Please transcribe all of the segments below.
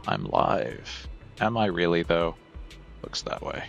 I'm live. Am I really, though? Looks that way.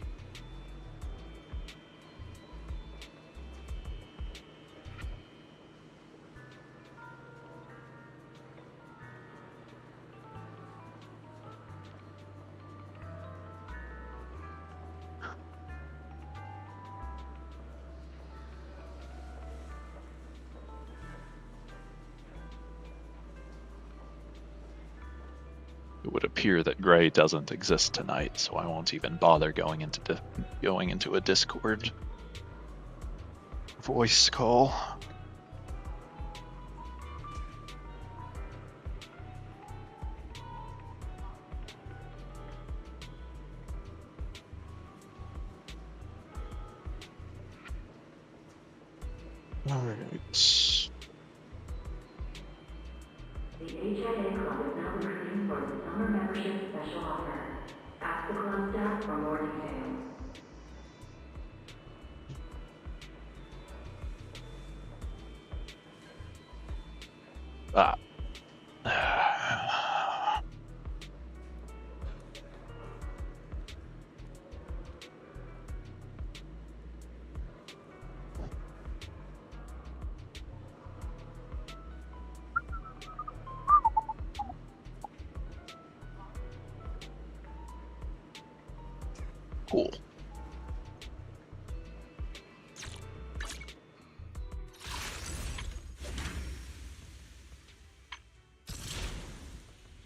It would appear that Gray doesn't exist tonight, so I won't even bother going into a Discord voice call. Alright. The HIA Club is now recruiting for its summer membership special offer. Ask the club staff for more details. Ah. Cool.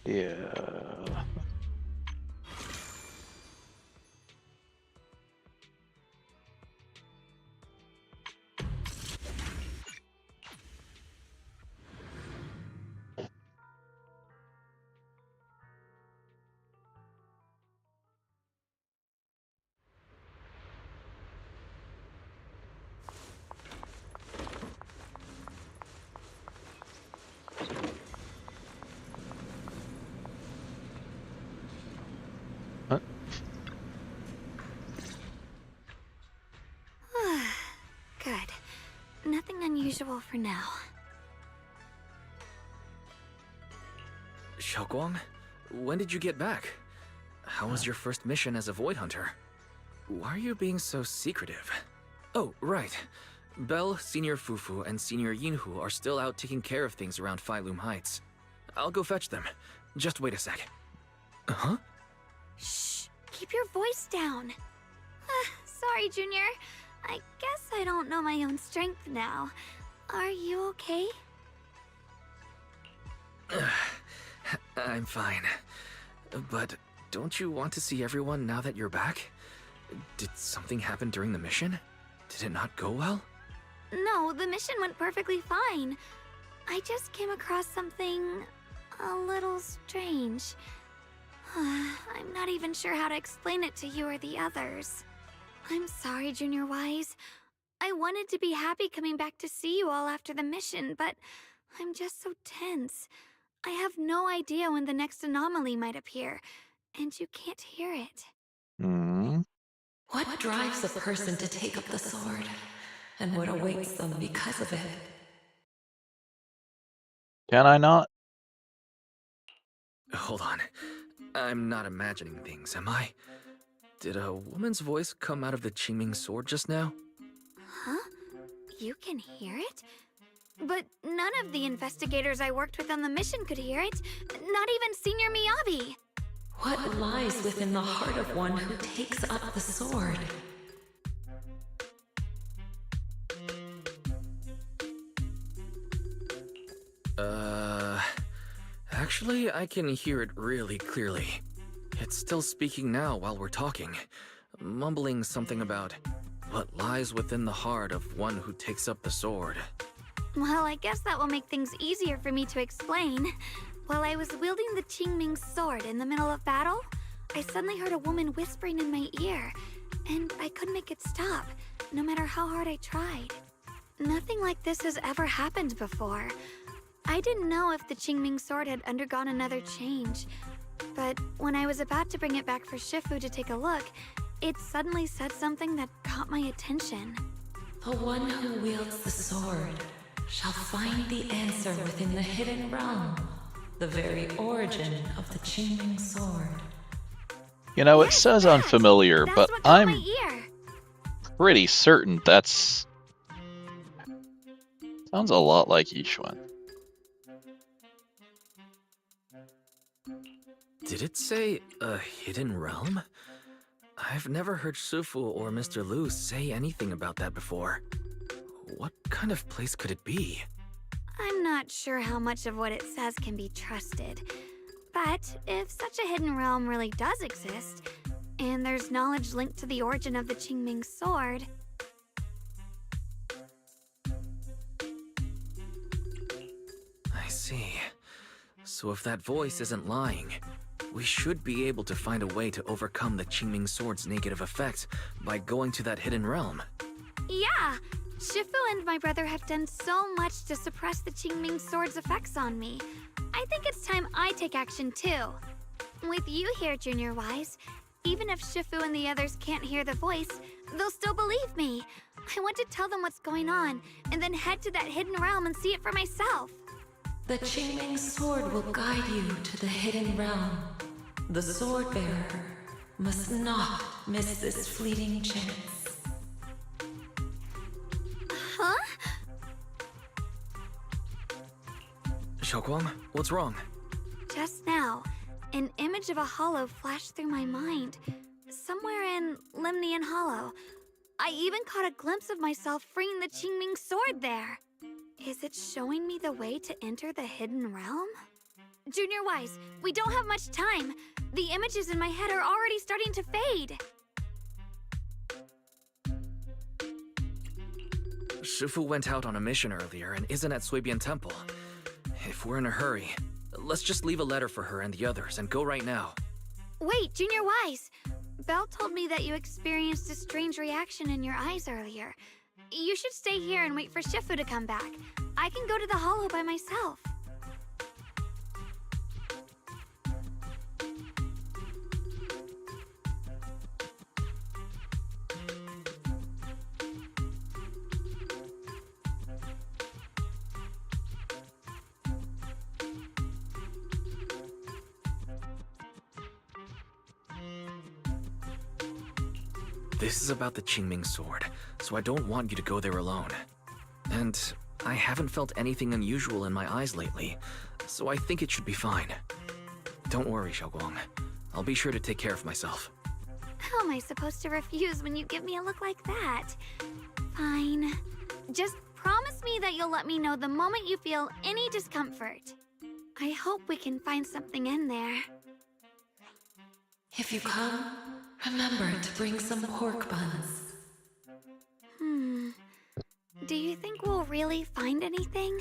Yeah. Huh? Good. Nothing unusual for now. Xiaoguang, when did you get back? How was your first mission as a Void Hunter? Why are you being so secretive? Oh, right. Belle, Senior Fufu, and Senior Yinhu are still out taking care of things around Phylum Heights. I'll go fetch them. Just wait a sec. Huh? Shh! Keep your voice down. Sorry, Junior. I guess I don't know my own strength now. Are you okay? I'm fine. But don't you want to see everyone now that you're back? Did something happen during the mission? Did it not go well? No, the mission went perfectly fine. I just came across something a little strange. I'm not even sure how to explain it to you or the others. I'm sorry, Junior Wise. I wanted to be happy coming back to see you all after the mission, but I'm just so tense. I have no idea when the next anomaly might appear, and you can't hear it. Hmm. What drives a person to take up the sword? And what awaits them because of it? Can I not? Hold on. I'm not imagining things, am I? Did a woman's voice come out of the Qingming sword just now? Huh? You can hear it? But none of the investigators I worked with on the mission could hear it. Not even Senior Miyabi. What lies within the heart of one who takes up the sword? Actually, I can hear it really clearly. It's still speaking now while we're talking, mumbling something about what lies within the heart of one who takes up the sword. Well, I guess that will make things easier for me to explain. While I was wielding the Qingming sword in the middle of battle, I suddenly heard a woman whispering in my ear, and I couldn't make it stop, no matter how hard I tried. Nothing like this has ever happened before. I didn't know if the Qingming sword had undergone another change, but when I was about to bring it back for Shifu to take a look, it suddenly said something that caught my attention. The one who wields the sword shall find the answer within the hidden realm. the very origin of the Qingming sword. You know, it Yes, says that. unfamiliar, That's but what caught my I'm ear. pretty certain that's... Sounds a lot like Yishuan. Did it say a hidden realm? I've never heard Shifu or Mr. Liu say anything about that before. What kind of place could it be? I'm not sure how much of what it says can be trusted. But if such a hidden realm really does exist, and there's knowledge linked to the origin of the Qingming sword, I see. So if that voice isn't lying, we should be able to find a way to overcome the Qingming sword's negative effects by going to that hidden realm. yeah, Shifu and my brother have done so much to suppress the Qingming sword's effects on me. I think it's time I take action too. With you here, Junior Wise, even if Shifu and the others can't hear the voice, they'll still believe me. I want to tell them what's going on, and then head to that hidden realm and see it for myself. The Qingming sword will guide you to the hidden realm. The sword bearer must not miss this fleeting chance. Huh? Xiaoguang, what's wrong? Just now, an image of a hollow flashed through my mind. Somewhere in Limnian Hollow. I even caught a glimpse of myself freeing the Qingming sword there. Is it showing me the way to enter the hidden realm? Junior Wise, we don't have much time. The images in my head are already starting to fade. Shifu went out on a mission earlier and isn't at Suibian Temple. If we're in a hurry, let's just leave a letter for her and the others and go right now. Wait, Junior Wise. Belle told me that you experienced a strange reaction in your eyes earlier. You should stay here and wait for Shifu to come back. I can go to the hollow by myself. This is about the Qingming sword, so I don't want you to go there alone. And I haven't felt anything unusual in my eyes lately, so I think it should be fine. Don't worry, Xiaoguang. I'll be sure to take care of myself. How am I supposed to refuse when you give me a look like that? Fine. Just promise me that you'll let me know the moment you feel any discomfort. I hope we can find something in there. If you come, remember to bring some pork buns. Do you think we'll really find anything?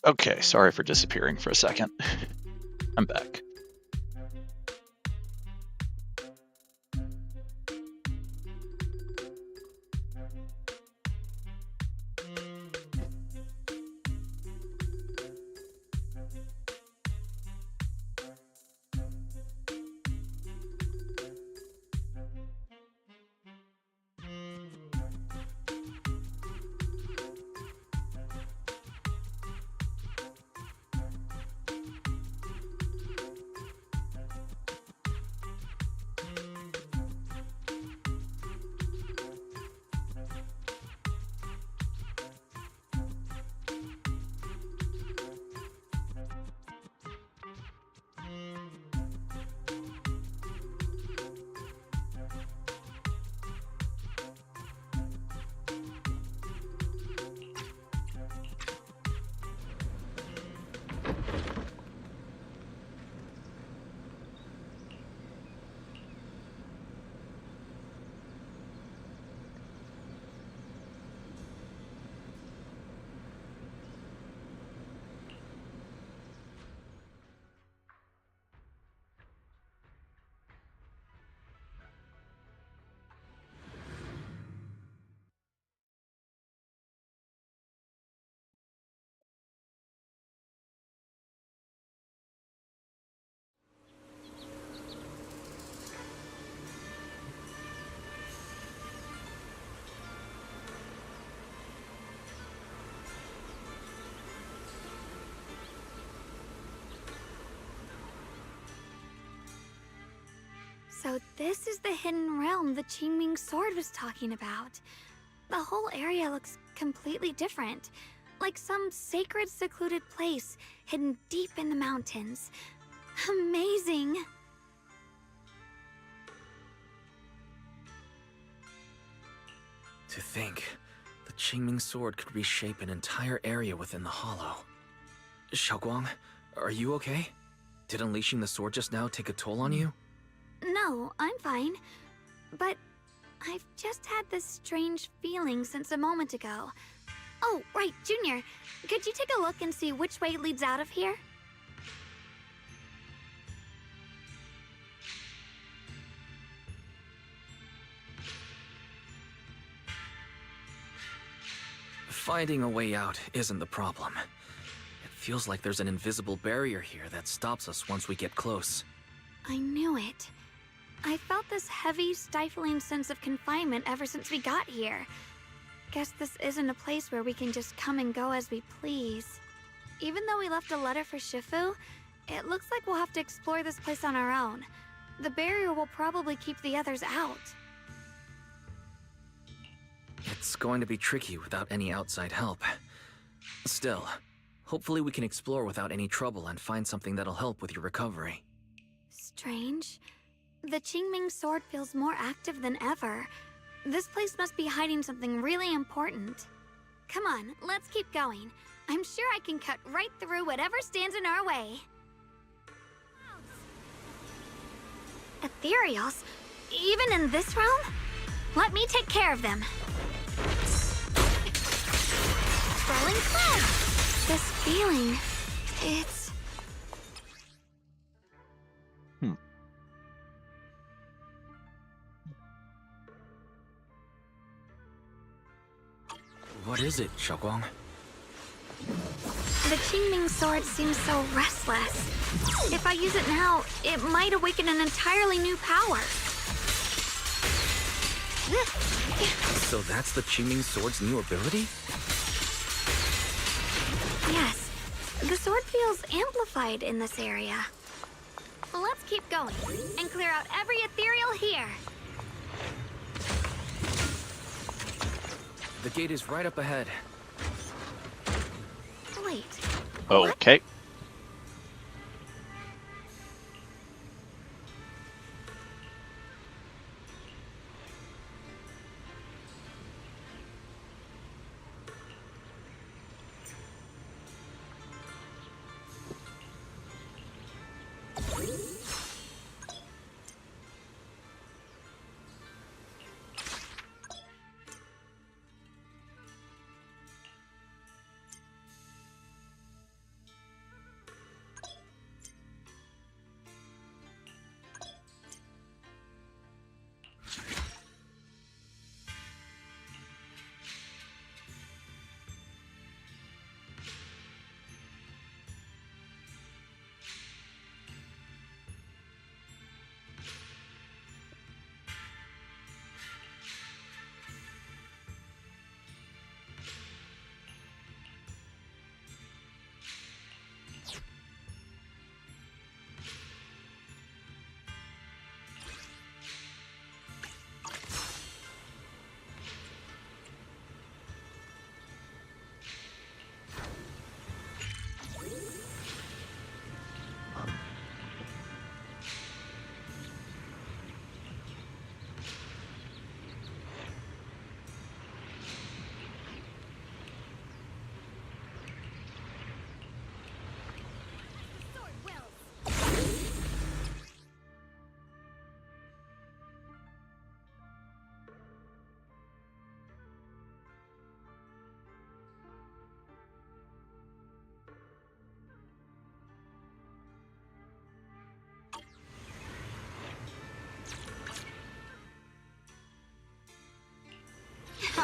Okay, sorry for disappearing for a second. I'm back. So this is the hidden realm the Qingming sword was talking about. The whole area looks completely different. Like some sacred, secluded place hidden deep in the mountains. Amazing! To think, the Qingming sword could reshape an entire area within the hollow. Xiaoguang, are you okay? Did unleashing the sword just now take a toll on you? No, I'm fine. But I've just had this strange feeling since a moment ago. Oh, right, Junior. Could you take a look and see which way leads out of here? Finding a way out isn't the problem. It feels like there's an invisible barrier here that stops us once we get close. I knew it. I felt this heavy, stifling sense of confinement ever since we got here. Guess this isn't a place where we can just come and go as we please. Even though we left a letter for Shifu, it looks like we'll have to explore this place on our own. The barrier will probably keep the others out. It's going to be tricky without any outside help. Still, hopefully we can explore without any trouble and find something that'll help with your recovery. Strange. The Qingming sword feels more active than ever. This place must be hiding something really important. Come on, let's keep going. I'm sure I can cut right through whatever stands in our way. Ethereals? Even in this realm? Let me take care of them. Swirling cloud! This feeling, it's... What is it, Xiaoguang? The Qingming sword seems so restless. If I use it now, it might awaken an entirely new power. So that's the Qingming sword's new ability? Yes, the sword feels amplified in this area. Let's keep going and clear out every ethereal here. The gate is right up ahead. Wait. Okay.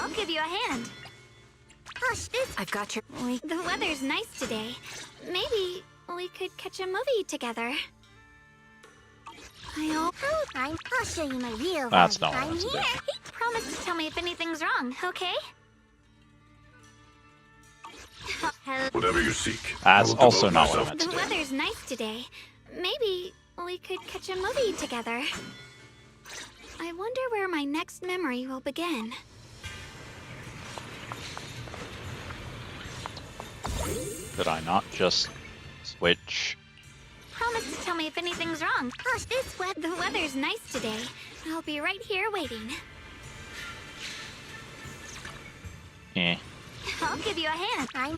I'll give you a hand. Hush, I've got your... The weather's nice today. Maybe we could catch a movie together. I'll show you my real That's not what I I'm meant to do. here. Promise to tell me if anything's wrong, okay? Whatever you seek. That's I will also devote not what I myself meant The to do. weather's nice today. Maybe we could catch a movie together. I wonder where my next memory will begin. Did I not just switch? Promise to tell me if anything's wrong. Gosh, the weather's nice today. I'll be right here waiting. Eh. I'll give you a hand. I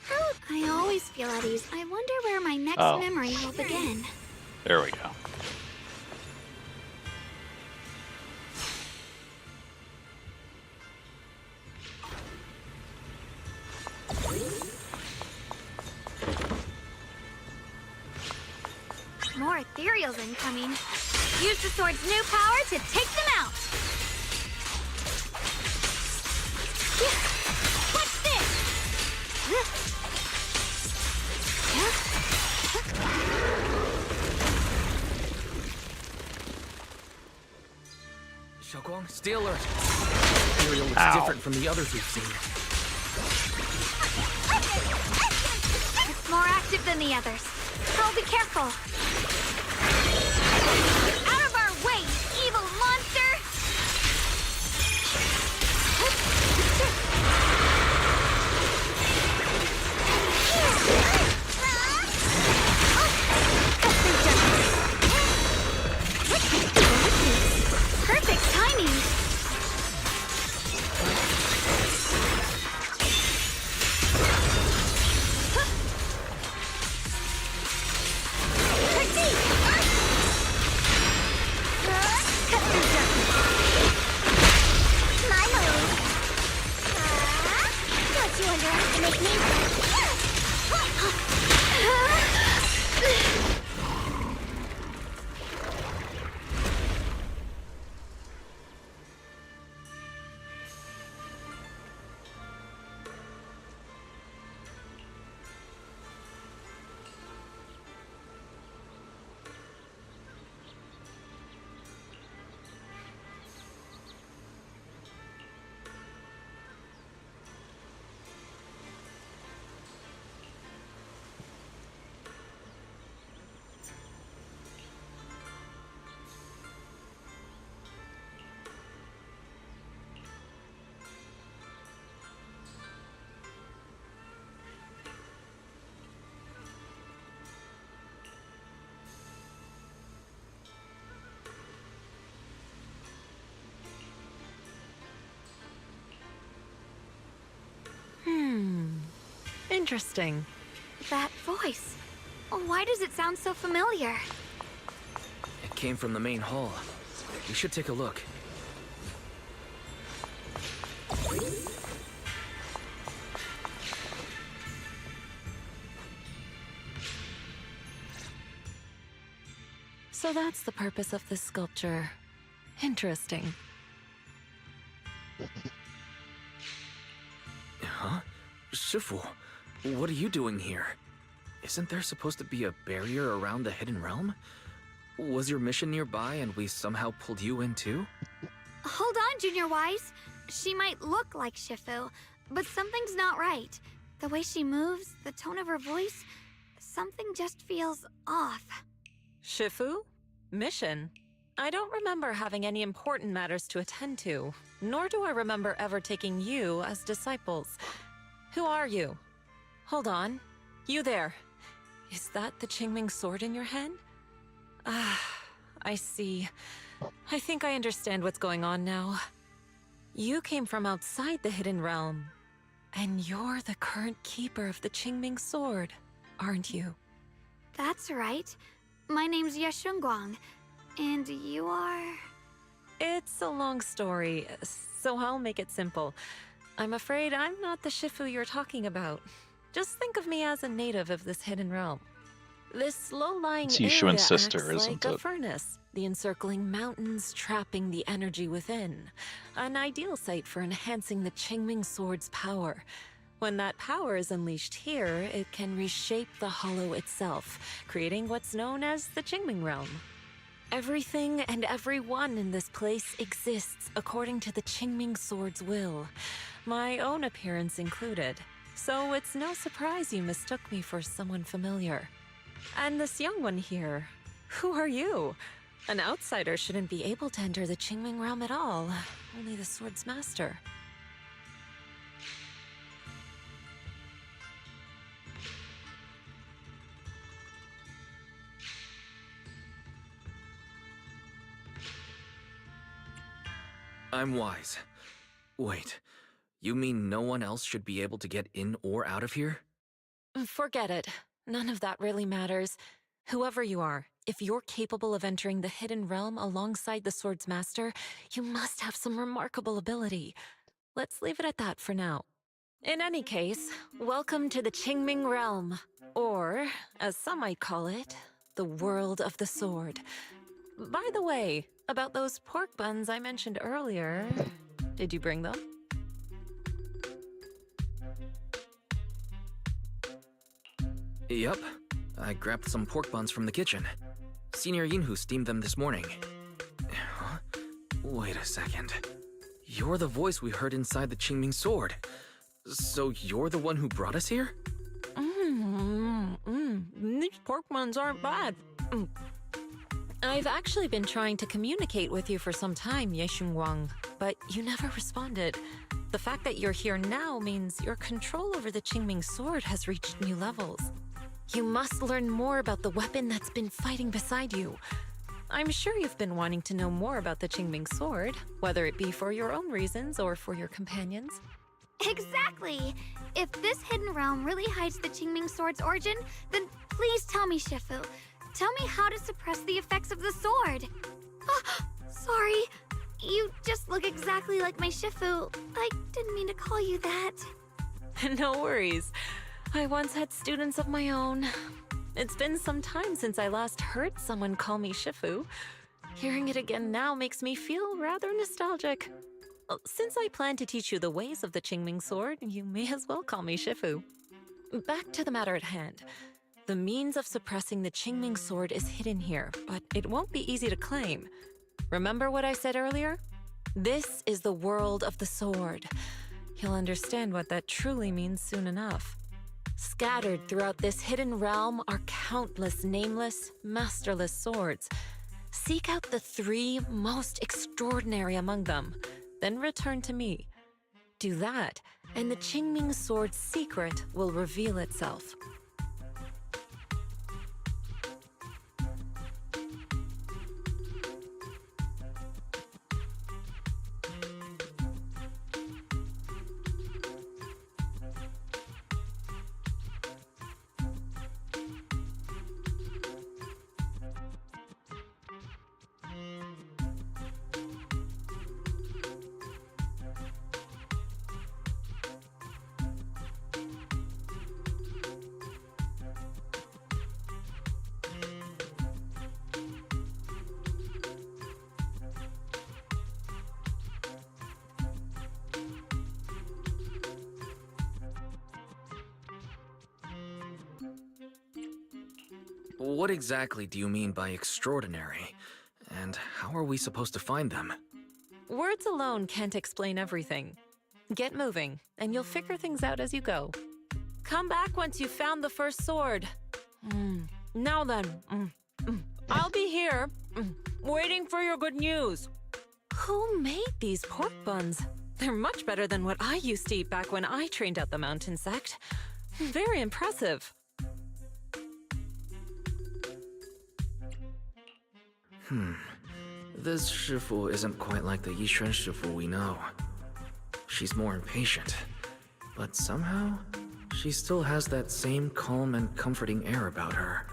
always feel at ease. I wonder where my next memory will begin. There we go. More ethereals incoming. Use the sword's new power to take them out. What's this? Xiaoguang, stay alert. Ethereal looks different from the others we've seen. It's more active than the others. I'll be careful. Out of our way, evil monster! Perfect timing. Interesting. That voice. Why does it sound so familiar? It came from the main hall. We should take a look. So that's the purpose of this sculpture. Interesting. Huh? Shifu, what are you doing here? Isn't there supposed to be a barrier around the Hidden Realm? Was your mission nearby and we somehow pulled you in too? Hold on, Junior Wise. She might look like Shifu, but something's not right. The way she moves, the tone of her voice, something just feels off. Shifu? Mission? I don't remember having any important matters to attend to, nor do I remember ever taking you as disciples. Who are you? Hold on. You there. Is that the Qingming sword in your hand? Ah, I see. I think I understand what's going on now. You came from outside the Hidden Realm, and you're the current keeper of the Qingming sword, aren't you? That's right. My name's Yashunguang, and you are... It's a long story, so I'll make it simple. I'm afraid I'm not the Shifu you're talking about. Just think of me as a native of this Hidden Realm. This low-lying It's area Yishuan's acts sister, like isn't a it? furnace, the encircling mountains trapping the energy within. An ideal site for enhancing the Qingming sword's power. When that power is unleashed here, it can reshape the hollow itself, creating what's known as the Qingming realm. Everything and everyone in this place exists according to the Qingming sword's will, my own appearance included. So it's no surprise you mistook me for someone familiar. And this young one here, who are you? An outsider shouldn't be able to enter the Qingming realm at all. Only the sword's master. I'm wise. Wait, you mean no one else should be able to get in or out of here? Forget it. None of that really matters. Whoever you are, if you're capable of entering the hidden realm alongside the sword's master, you must have some remarkable ability. Let's leave it at that for now. In any case, welcome to the Qingming realm, or, as some might call it, the world of the sword. By the way, about those pork buns I mentioned earlier, did you bring them? Yup. I grabbed some pork buns from the kitchen. Senior Yinhu steamed them this morning. Huh? Wait a second. You're the voice we heard inside the Qingming sword. So you're the one who brought us here? These pork buns aren't bad. I've actually been trying to communicate with you for some time, Ye Xunguang, but you never responded. The fact that you're here now means your control over the Qingming sword has reached new levels. You must learn more about the weapon that's been fighting beside you. I'm sure you've been wanting to know more about the Qingming sword, whether it be for your own reasons or for your companions. Exactly! If this hidden realm really hides the Qingming sword's origin, then please tell me, Shifu. Tell me how to suppress the effects of the sword. Oh, sorry. You just look exactly like my Shifu. I didn't mean to call you that. No worries. I once had students of my own. It's been some time since I last heard someone call me Shifu. Hearing it again now makes me feel rather nostalgic. Since I plan to teach you the ways of the Qingming sword, you may as well call me Shifu. Back to the matter at hand. The means of suppressing the Qingming sword is hidden here, but it won't be easy to claim. Remember what I said earlier? This is the world of the sword. You'll understand what that truly means soon enough. Scattered throughout this hidden realm are countless nameless, masterless swords. Seek out the 3 most extraordinary among them, then return to me. Do that, and the Qingming sword's secret will reveal itself. What exactly do you mean by extraordinary? And how are we supposed to find them? Words alone can't explain everything. Get moving, and you'll figure things out as you go. Come back once you've found the first sword. Now then, I'll be here, waiting for your good news. Who made these pork buns? They're much better than what I used to eat back when I trained at the mountain sect. Very impressive. This Shifu isn't quite like the Yixuan Shifu we know. She's more impatient, but somehow, she still has that same calm and comforting air about her.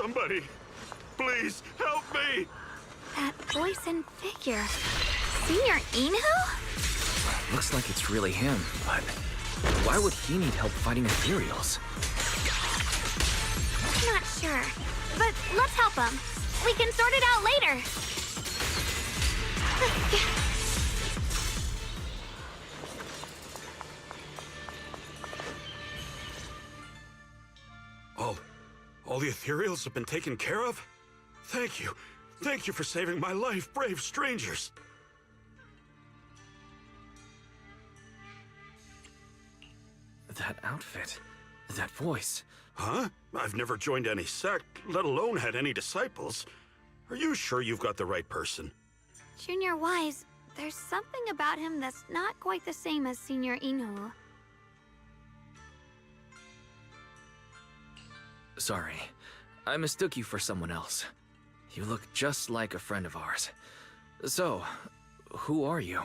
Somebody, please help me! That voice and figure. Senior Inhu? Looks like it's really him, but why would he need help fighting ethereals? Not sure. But let's help him. We can sort it out later. All the ethereals have been taken care of? Thank you. Thank you for saving my life, brave strangers. That outfit, that voice. Huh? I've never joined any sect, let alone had any disciples. Are you sure you've got the right person? Junior Wise, there's something about him that's not quite the same as Senior Inhu. Sorry, I mistook you for someone else. You look just like a friend of ours. So, who are you?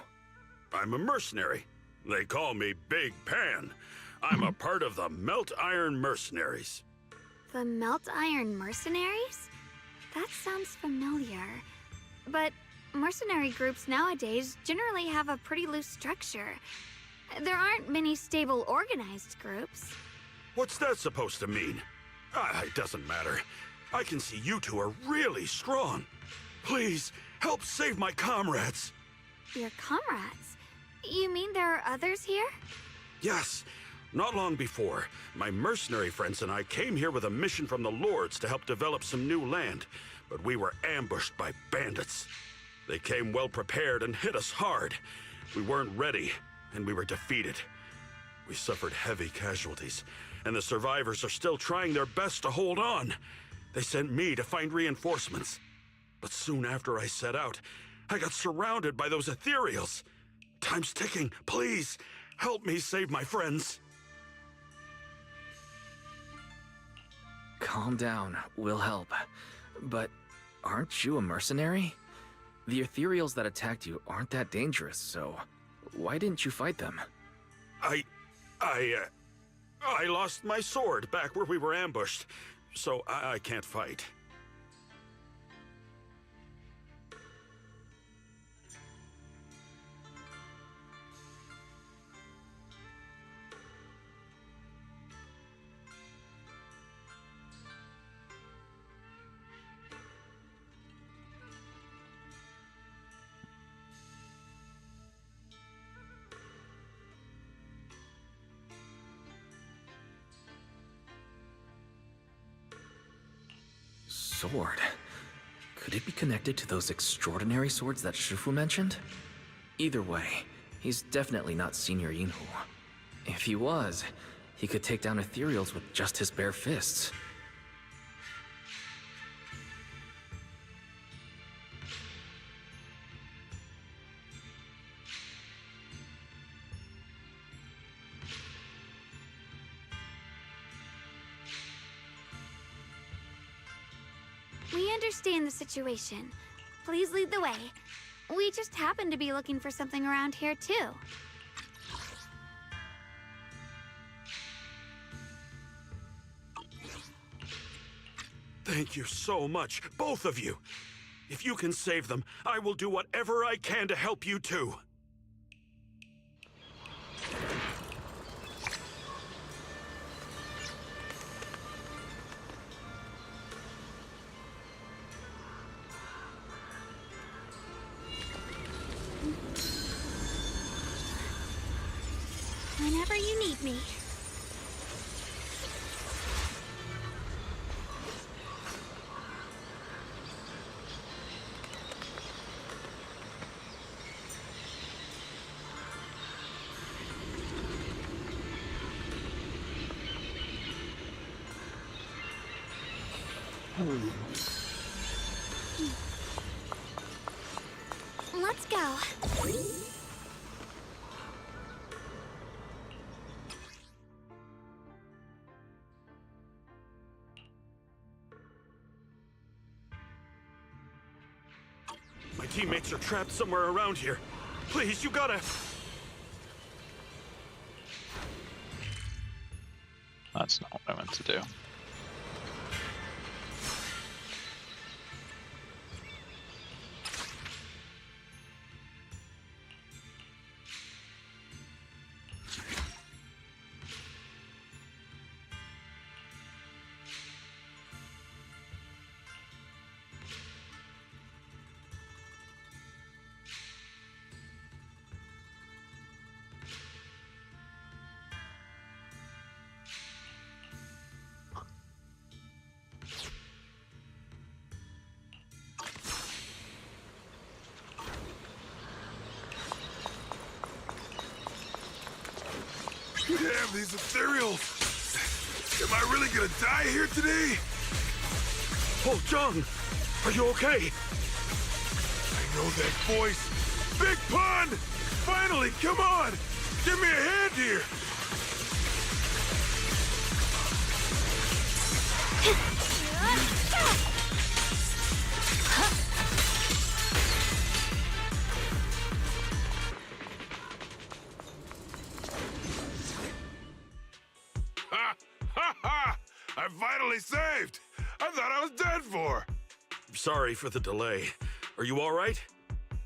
I'm a mercenary. They call me Big Pan. I'm a part of the Melt Iron Mercenaries. The Melt Iron Mercenaries? That sounds familiar. But mercenary groups nowadays generally have a pretty loose structure. There aren't many stable organized groups. What's that supposed to mean? It doesn't matter. I can see you two are really strong. Please, help save my comrades. Your comrades? You mean there are others here? Yes. Not long before, my mercenary friends and I came here with a mission from the Lords to help develop some new land, but we were ambushed by bandits. They came well prepared and hit us hard. We weren't ready, and we were defeated. We suffered heavy casualties, and the survivors are still trying their best to hold on. They sent me to find reinforcements. But soon after I set out, I got surrounded by those ethereals. Time's ticking. Please, help me save my friends. Calm down, we'll help. But aren't you a mercenary? The ethereals that attacked you aren't that dangerous, so why didn't you fight them? I lost my sword back where we were ambushed, so I can't fight. Sword? Could it be connected to those extraordinary swords that Shufu mentioned? Either way, he's definitely not Senior Yinhu. If he was, he could take down ethereals with just his bare fists. We understand the situation. Please lead the way. We just happen to be looking for something around here, too. Thank you so much, both of you. If you can save them, I will do whatever I can to help you too. Whenever you need me. Let's go. My teammates are trapped somewhere around here. Please, you gotta... That's not what I meant to do. Damn, these ethereals! Am I really gonna die here today? Oh, John! Are you okay? I know that voice. Big Pun! Finally, come on! Give me a hand here! Ha! Ha ha! I'm finally saved! I thought I was dead for! Sorry for the delay. Are you all right?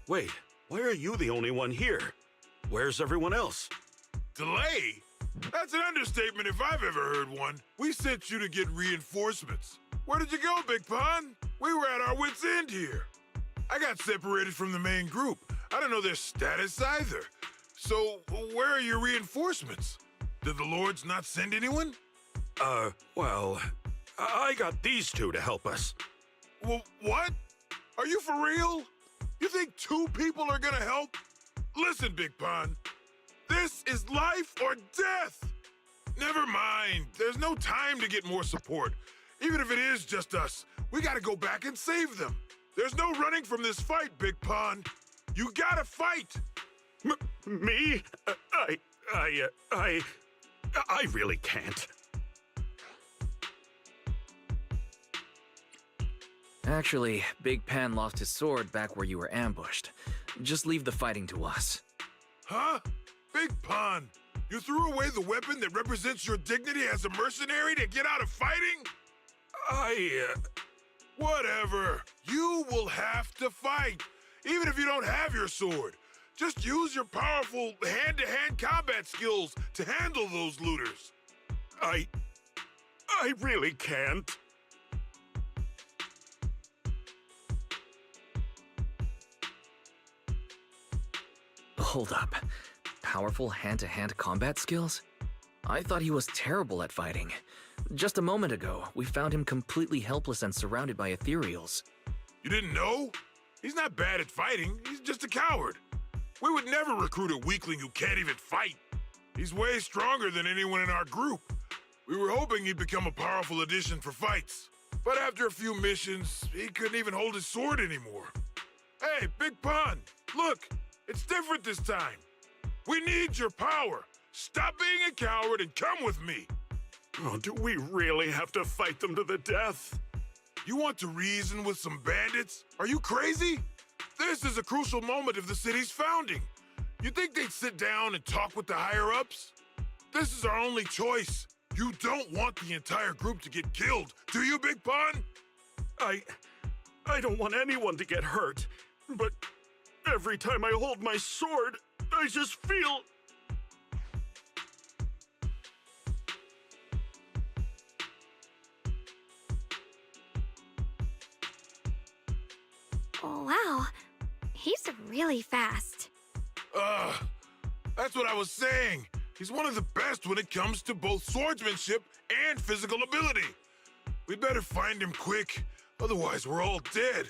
Wait, why are you the only one here? Where's everyone else? Delay? That's an understatement if I've ever heard one. We sent you to get reinforcements. Where did you go, Big Pun? We were at our wits' end here. I got separated from the main group. I don't know their status either. So, where are your reinforcements? Did the Lords not send anyone? Well, I got these two to help us. Well, what? Are you for real? You think 2 people are gonna help? Listen, Big Pun. This is life or death. Never mind. There's no time to get more support. Even if it is just us, we gotta go back and save them. There's no running from this fight, Big Pun. You gotta fight. Me? I really can't. Actually, Big Pan lost his sword back where you were ambushed. Just leave the fighting to us. Huh? Big Pun, you threw away the weapon that represents your dignity as a mercenary to get out of fighting? Whatever. You will have to fight, even if you don't have your sword. Just use your powerful hand-to-hand combat skills to handle those looters. I really can't. Hold up. Powerful hand-to-hand combat skills? I thought he was terrible at fighting. Just a moment ago, we found him completely helpless and surrounded by ethereals. You didn't know? He's not bad at fighting. He's just a coward. We would never recruit a weakling who can't even fight. He's way stronger than anyone in our group. We were hoping he'd become a powerful addition for fights. But after a few missions, he couldn't even hold his sword anymore. Hey, Big Pun, look, it's different this time. We need your power. Stop being a coward and come with me. Oh, do we really have to fight them to the death? You want to reason with some bandits? Are you crazy? This is a crucial moment of the city's founding. You think they'd sit down and talk with the higher-ups? This is our only choice. You don't want the entire group to get killed, do you, Big Pun? I don't want anyone to get hurt, but every time I hold my sword, I just feel... Wow, he's really fast. That's what I was saying. He's one of the best when it comes to both swordsmanship and physical ability. We'd better find him quick, otherwise we're all dead.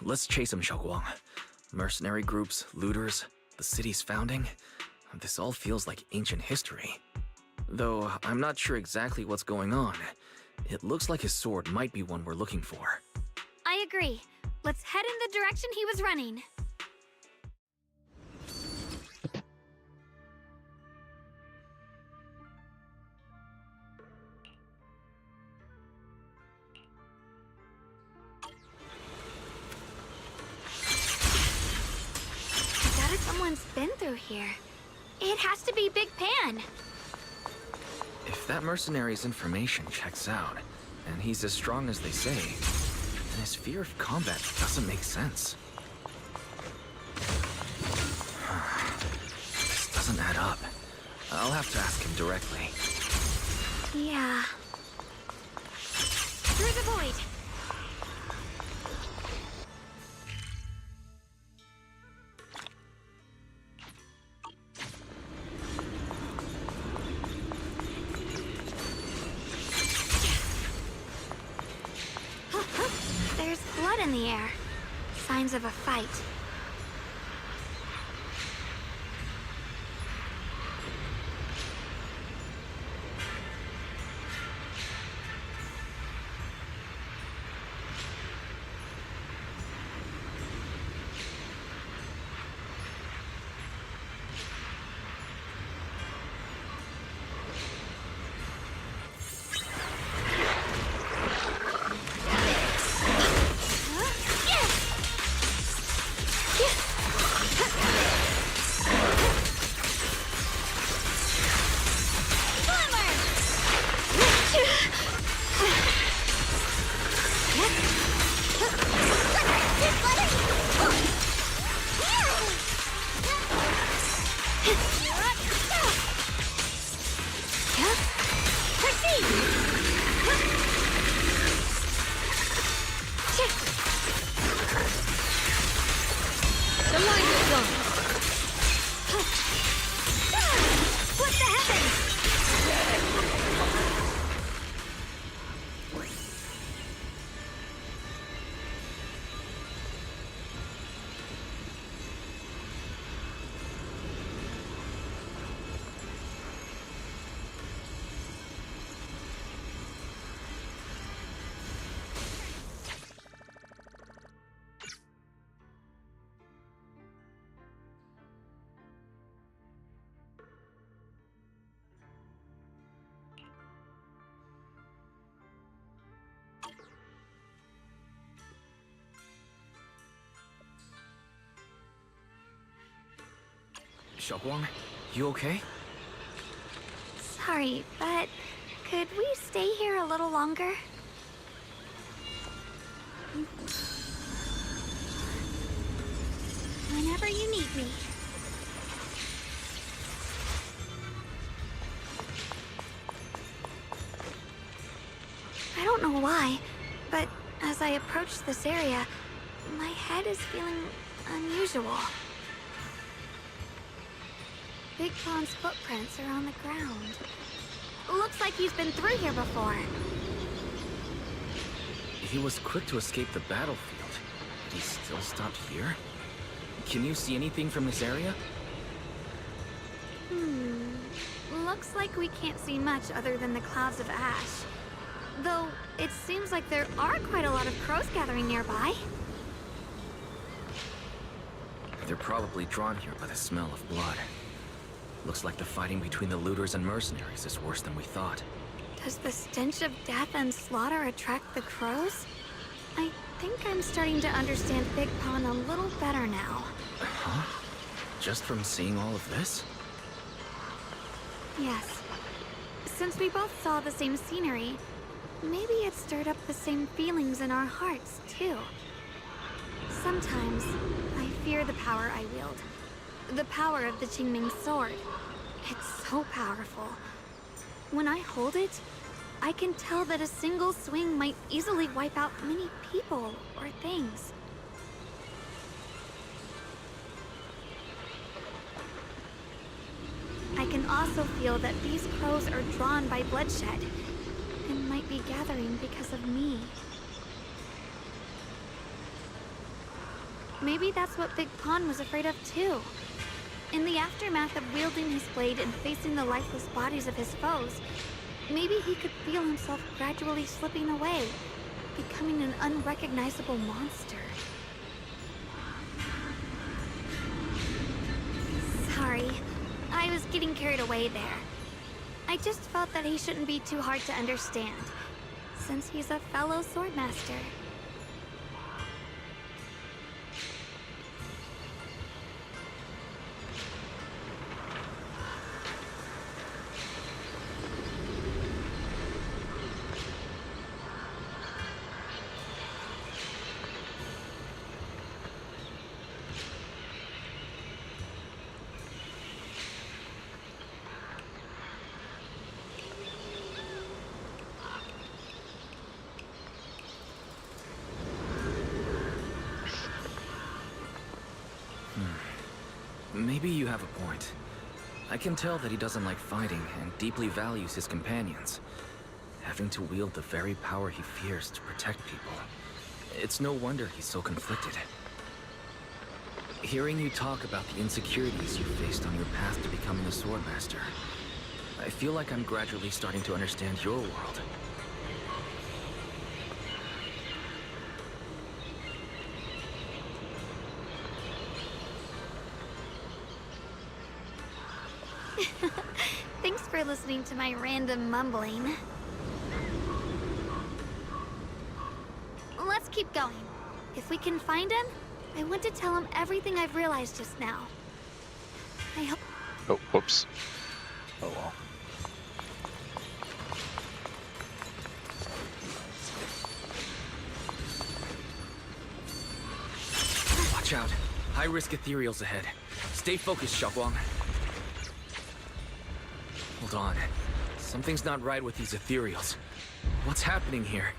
Let's chase him, Xiaoguang. Mercenary groups, looters, the city's founding. This all feels like ancient history. Though I'm not sure exactly what's going on. It looks like his sword might be one we're looking for. I agree. Let's head in the direction he was running. Someone's been through here. It has to be Big Pan. If that mercenary's information checks out, and he's as strong as they say, then his fear of combat doesn't make sense. This doesn't add up. I'll have to ask him directly. Yeah. Through the void! There's blood in the air. Signs of a fight. What the heavens? Xiaoguang, you okay? Sorry, but could we stay here a little longer? Whenever you need me. I don't know why, but as I approach this area, my head is feeling unusual. Big Pon's footprints are on the ground. Looks like he's been through here before. He was quick to escape the battlefield, but he still stopped here? Can you see anything from this area? Looks like we can't see much other than the clouds of ash. Though, it seems like there are quite a lot of crows gathering nearby. They're probably drawn here by the smell of blood. Looks like the fighting between the looters and mercenaries is worse than we thought. Does the stench of death and slaughter attract the crows? I think I'm starting to understand Big Pon a little better now. Huh? Just from seeing all of this? Yes. Since we both saw the same scenery, maybe it stirred up the same feelings in our hearts, too. Sometimes, I fear the power I wield. The power of the Qingming sword. It's so powerful. When I hold it, I can tell that a single swing might easily wipe out many people or things. I can also feel that these crows are drawn by bloodshed and might be gathering because of me. Maybe that's what Big Pon was afraid of too. In the aftermath of wielding his blade and facing the lifeless bodies of his foes, maybe he could feel himself gradually slipping away, becoming an unrecognizable monster. Sorry, I was getting carried away there. I just felt that he shouldn't be too hard to understand, since he's a fellow swordmaster. Maybe you have a point. I can tell that he doesn't like fighting and deeply values his companions. Having to wield the very power he fears to protect people. It's no wonder he's so conflicted. Hearing you talk about the insecurities you faced on your path to becoming a swordmaster, I feel like I'm gradually starting to understand your world. Thanks for listening to my random mumbling. Let's keep going. If we can find him, I want to tell him everything I've realized just now. I hope... Oh, whoops. Oh well. Watch out. High-risk ethereals ahead. Stay focused, Xiaoguang. Hold on. Something's not right with these ethereals. What's happening here?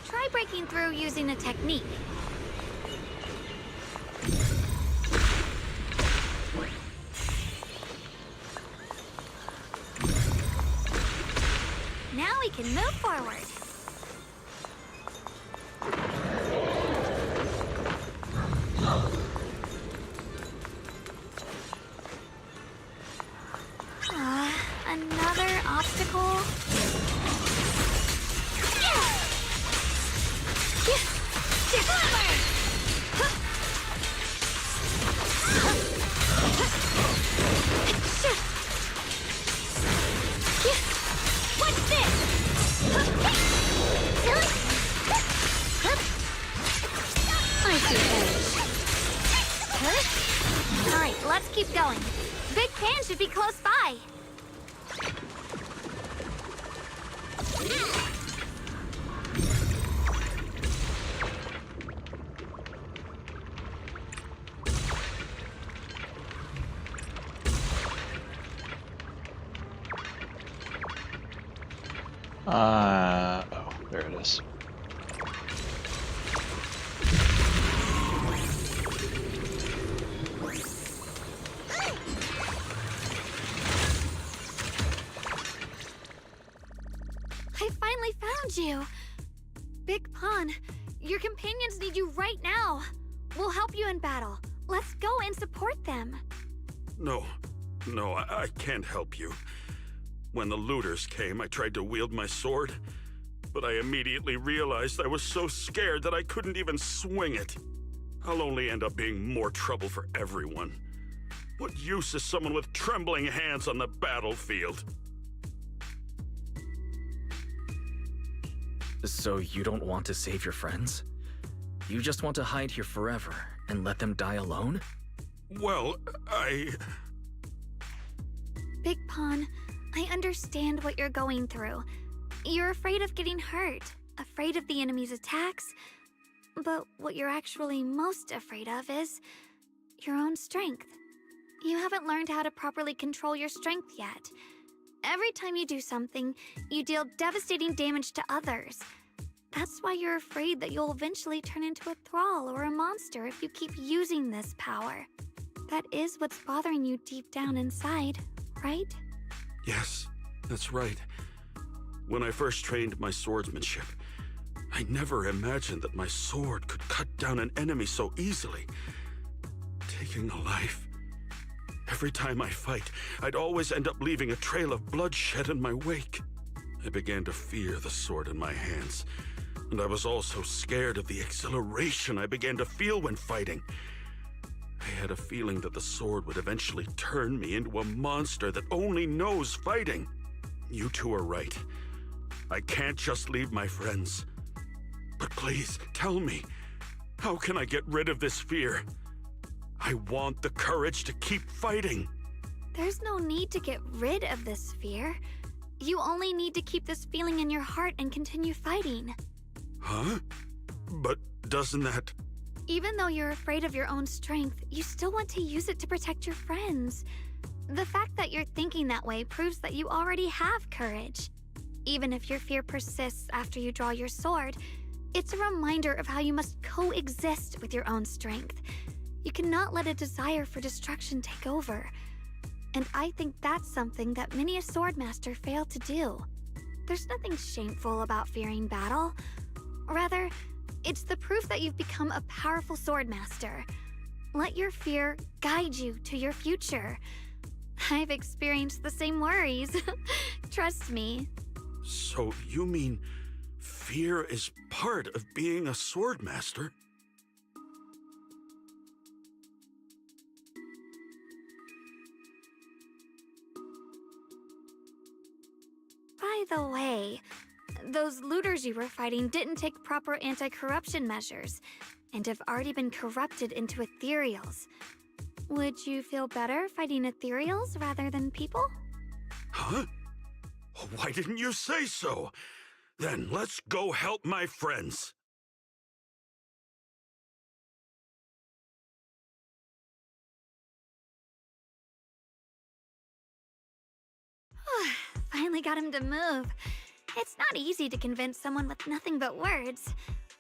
Try breaking through using a technique. Now we can move forward. Another obstacle? Alright, let's keep going. Big Pan should be close by. Oh, there it is. I finally found you! Big Pun, your companions need you right now. We'll help you in battle. Let's go and support them. No, I can't help you. When the looters came, I tried to wield my sword, but I immediately realized I was so scared that I couldn't even swing it. I'll only end up being more trouble for everyone. What use is someone with trembling hands on the battlefield? So you don't want to save your friends? You just want to hide here forever and let them die alone? Well, Big Pun, I understand what you're going through. You're afraid of getting hurt, afraid of the enemy's attacks, but what you're actually most afraid of is your own strength. You haven't learned how to properly control your strength yet. Every time you do something, you deal devastating damage to others. That's why you're afraid that you'll eventually turn into a thrall or a monster if you keep using this power. That is what's bothering you deep down inside, right? Yes, that's right. When I first trained my swordsmanship, I never imagined that my sword could cut down an enemy so easily, taking a life. Every time I fight, I'd always end up leaving a trail of bloodshed in my wake. I began to fear the sword in my hands, and I was also scared of the exhilaration I began to feel when fighting. I had a feeling that the sword would eventually turn me into a monster that only knows fighting. You two are right. I can't just leave my friends. But please, tell me, how can I get rid of this fear? I want the courage to keep fighting. There's no need to get rid of this fear. You only need to keep this feeling in your heart and continue fighting. Huh? But doesn't that... Even though you're afraid of your own strength, you still want to use it to protect your friends. The fact that you're thinking that way proves that you already have courage. Even if your fear persists after you draw your sword, it's a reminder of how you must coexist with your own strength. You cannot let a desire for destruction take over. And I think that's something that many a swordmaster fail to do. There's nothing shameful about fearing battle. Rather, it's the proof that you've become a powerful swordmaster. Let your fear guide you to your future. I've experienced the same worries. Trust me. So you mean fear is part of being a swordmaster? By the way, those looters you were fighting didn't take proper anti-corruption measures and have already been corrupted into ethereals. Would you feel better fighting ethereals rather than people? Huh? Why didn't you say so? Then let's go help my friends. Finally got him to move. It's not easy to convince someone with nothing but words.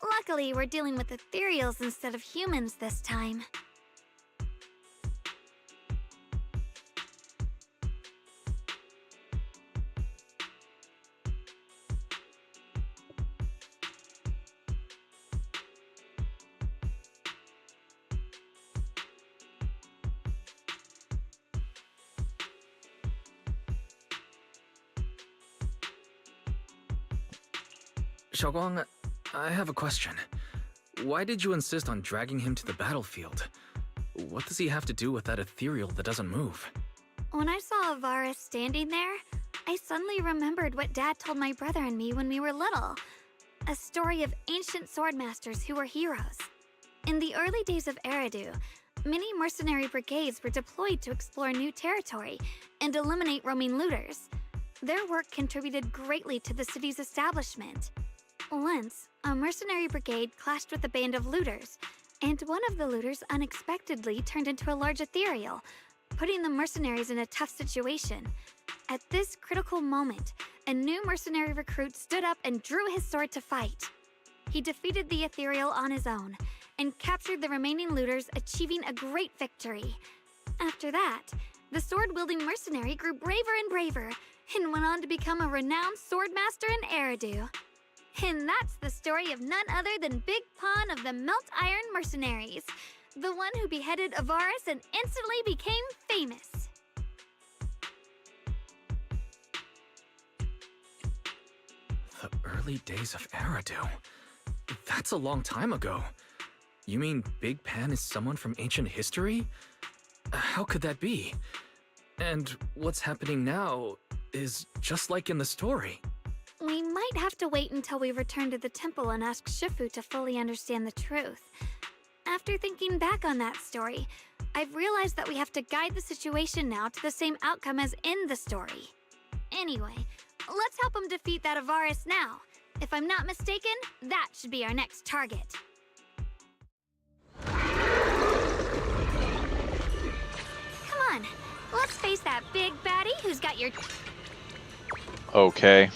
Luckily, we're dealing with ethereals instead of humans this time. Xiaoguang, I have a question. Why did you insist on dragging him to the battlefield? What does he have to do with that ethereal that doesn't move? When I saw Avaris standing there, I suddenly remembered what Dad told my brother and me when we were little. A story of ancient swordmasters who were heroes. In the early days of Eridu, many mercenary brigades were deployed to explore new territory and eliminate roaming looters. Their work contributed greatly to the city's establishment. Once, a mercenary brigade clashed with a band of looters, and one of the looters unexpectedly turned into a large ethereal, putting the mercenaries in a tough situation. At this critical moment, a new mercenary recruit stood up and drew his sword to fight. He defeated the ethereal on his own, and captured the remaining looters, achieving a great victory. After that, the sword-wielding mercenary grew braver and braver, and went on to become a renowned swordmaster in Eridu. And that's the story of none other than Big Pon of the Melt Iron Mercenaries, the one who beheaded Avaris and instantly became famous. The early days of Eridu. That's a long time ago. You mean Big Pan is someone from ancient history? How could that be? And what's happening now is just like in the story. We might have to wait until we return to the temple and ask Shifu to fully understand the truth. After thinking back on that story, I've realized that we have to guide the situation now to the same outcome as in the story. Anyway, let's help him defeat that Avaris now. If I'm not mistaken, that should be our next target. Come on, let's face that big baddie who's got your... Okay.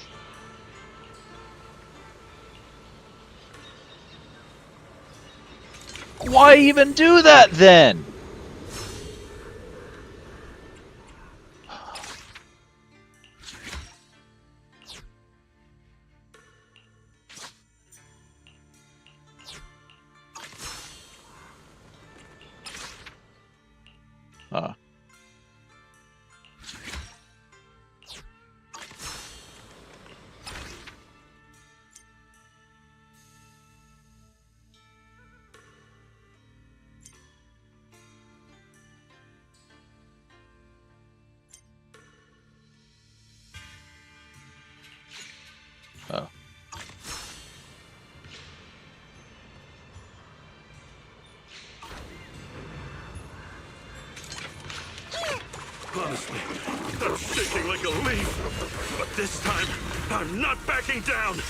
Why even do that then? Honestly, I'm shaking like a leaf. But this time, I'm not backing down.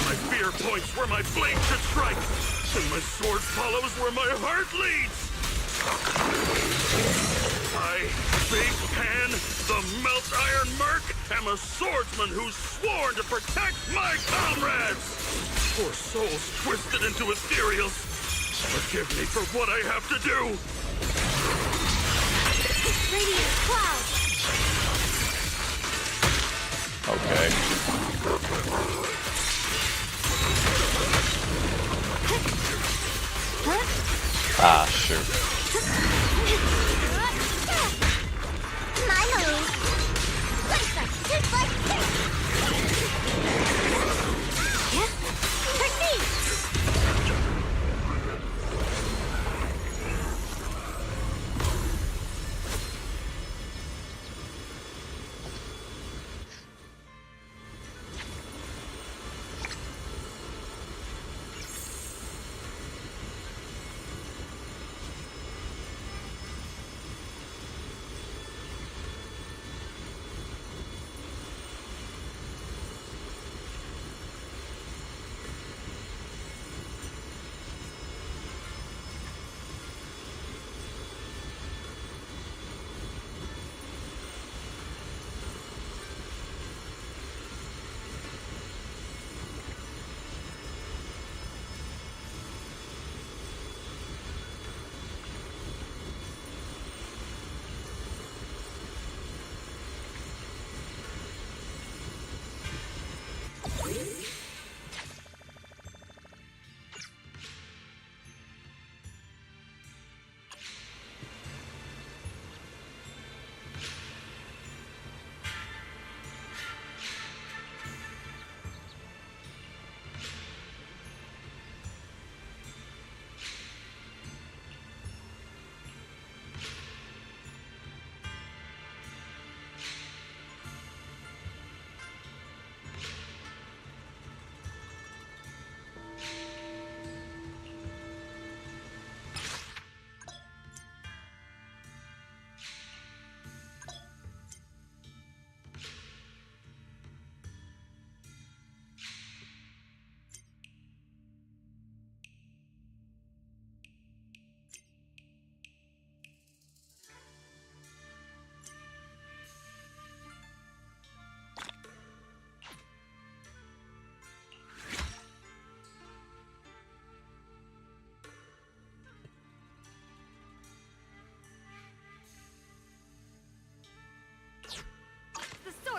My fear points where my blade should strike, and my sword follows where my heart leads. I, Big Pan, the Melt Iron Merc, am a swordsman who's sworn to protect my comrades. Poor souls twisted into ethereals. Forgive me for what I have to do. Radiant cloud! Okay. Ah, sure. My move! Proceed!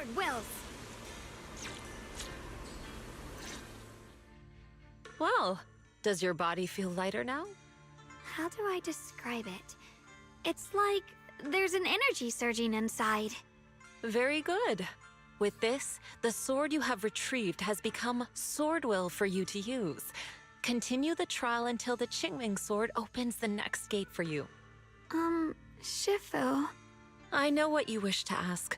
sword wills. Well, does your body feel lighter now? How do I describe it? It's like there's an energy surging inside. Very good. With this, the sword you have retrieved has become sword will for you to use. Continue the trial until the Qingming sword opens the next gate for you. Shifu. I know what you wish to ask.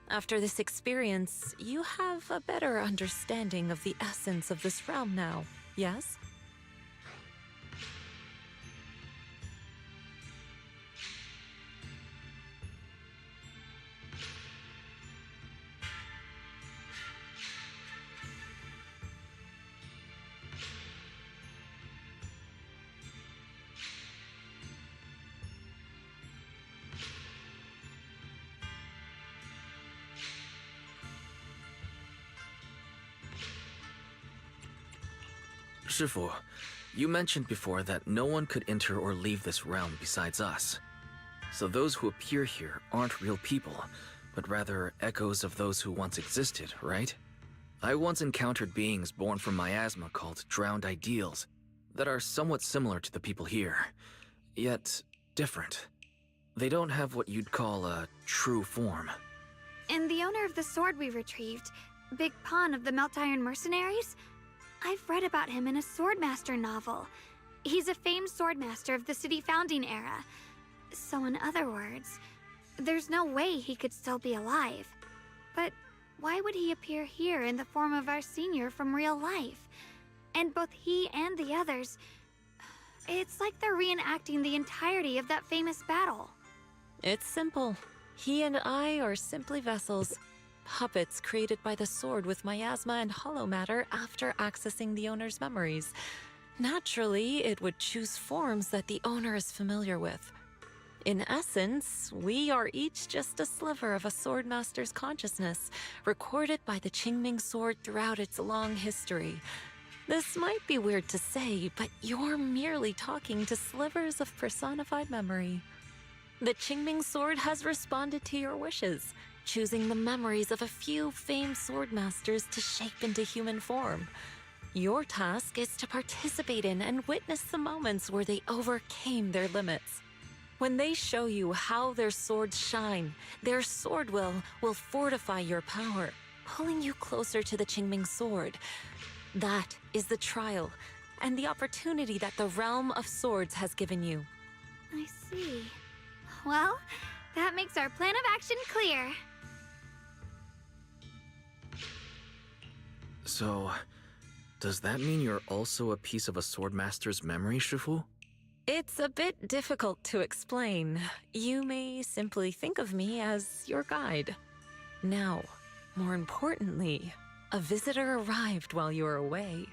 After this experience, you have a better understanding of the essence of this realm now, yes? Shifu, you mentioned before that no one could enter or leave this realm besides us. So those who appear here aren't real people, but rather echoes of those who once existed, right? I once encountered beings born from miasma called drowned ideals that are somewhat similar to the people here, yet different. They don't have what you'd call a true form. And the owner of the sword we retrieved, Big Pon of the Melt Iron Mercenaries? I've read about him in a Swordmaster novel. He's a famed swordmaster of the city founding era. So in other words, there's no way he could still be alive. But why would he appear here in the form of our senior from real life? And both he and the others, it's like they're reenacting the entirety of that famous battle. It's simple. He and I are simply vessels. Puppets created by the sword with miasma and hollow matter after accessing the owner's memories. Naturally, it would choose forms that the owner is familiar with. In essence, we are each just a sliver of a swordmaster's consciousness, recorded by the Qingming sword throughout its long history. This might be weird to say, but you're merely talking to slivers of personified memory. The Qingming sword has responded to your wishes, choosing the memories of a few famed swordmasters to shape into human form. Your task is to participate in and witness the moments where they overcame their limits. When they show you how their swords shine, their sword will fortify your power, pulling you closer to the Qingming sword. That is the trial, and the opportunity that the Realm of Swords has given you. I see. Well, that makes our plan of action clear. So, does that mean you're also a piece of a swordmaster's memory, Shifu? It's a bit difficult to explain. You may simply think of me as your guide. Now, more importantly, a visitor arrived while you were away.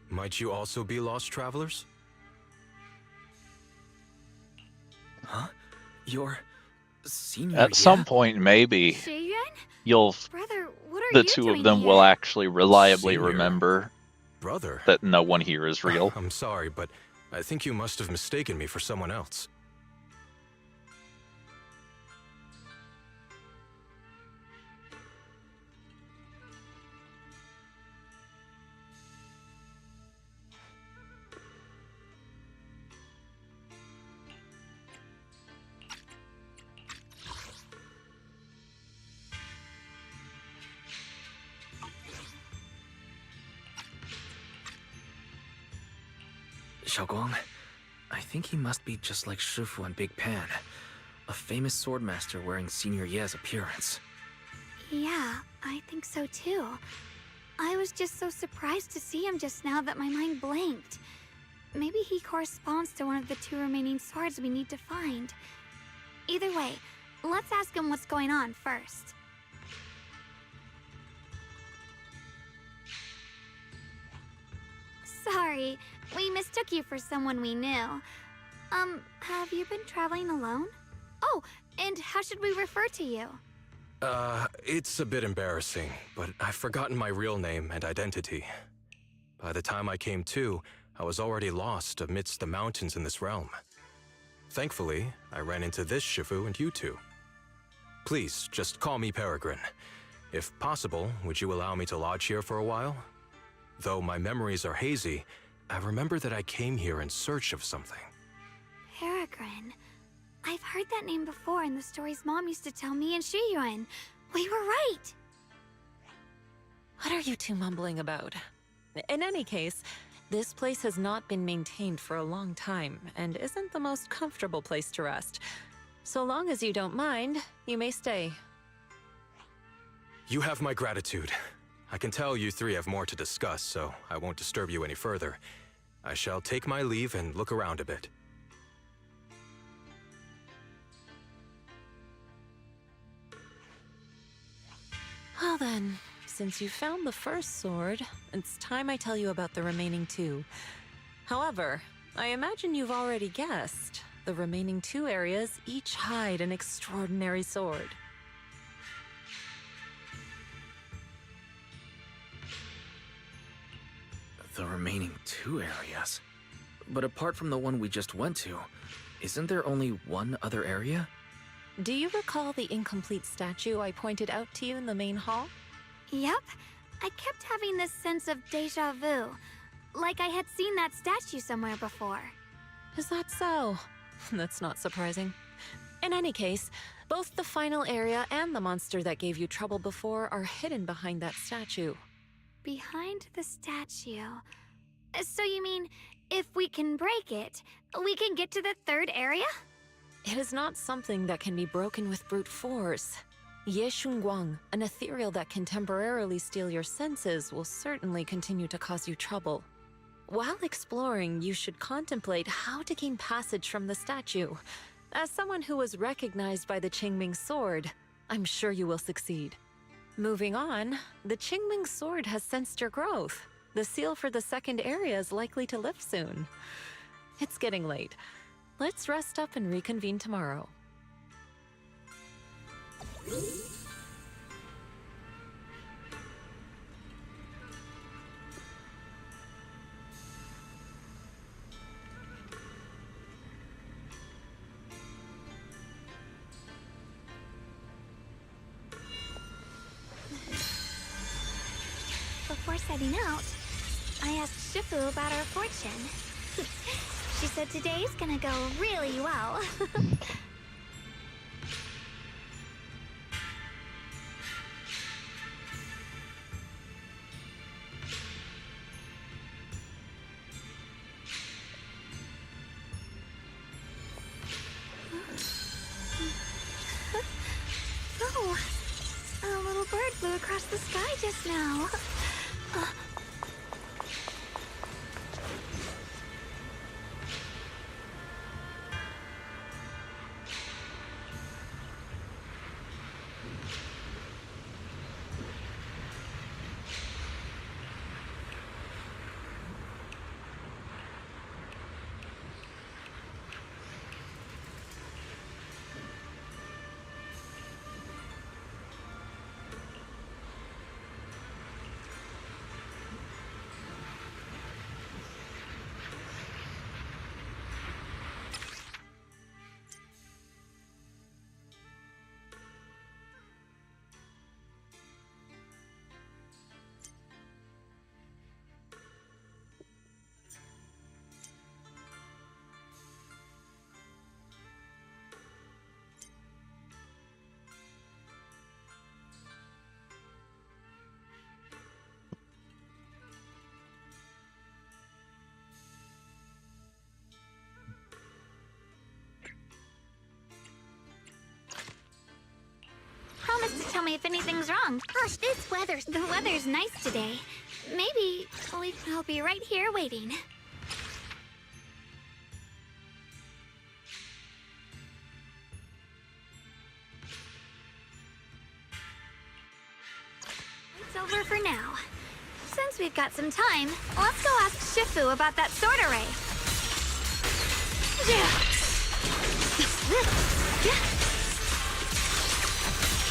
Might you also be lost travelers? Huh? You're senior At some Ye? point, maybe Shuyen? you'll Brother, what are the you two doing of them here? will actually reliably Senior. remember Brother? that no one here is real. I'm sorry, but I think you must have mistaken me for someone else. Xiaoguang, I think he must be just like Shifu and Big Pan, a famous swordmaster wearing Senior Ye's appearance. Yeah, I think so too. I was just so surprised to see him just now that my mind blanked. Maybe he corresponds to one of the two remaining swords we need to find. Either way, let's ask him what's going on first. Sorry, we mistook you for someone we knew. Have you been traveling alone? Oh, and how should we refer to you? It's a bit embarrassing, but I've forgotten my real name and identity. By the time I came to, I was already lost amidst the mountains in this realm. thankfully, I ran into this Shifu and you two. Please, just call me Peregrine. If possible, would you allow me to lodge here for a while? Though my memories are hazy, I remember that I came here in search of something. Peregrine. I've heard that name before in the stories Mom used to tell me and Shiyuan. We were right! What are you two mumbling about? In any case, this place has not been maintained for a long time and isn't the most comfortable place to rest. So long as you don't mind, you may stay. You have my gratitude. I can tell you three have more to discuss, so I won't disturb you any further. I shall take my leave and look around a bit. Well then, since you found the first sword, it's time I tell you about the remaining two. However, I imagine you've already guessed. The remaining two areas each hide an extraordinary sword. The remaining two areas? But apart from the one we just went to, isn't there only one other area? Do you recall the incomplete statue I pointed out to you in the main hall? Yep. I kept having this sense of deja vu. Like I had seen that statue somewhere before. Is that so? That's not surprising. In any case, both the final area and the monster that gave you trouble before are hidden behind that statue. Behind the statue. So you mean, if we can break it, we can get to the third area? It is not something that can be broken with brute force. Ye Shunguang, an ethereal that can temporarily steal your senses, will certainly continue to cause you trouble. While exploring, you should contemplate how to gain passage from the statue. As someone who was recognized by the Qingming sword, I'm sure you will succeed. Moving on, the Qingming sword has sensed your growth. The seal for the second area is likely to lift soon. It's getting late. Let's rest up and reconvene tomorrow. Before setting out, I asked Shifu about our fortune. She said today's gonna go really well. Oh, a little bird flew across the sky just now. Promise to tell me if anything's wrong. Gosh, the weather's nice today. Maybe I'll be right here waiting. It's over for now. Since we've got some time, let's go ask Shifu about that sword array.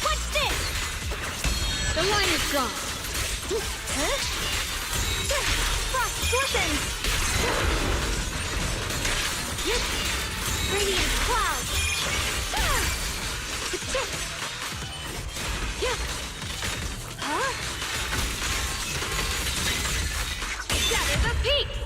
What's this? The line is gone. Frost glistens. Radiant cloud! Huh? Shatter the peaks!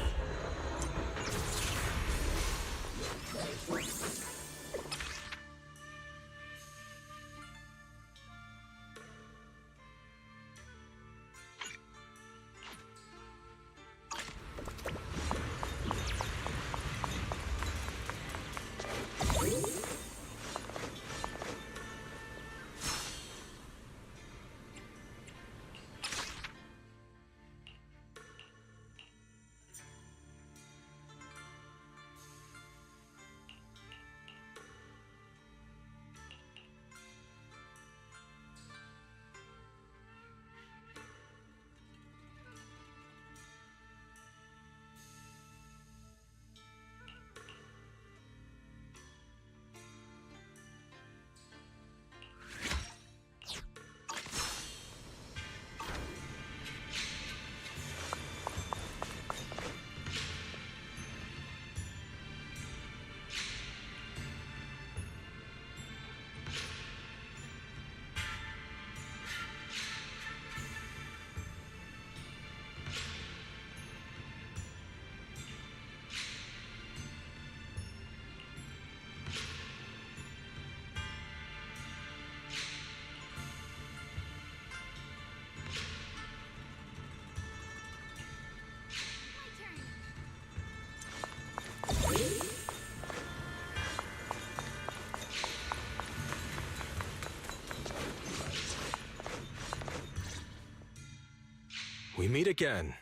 We meet again.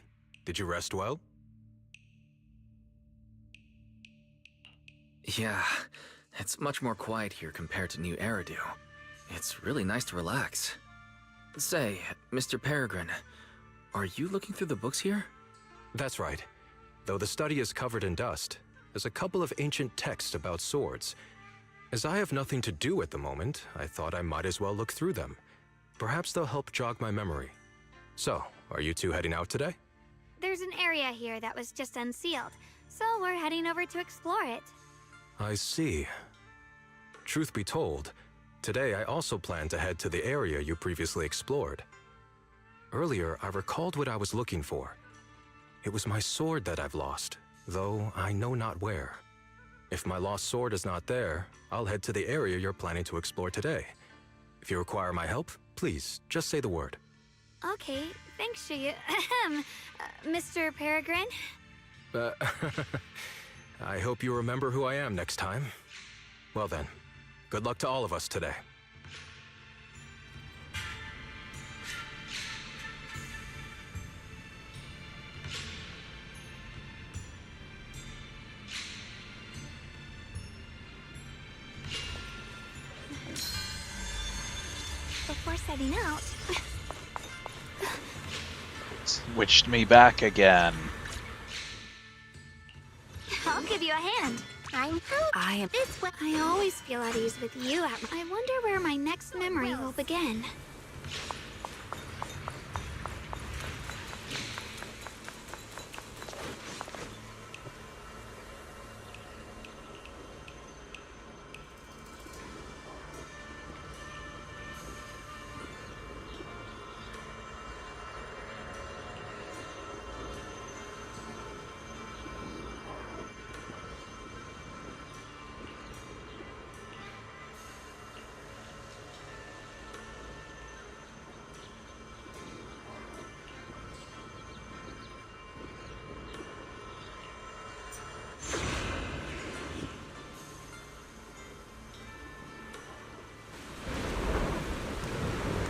Did you rest well? Yeah, it's much more quiet here compared to New Eridu. It's really nice to relax. Say, Mr. Peregrine, are you looking through the books here? That's right. Though the study is covered in dust, there's a couple of ancient texts about swords. As I have nothing to do at the moment, I thought I might as well look through them. Perhaps they'll help jog my memory. So, are you two heading out today? There's an area here that was just unsealed, so we're heading over to explore it. I see. Truth be told, today I also plan to head to the area you previously explored. Earlier, I recalled what I was looking for. It was my sword that I've lost, though I know not where. If my lost sword is not there, I'll head to the area you're planning to explore today. If you require my help, please, just say the word. Okay, thanks, Shuyu. Mr. Peregrine? I hope you remember who I am next time. Well then, good luck to all of us today. Before setting out... Switched me back again. I'll give you a hand. This way. I always feel at ease with you at I wonder where my next memory will begin.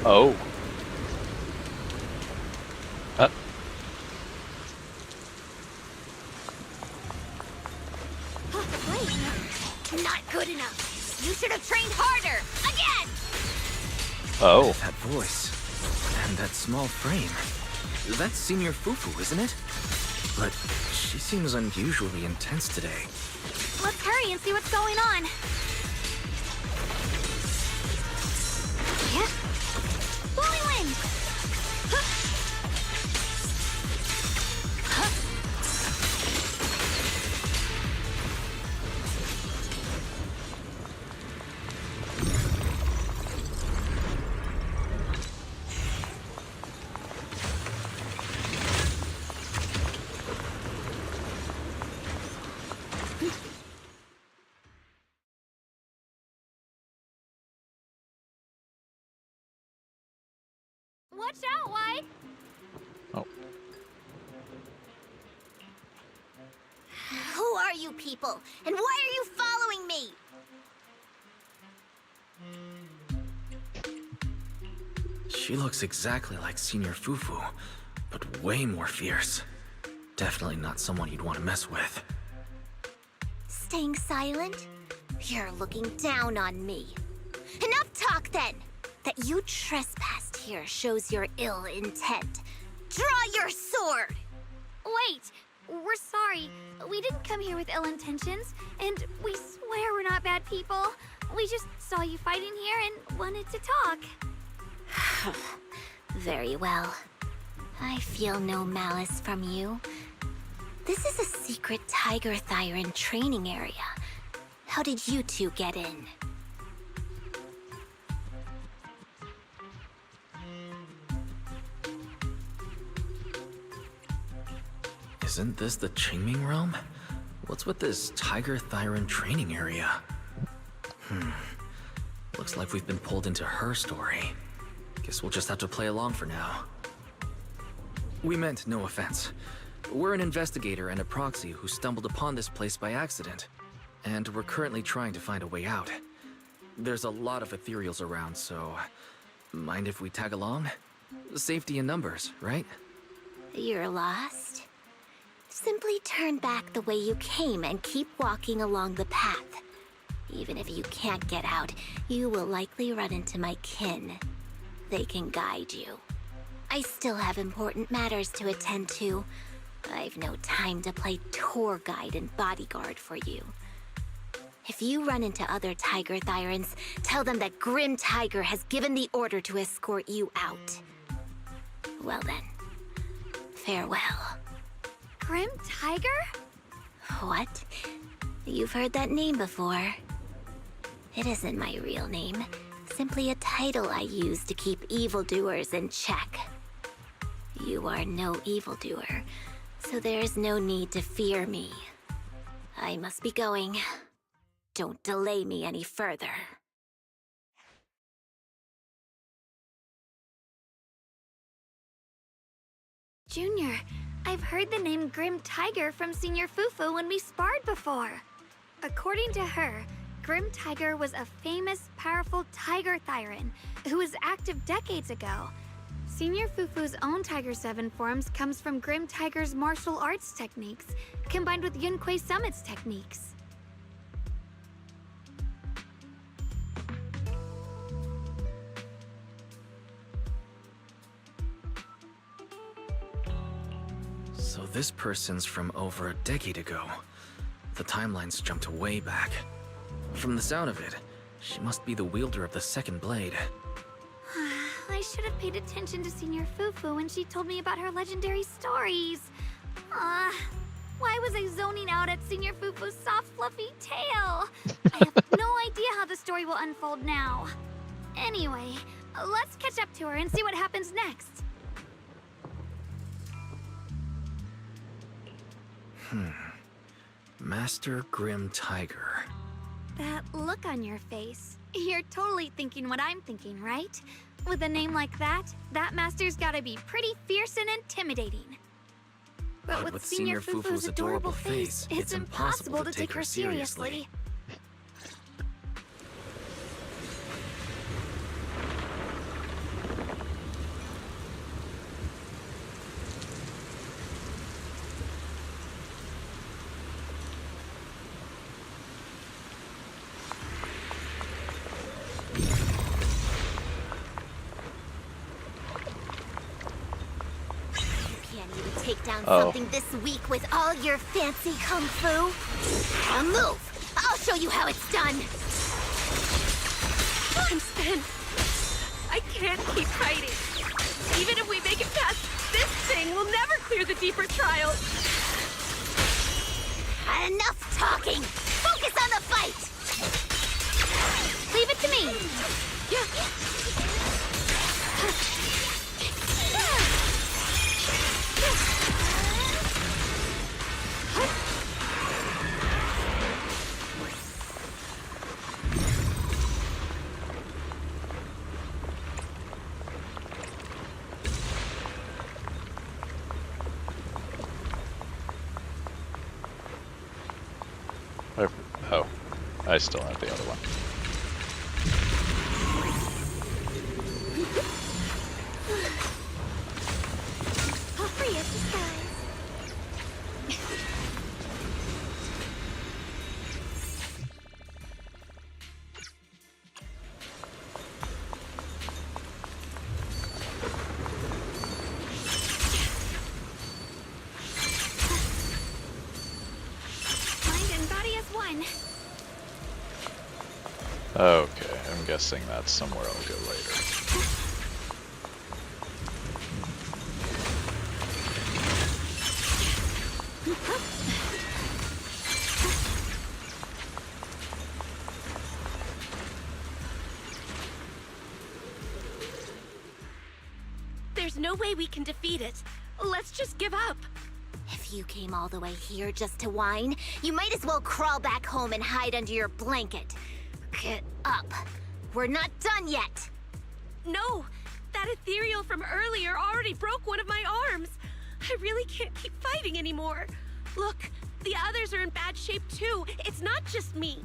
Oh. Wait. Not good enough. You should have trained harder. Again! Oh. That voice. And that small frame. That's Senior Fufu, isn't it? But she seems unusually intense today. Let's hurry and see what's going on. Yeah. Blowing wind! Huh. Huh. Watch out, White! Oh, Who are you people? And why are you following me? She looks exactly like Senior Fufu, but way more fierce. Definitely not someone you'd want to mess with. Staying silent? You're looking down on me. Enough talk then! That you trespassed here shows your ill intent. Draw your sword! Wait! We're sorry. We didn't come here with ill intentions, and we swear we're not bad people. We just saw you fighting here and wanted to talk. Very well. I feel no malice from you. This is a secret Tiger Thyran training area. How did you two get in? Isn't this the Qingming realm? What's with this Tiger Thyran training area? Looks like we've been pulled into her story. Guess we'll just have to play along for now. We meant no offense. We're an investigator and a proxy who stumbled upon this place by accident, and we're currently trying to find a way out. There's a lot of ethereals around, so mind if we tag along? Safety in numbers, right? You're lost? Simply turn back the way you came and keep walking along the path. Even if you can't get out, you will likely run into my kin. They can guide you. I still have important matters to attend to. I've no time to play tour guide and bodyguard for you. If you run into other Tiger Thyrans, tell them that Grim Tiger has given the order to escort you out. Well then, farewell. Grim Tiger? What? You've heard that name before. It isn't my real name. Simply a title I use to keep evildoers in check. You are no evildoer, so there's no need to fear me. I must be going. Don't delay me any further. Junior, I've heard the name Grim Tiger from Senior Fufu when we sparred before. According to her, Grim Tiger was a famous, powerful Tiger Thyran who was active decades ago. Senior Fufu's own Tiger 7 forms comes from Grim Tiger's martial arts techniques, combined with Yun Kuei Summit's techniques. So this person's from over a decade ago. The timelines jumped way back. From the sound of it, she must be the wielder of the second blade. I should have paid attention to Senior Fufu when she told me about her legendary stories. Why was I zoning out at Senior Fufu's soft, fluffy tail? I have no idea how the story will unfold now. Anyway, let's catch up to her and see what happens next. Master Grim Tiger. That look on your face. You're totally thinking what I'm thinking, right? With a name like that, that master's gotta be pretty fierce and intimidating. But with Senior Fufu's adorable face, it's impossible to take her seriously. Take down something this week with all your fancy kung fu? Now move! I'll show you how it's done! I'm spent. I can't keep fighting. Even if we make it past this thing, we'll never clear the deeper trial. Enough talking! Focus on the fight! Leave it to me! Oh, I still have the other one. All free as disguise. Mind and body as one. Okay, I'm guessing that's somewhere I'll go later. There's no way we can defeat it. Let's just give up. If you came all the way here just to whine, you might as well crawl back home and hide under your blanket. Get up. We're not done yet. No! That ethereal from earlier already broke one of my arms. I really can't keep fighting anymore. Look, the others are in bad shape too. It's not just me.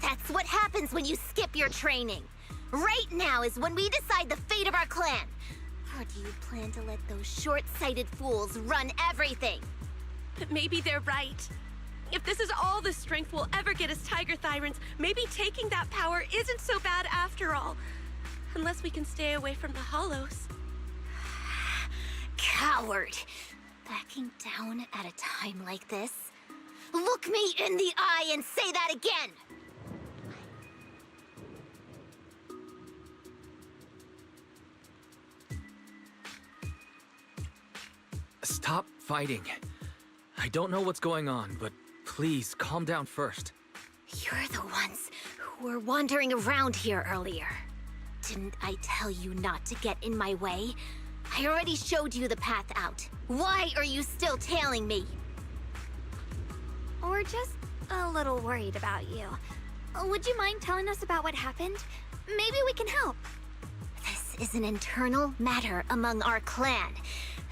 That's what happens when you skip your training. Right now is when we decide the fate of our clan. Or do you plan to let those short-sighted fools run everything? But maybe they're right. If this is all the strength we'll ever get as Tiger Thyrans, maybe taking that power isn't so bad after all. Unless we can stay away from the Hollows. Coward! Backing down at a time like this? Look me in the eye and say that again! Stop fighting. I don't know what's going on, but please calm down first. You're the ones who were wandering around here earlier. Didn't I tell you not to get in my way? I already showed you the path out. Why are you still tailing me? We're just a little worried about you. Would you mind telling us about what happened? Maybe we can help. This is an internal matter among our clan.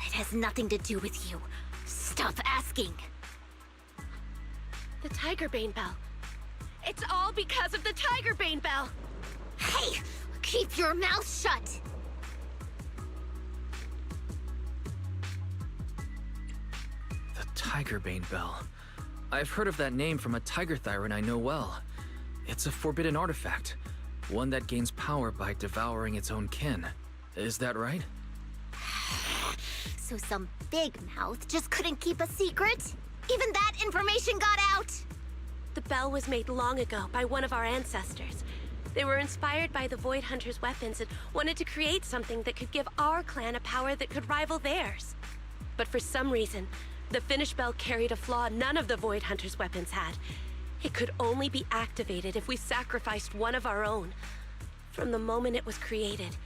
It has nothing to do with you. Stop asking. The Tigerbane Bell. It's all because of the Tigerbane Bell. Hey! Keep your mouth shut! The Tigerbane Bell. I've heard of that name from a Tiger Thyran I know well. It's a forbidden artifact. One that gains power by devouring its own kin. Is that right? So some big mouth just couldn't keep a secret? Even that information got out? The bell was made long ago by one of our ancestors. They were inspired by the Void Hunter's weapons and wanted to create something that could give our clan a power that could rival theirs. But for some reason, the finished bell carried a flaw none of the Void Hunter's weapons had. It could only be activated if we sacrificed one of our own. From the moment it was created,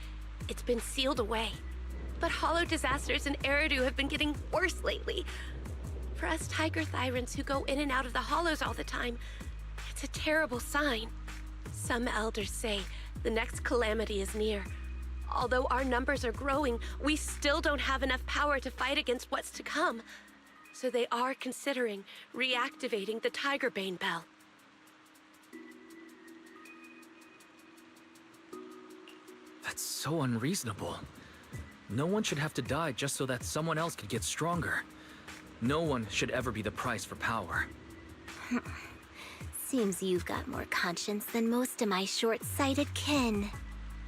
it's been sealed away. But hollow disasters in Eridu have been getting worse lately. For us Tiger Thyrans who go in and out of the hollows all the time, it's a terrible sign. Some elders say the next calamity is near. Although our numbers are growing, we still don't have enough power to fight against what's to come. So they are considering reactivating the Tigerbane Bell. That's so unreasonable. No one should have to die just so that someone else could get stronger. No one should ever be the price for power. Seems you've got more conscience than most of my short-sighted kin.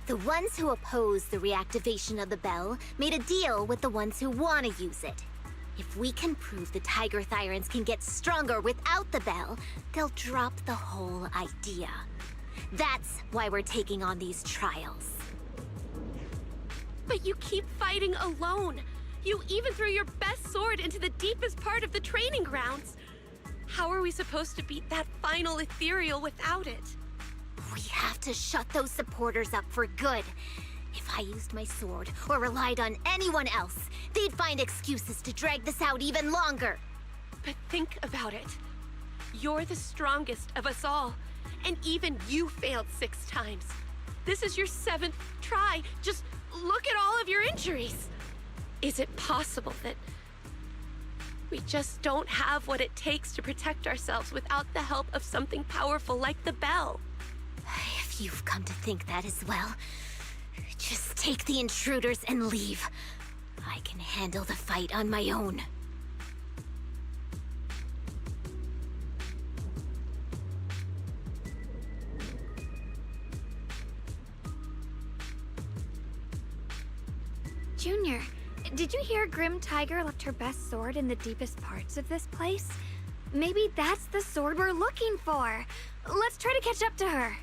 The ones who oppose the reactivation of the bell made a deal with the ones who want to use it. If we can prove the Tiger Thyrans can get stronger without the bell, they'll drop the whole idea. That's why we're taking on these trials. But you keep fighting alone. You even threw your best sword into the deepest part of the training grounds. How are we supposed to beat that final ethereal without it? We have to shut those supporters up for good. If I used my sword or relied on anyone else, they'd find excuses to drag this out even longer. But think about it. You're the strongest of us all, and even you failed 6 times. This is your 7th try. Just look at all of your injuries. Is it possible that We just don't have what it takes to protect ourselves without the help of something powerful like the bell. If you've come to think that as well, just take the intruders and leave. I can handle the fight on my own. Junior, did you hear Grim Tiger left her best sword in the deepest parts of this place? Maybe that's the sword we're looking for. Let's try to catch up to her.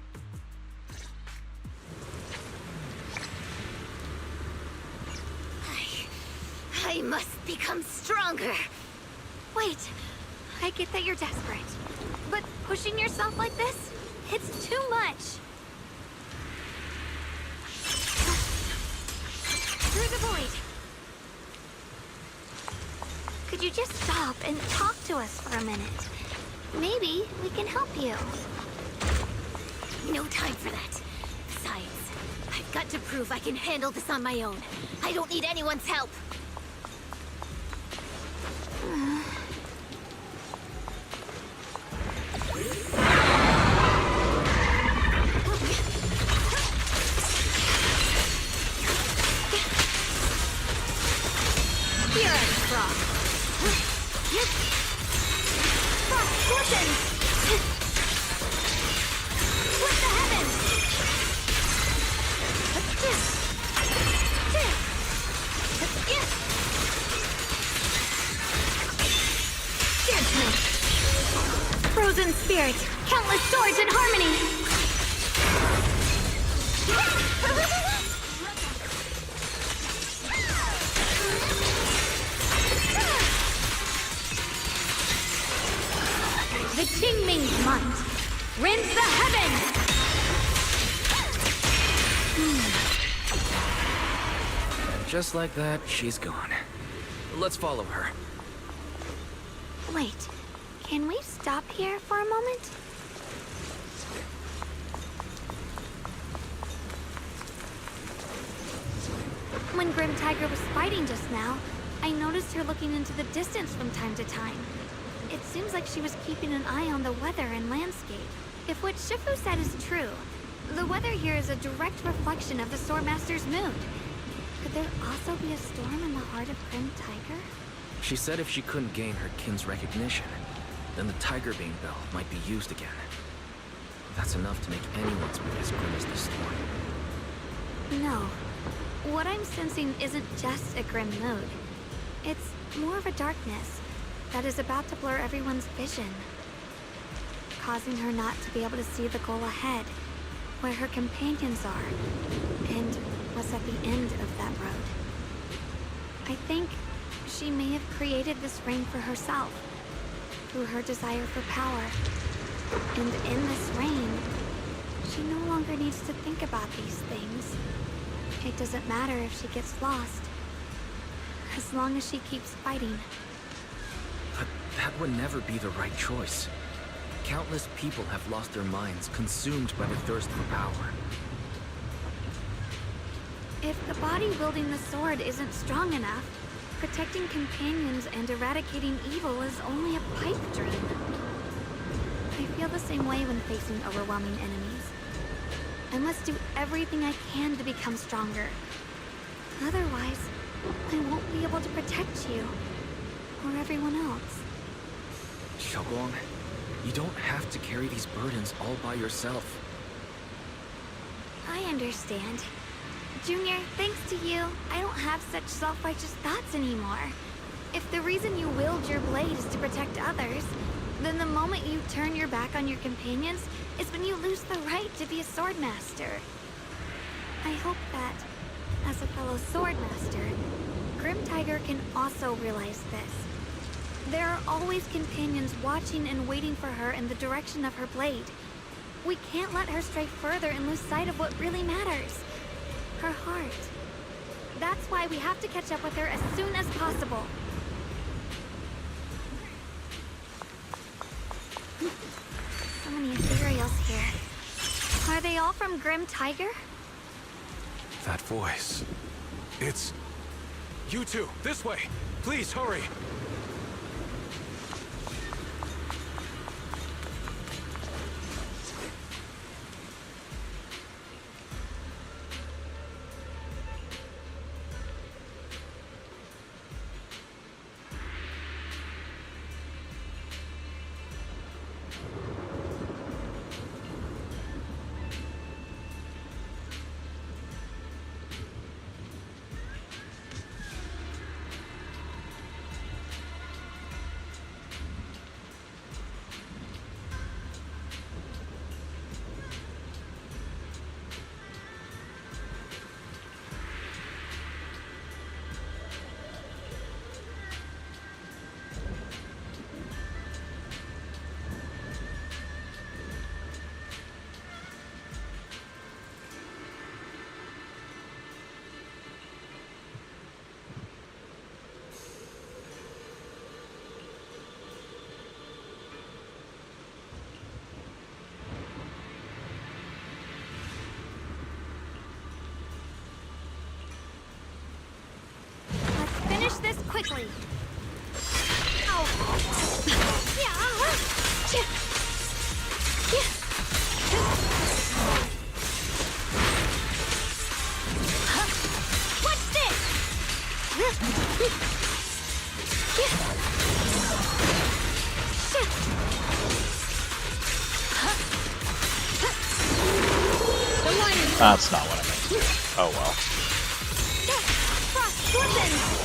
I must become stronger. Wait, I get that you're desperate, but pushing yourself like this, it's too much. Through the void. Could you just stop and talk to us for a minute? Maybe we can help you. No time for that. Besides, I've got to prove I can handle this on my own. I don't need anyone's help. Here I strong. Listen! Split the heavens! Judgment! Frozen spirit! Countless swords in harmony! The Qingming's might! Rends the heavens! And just like that, she's gone. Let's follow her. Wait, can we stop here for a moment? When Grim Tiger was fighting just now, I noticed her looking into the distance from time to time. It seems like she was keeping an eye on the weather and landscape. If what Shifu said is true, the weather here is a direct reflection of the Swordmaster's mood. Could there also be a storm in the heart of Grim Tiger? She said if she couldn't gain her kin's recognition, then the Tiger Bane Bell might be used again. That's enough to make anyone's mood as grim as the storm. No. What I'm sensing isn't just a grim mood. It's more of a darkness that is about to blur everyone's vision, causing her not to be able to see the goal ahead, where her companions are, and what's at the end of that road. I think she may have created this ring for herself, through her desire for power. And in this reign, she no longer needs to think about these things. It doesn't matter if she gets lost, as long as she keeps fighting. But that would never be the right choice. Countless people have lost their minds, consumed by the thirst for power. If the body wielding the sword isn't strong enough, protecting companions and eradicating evil is only a pipe dream. I feel the same way when facing overwhelming enemies. I must do everything I can to become stronger. Otherwise, I won't be able to protect you, or everyone else. Xiaoguang, you don't have to carry these burdens all by yourself. I understand. Junior, thanks to you, I don't have such self-righteous thoughts anymore. If the reason you wield your blade is to protect others, then the moment you turn your back on your companions is when you lose the right to be a swordmaster. I hope that, as a fellow swordmaster, Grim Tiger can also realize this. There are always companions watching and waiting for her in the direction of her blade. We can't let her stray further and lose sight of what really matters. Her heart. That's why we have to catch up with her as soon as possible. So many ethereals here. Are they all from Grim Tiger? That voice. It's... You two, this way! Please, hurry! this quickly. Ow. What's That's not what I meant to do. Oh well. Frost weapons!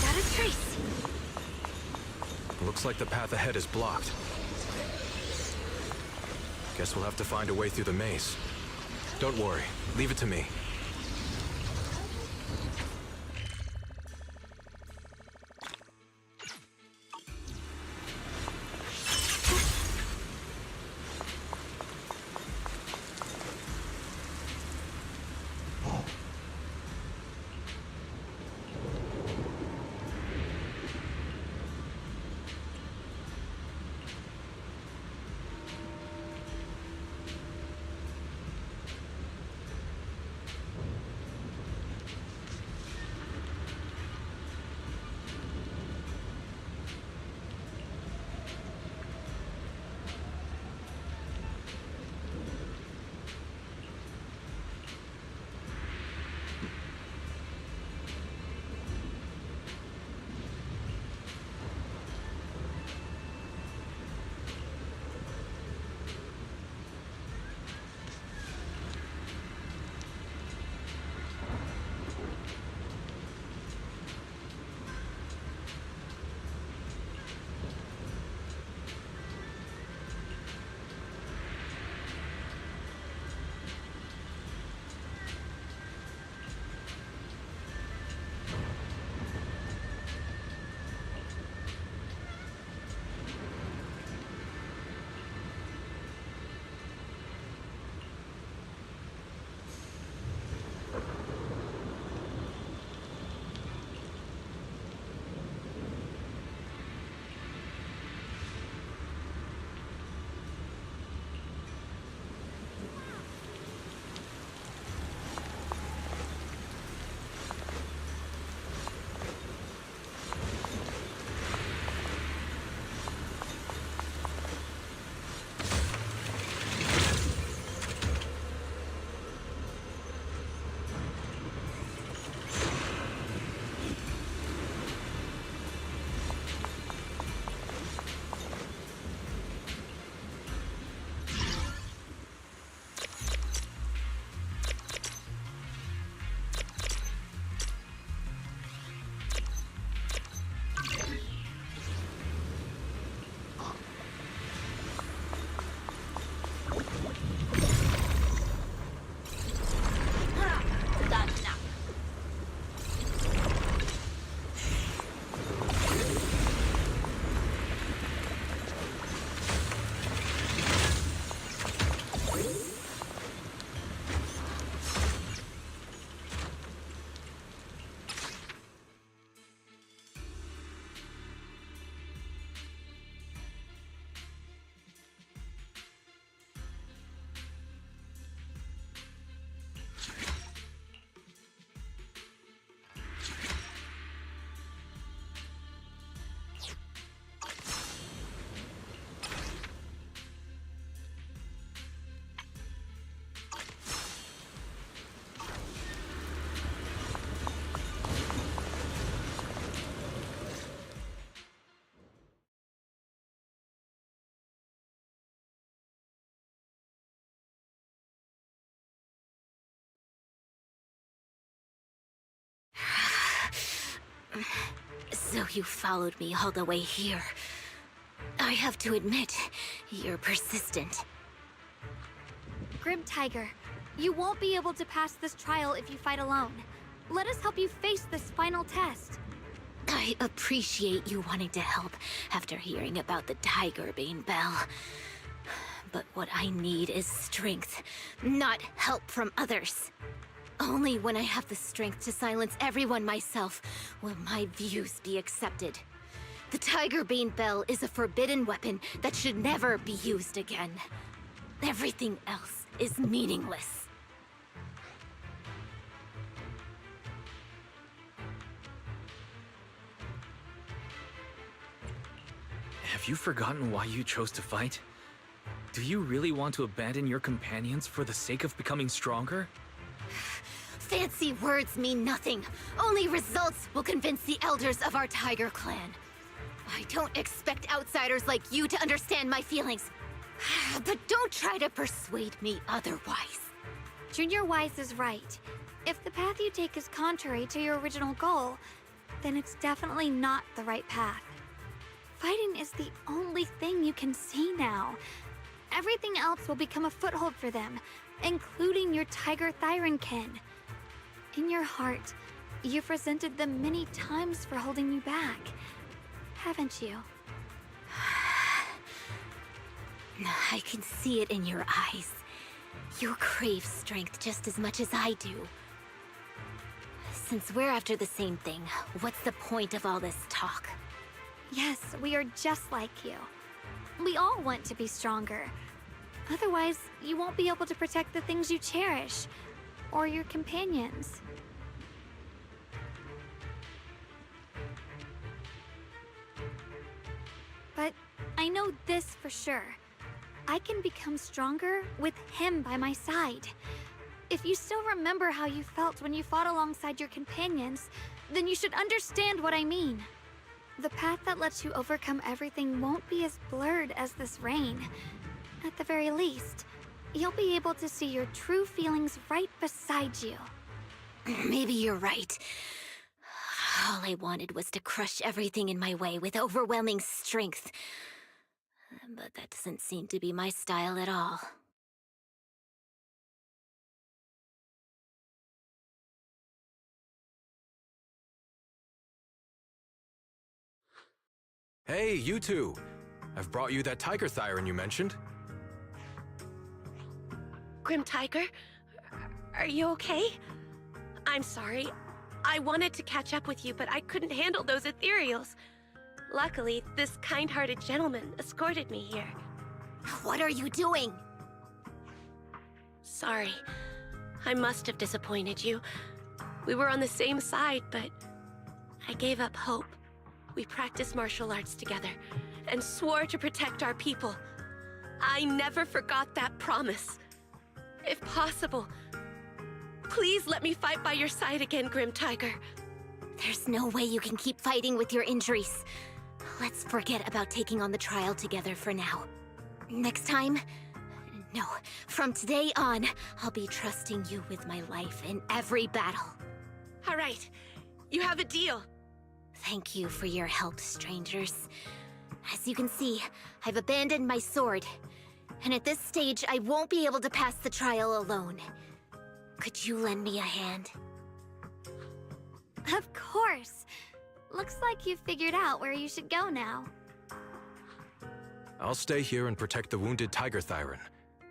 Got a trace. Looks like the path ahead is blocked. Guess we'll have to find a way through the maze. Don't worry, leave it to me. So you followed me all the way here. I have to admit, you're persistent. Grim Tiger, you won't be able to pass this trial if you fight alone. Let us help you face this final test. I appreciate you wanting to help after hearing about the Tiger Bane Bell. But what I need is strength, not help from others. Only when I have the strength to silence everyone myself will my views be accepted. The Tigerbane Bell is a forbidden weapon that should never be used again. Everything else is meaningless. Have you forgotten why you chose to fight? Do you really want to abandon your companions for the sake of becoming stronger? Fancy words mean nothing. Only results will convince the elders of our Tiger Clan. I don't expect outsiders like you to understand my feelings. But don't try to persuade me otherwise. Junior Wise is right. If the path you take is contrary to your original goal, then it's definitely not the right path. Fighting is the only thing you can see now. Everything else will become a foothold for them, including your Tiger Thyrankin. In your heart, you've resented them many times for holding you back, haven't you? I can see it in your eyes. You crave strength just as much as I do. Since we're after the same thing, what's the point of all this talk? Yes, we are just like you. We all want to be stronger. Otherwise, you won't be able to protect the things you cherish, or your companions. But I know this for sure. I can become stronger with him by my side. If you still remember how you felt when you fought alongside your companions, then you should understand what I mean. The path that lets you overcome everything won't be as blurred as this rain. At the very least, you'll be able to see your true feelings right beside you. Maybe you're right. All I wanted was to crush everything in my way with overwhelming strength. But that doesn't seem to be my style at all. Hey, you two! I've brought you that Tiger Thyran you mentioned. Grim Tiger, are you okay? I'm sorry. I wanted to catch up with you, but I couldn't handle those ethereals. Luckily, this kind-hearted gentleman escorted me here. What are you doing? Sorry. I must have disappointed you. We were on the same side, but I gave up hope. We practiced martial arts together and swore to protect our people. I never forgot that promise. If possible, please let me fight by your side again, Grim Tiger. There's no way you can keep fighting with your injuries. Let's forget about taking on the trial together for now. Next time? No, from today on, I'll be trusting you with my life in every battle. All right, you have a deal. Thank you for your help, strangers. As you can see, I've abandoned my sword. And at this stage, I won't be able to pass the trial alone. Could you lend me a hand? Of course. Looks like you've figured out where you should go now. I'll stay here and protect the wounded Tiger Thyran.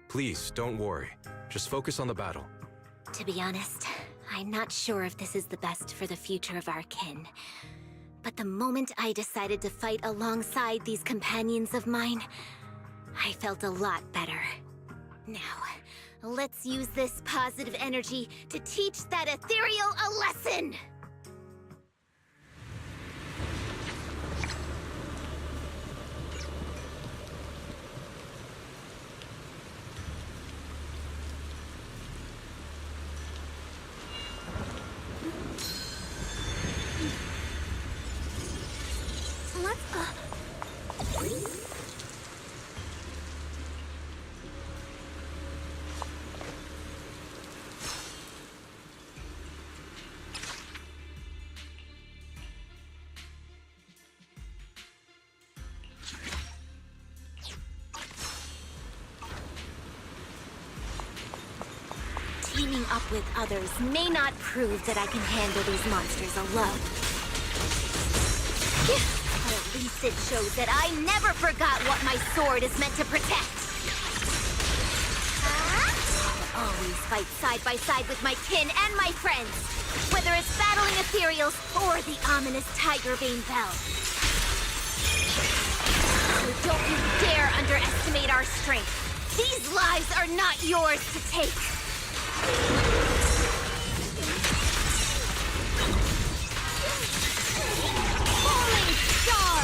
Please, don't worry. Just focus on the battle. To be honest, I'm not sure if this is the best for the future of our kin. But the moment I decided to fight alongside these companions of mine, I felt a lot better. Now, let's use this positive energy to teach that ethereal a lesson! Teaming up with others may not prove that I can handle these monsters alone. But at least it shows that I never forgot what my sword is meant to protect. always fight side by side with my kin and my friends, whether it's battling ethereals or the ominous Tigerbane Bell. So don't you dare underestimate our strength. These lives are not yours to take. Falling Star!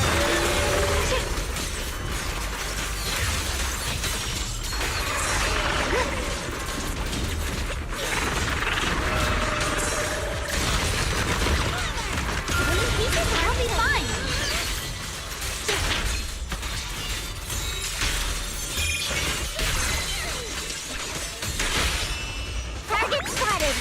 I'll be fine. Target spotted.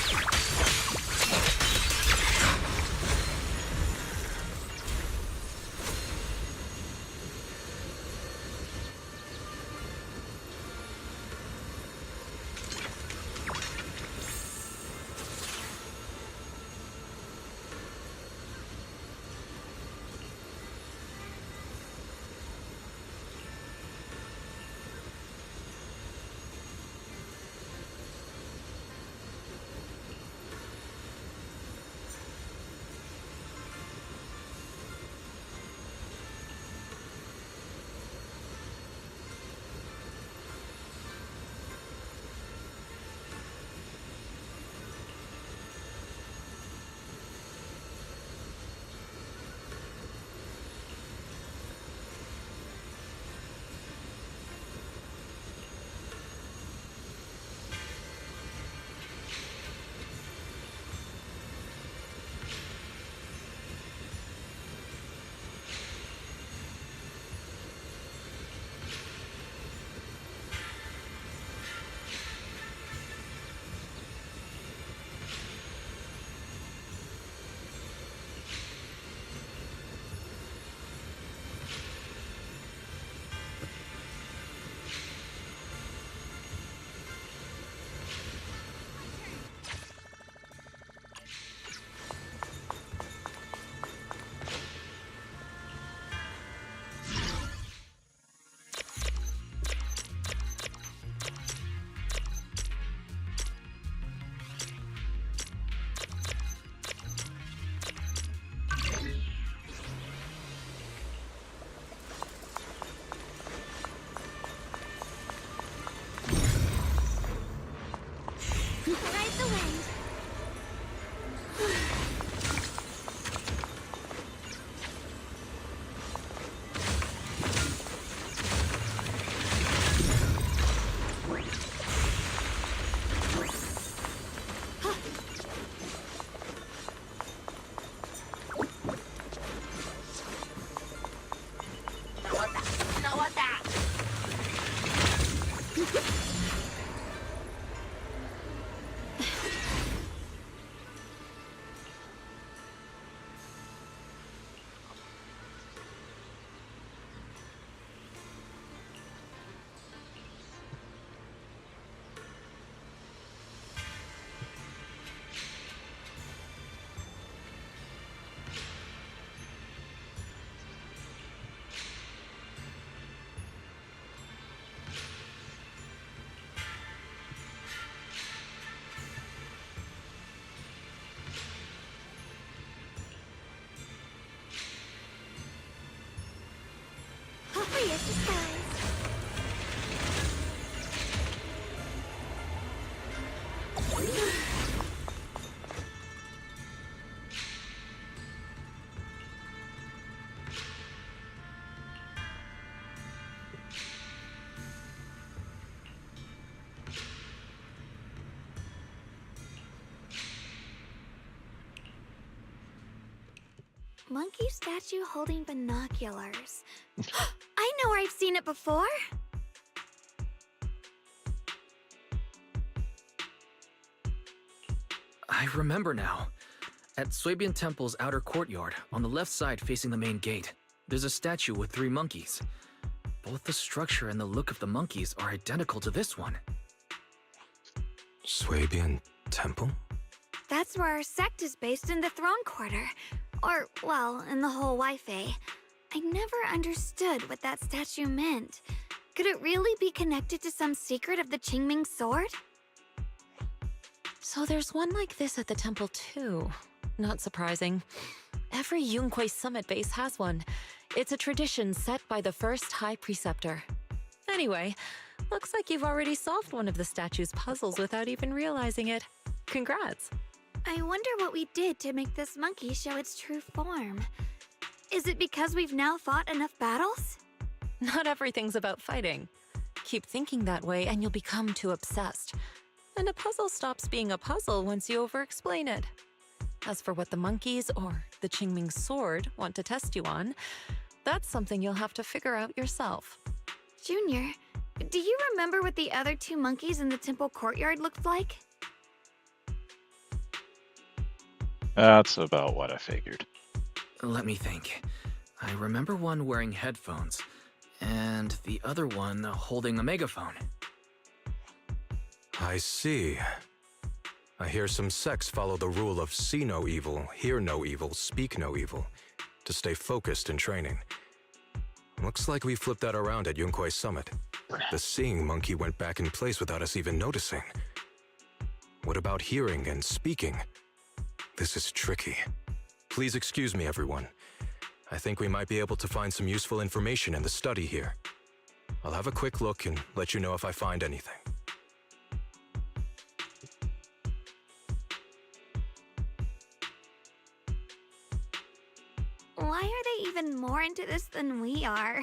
Ride the wind. Glorious disguise. Monkey statue holding binoculars. I know where I've seen it before. I remember now. At Swabian Temple's outer courtyard, on the left side facing the main gate, there's a statue with 3 monkeys. Both the structure and the look of the monkeys are identical to this one. Swabian Temple? That's where our sect is based in the Throne Quarter. Or, well, in the whole Wi-Fi. I never understood what that statue meant. Could it really be connected to some secret of the Qingming sword? So there's one like this at the temple too. Not surprising. Every Yunque Summit base has one. It's a tradition set by the first High Preceptor. Anyway, looks like you've already solved one of the statue's puzzles without even realizing it. Congrats. I wonder what we did to make this monkey show its true form. Is it because we've now fought enough battles? Not everything's about fighting. Keep thinking that way and you'll become too obsessed. And a puzzle stops being a puzzle once you over-explain it. As for what the monkeys or the Qingming sword want to test you on, that's something you'll have to figure out yourself. Junior, do you remember what the other two monkeys in the temple courtyard looked like? That's about what I figured. Let me think. I remember one wearing headphones, and the other one holding a megaphone. I see. I hear some sects follow the rule of see no evil, hear no evil, speak no evil, to stay focused in training. Looks like we flipped that around at Yunque Summit. The seeing monkey went back in place without us even noticing. What about hearing and speaking? This is tricky. Please excuse me, everyone. I think we might be able to find some useful information in the study here. I'll have a quick look and let you know if I find anything. Why are they even more into this than we are?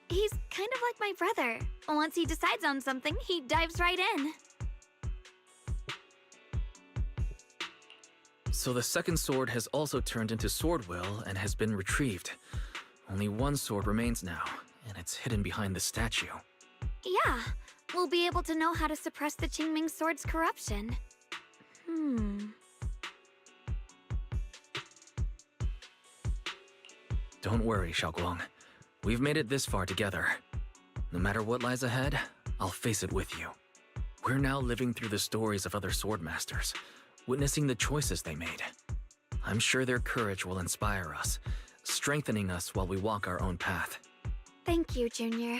He's kind of like my brother. Once he decides on something, he dives right in. So the second sword has also turned into Swordwill and has been retrieved. Only one sword remains now, and it's hidden behind the statue. Yeah, we'll be able to know how to suppress the Qingming sword's corruption. Don't worry, Xiaoguang. We've made it this far together. No matter what lies ahead, I'll face it with you. We're now living through the stories of other swordmasters, witnessing the choices they made. I'm sure their courage will inspire us, strengthening us while we walk our own path. Thank you, Junior.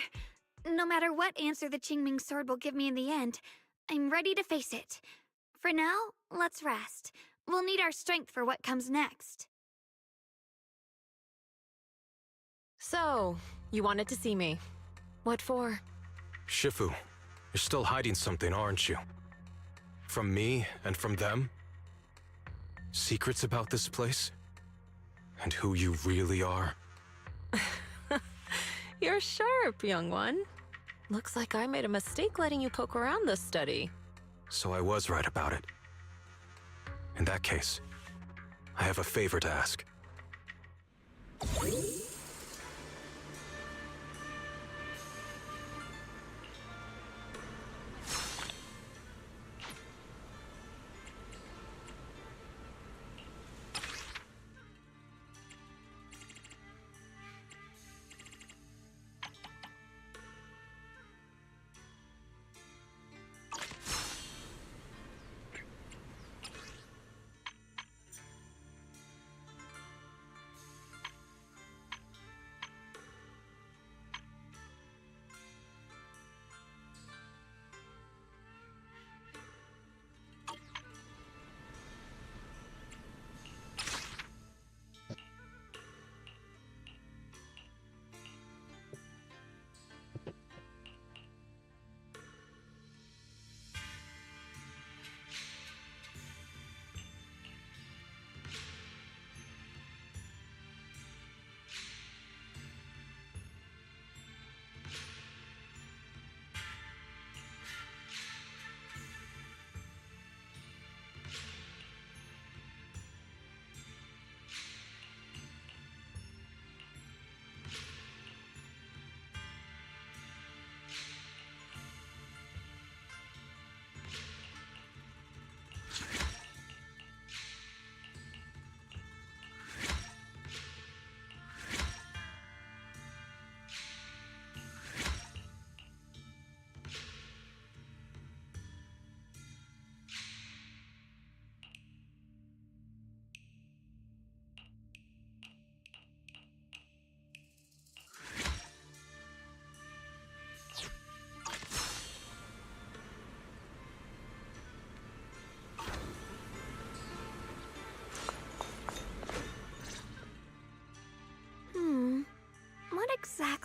No matter what answer the Qingming sword will give me in the end, I'm ready to face it. For now, let's rest. We'll need our strength for what comes next. So, you wanted to see me. What for? Shifu, you're still hiding something, aren't you? From me and from them? Secrets about this place? And who you really are? You're sharp, young one. Looks like I made a mistake letting you poke around this study. So I was right about it. In that case, I have a favor to ask.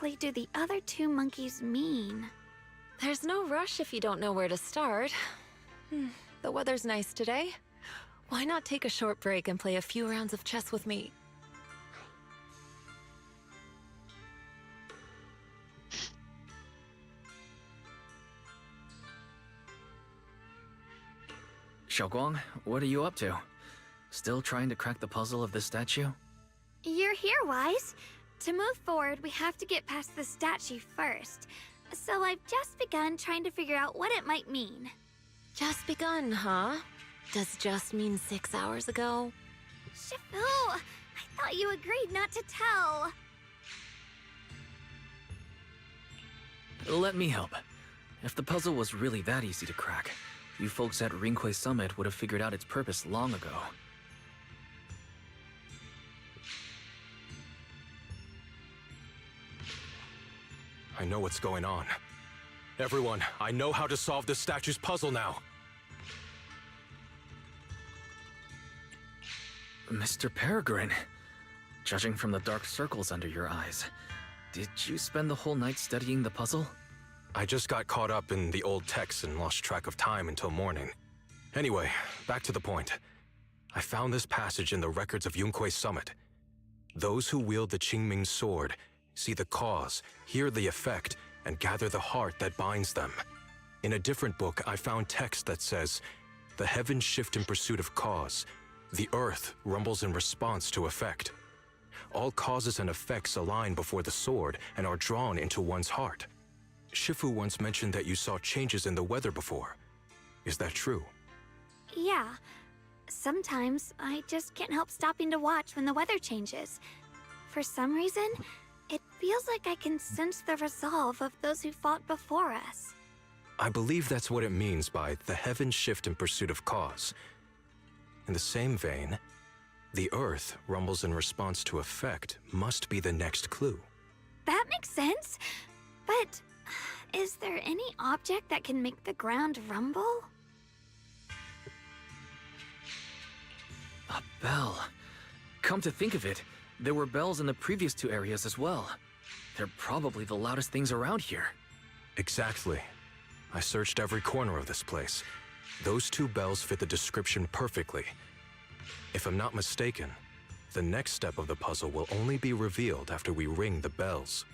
exactly do the other two monkeys mean? There's no rush if you don't know where to start. The weather's nice today. Why not take a short break and play a few rounds of chess with me? Xiaoguang, what are you up to? Still trying to crack the puzzle of this statue? You're here, Wise. To move forward, we have to get past the statue first. So I've just begun trying to figure out what it might mean. Just begun, huh? Does just mean 6 hours ago? Shifu, I thought you agreed not to tell. Let me help. If the puzzle was really that easy to crack, you folks at Ringquay Summit would have figured out its purpose long ago. I know what's going on. Everyone, I know how to solve this statue's puzzle now. Mr. Peregrine, judging from the dark circles under your eyes, did you spend the whole night studying the puzzle? I just got caught up in the old texts and lost track of time until morning. Anyway, back to the point. I found this passage in the records of Yunquay Summit. Those who wield the Qingming sword see the cause, hear the effect, and gather the heart that binds them. In a different book, I found text that says, "The heavens shift in pursuit of cause. The earth rumbles in response to effect. All causes and effects align before the sword and are drawn into one's heart." Shifu once mentioned that you saw changes in the weather before. Is that true? Yeah. Sometimes I just can't help stopping to watch when the weather changes. For some reason, it feels like I can sense the resolve of those who fought before us. I believe that's what it means by the heavens shift in pursuit of cause. In the same vein, the earth rumbles in response to effect must be the next clue. That makes sense. But is there any object that can make the ground rumble? A bell. Come to think of it, there were bells in the previous two areas as well. They're probably the loudest things around here. Exactly. I searched every corner of this place. Those two bells fit the description perfectly. If I'm not mistaken, the next step of the puzzle will only be revealed after we ring the bells.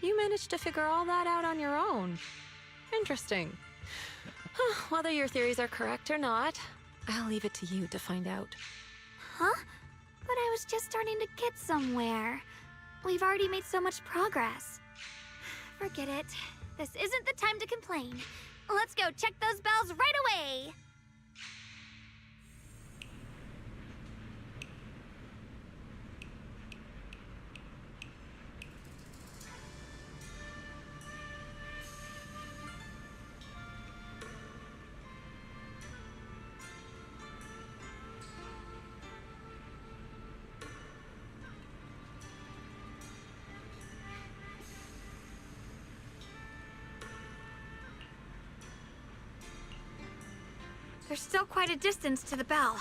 You managed to figure all that out on your own. Interesting. Whether your theories are correct or not, I'll leave it to you to find out. Huh? But I was just starting to get somewhere. We've already made so much progress. Forget it. This isn't the time to complain. Let's go check those bells right away! There's still quite a distance to the bell.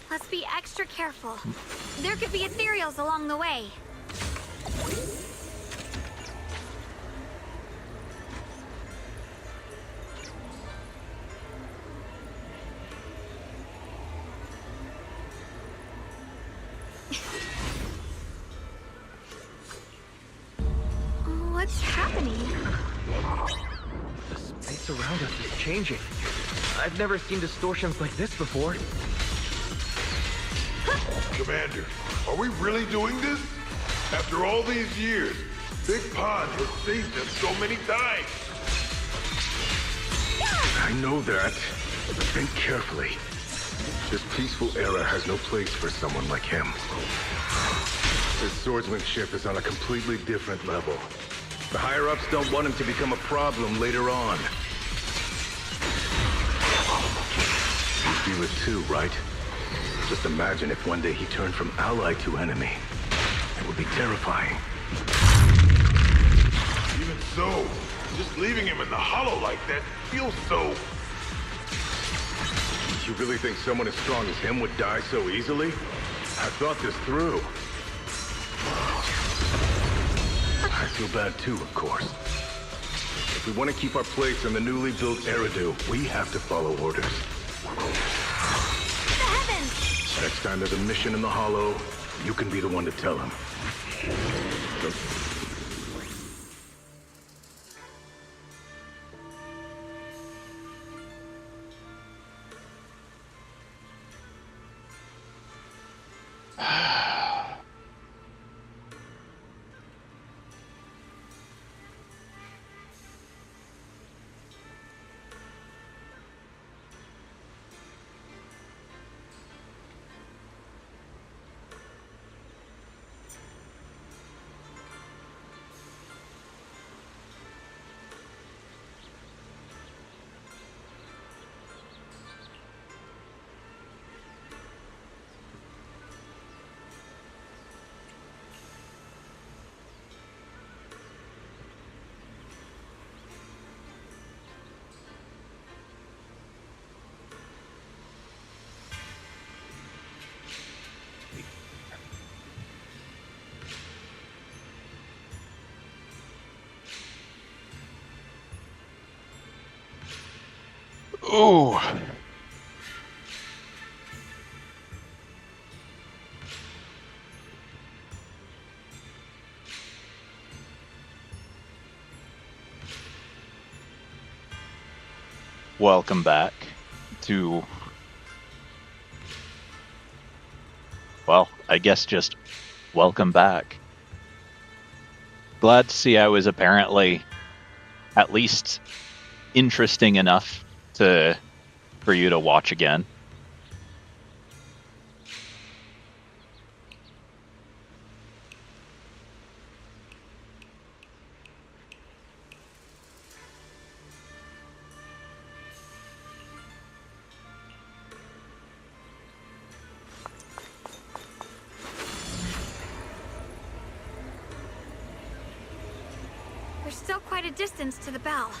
Let's be extra careful. There could be ethereals along the way. What's happening? The space around us is changing. I've never seen distortions like this before. Commander, are we really doing this? After all these years, Big Pond has saved us so many times. I know that, but think carefully. This peaceful era has no place for someone like him. His swordsmanship is on a completely different level. The higher-ups don't want him to become a problem later on. You feel it too, right? Just imagine if one day he turned from ally to enemy. It would be terrifying. Even so, just leaving him in the hollow like that feels so... You really think someone as strong as him would die so easily? I thought this through. I feel bad too, of course. If we want to keep our place in the newly built Eridu, we have to follow orders. The heavens! Next time there's a mission in the Hollow, you can be the one to tell him. Ooh. Welcome back to, well, I guess just welcome back. Glad to see I was apparently at least interesting enough for you to watch again. There's still quite a distance to the bell.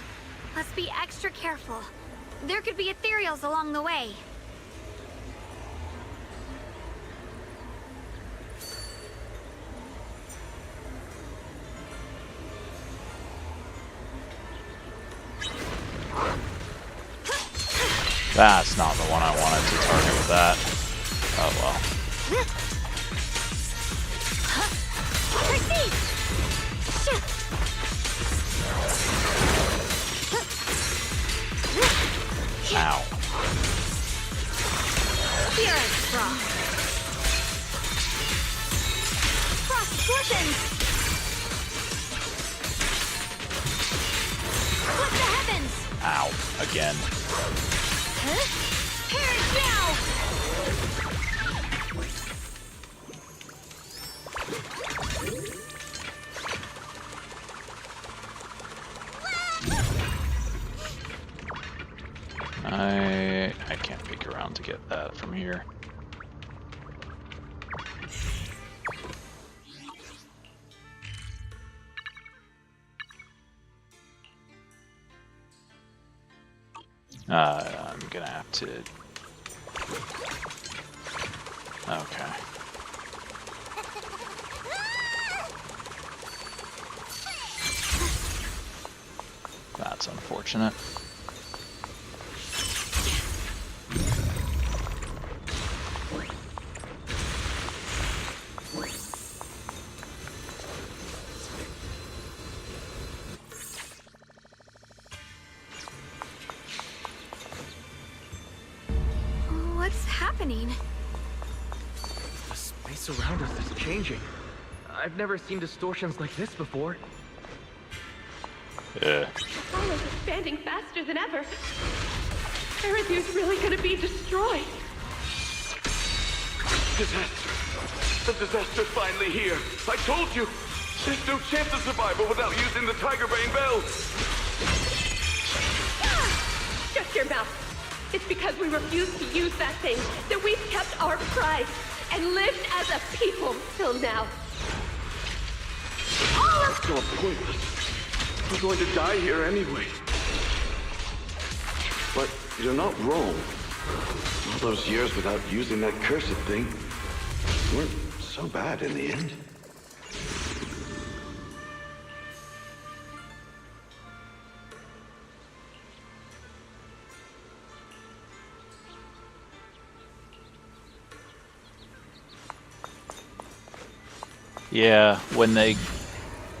Let's be extra careful. There could be ethereals along the way. That's not the one I wanted to target with that. Oh well. Ow. Spirit Frost. Frost Scorpions. Split the heavens. Ow. Again. Perish now. I can't peek around to get that from here. I'm gonna have to. Okay. That's unfortunate. What's happening? The space around us is changing. I've never seen distortions like this before. The Hollow is expanding faster than ever. Eridu's really gonna be destroyed. Disaster. The disaster's finally here. I told you. There's no chance of survival without using the Tiger Bane Bell. Shut your mouth. It's because we refuse to use that thing that we've kept our pride and lived as a people till now. All of So pointless. We're going to die here anyway. But you're not wrong. All those years without using that cursed thing weren't so bad in the end. Yeah, when they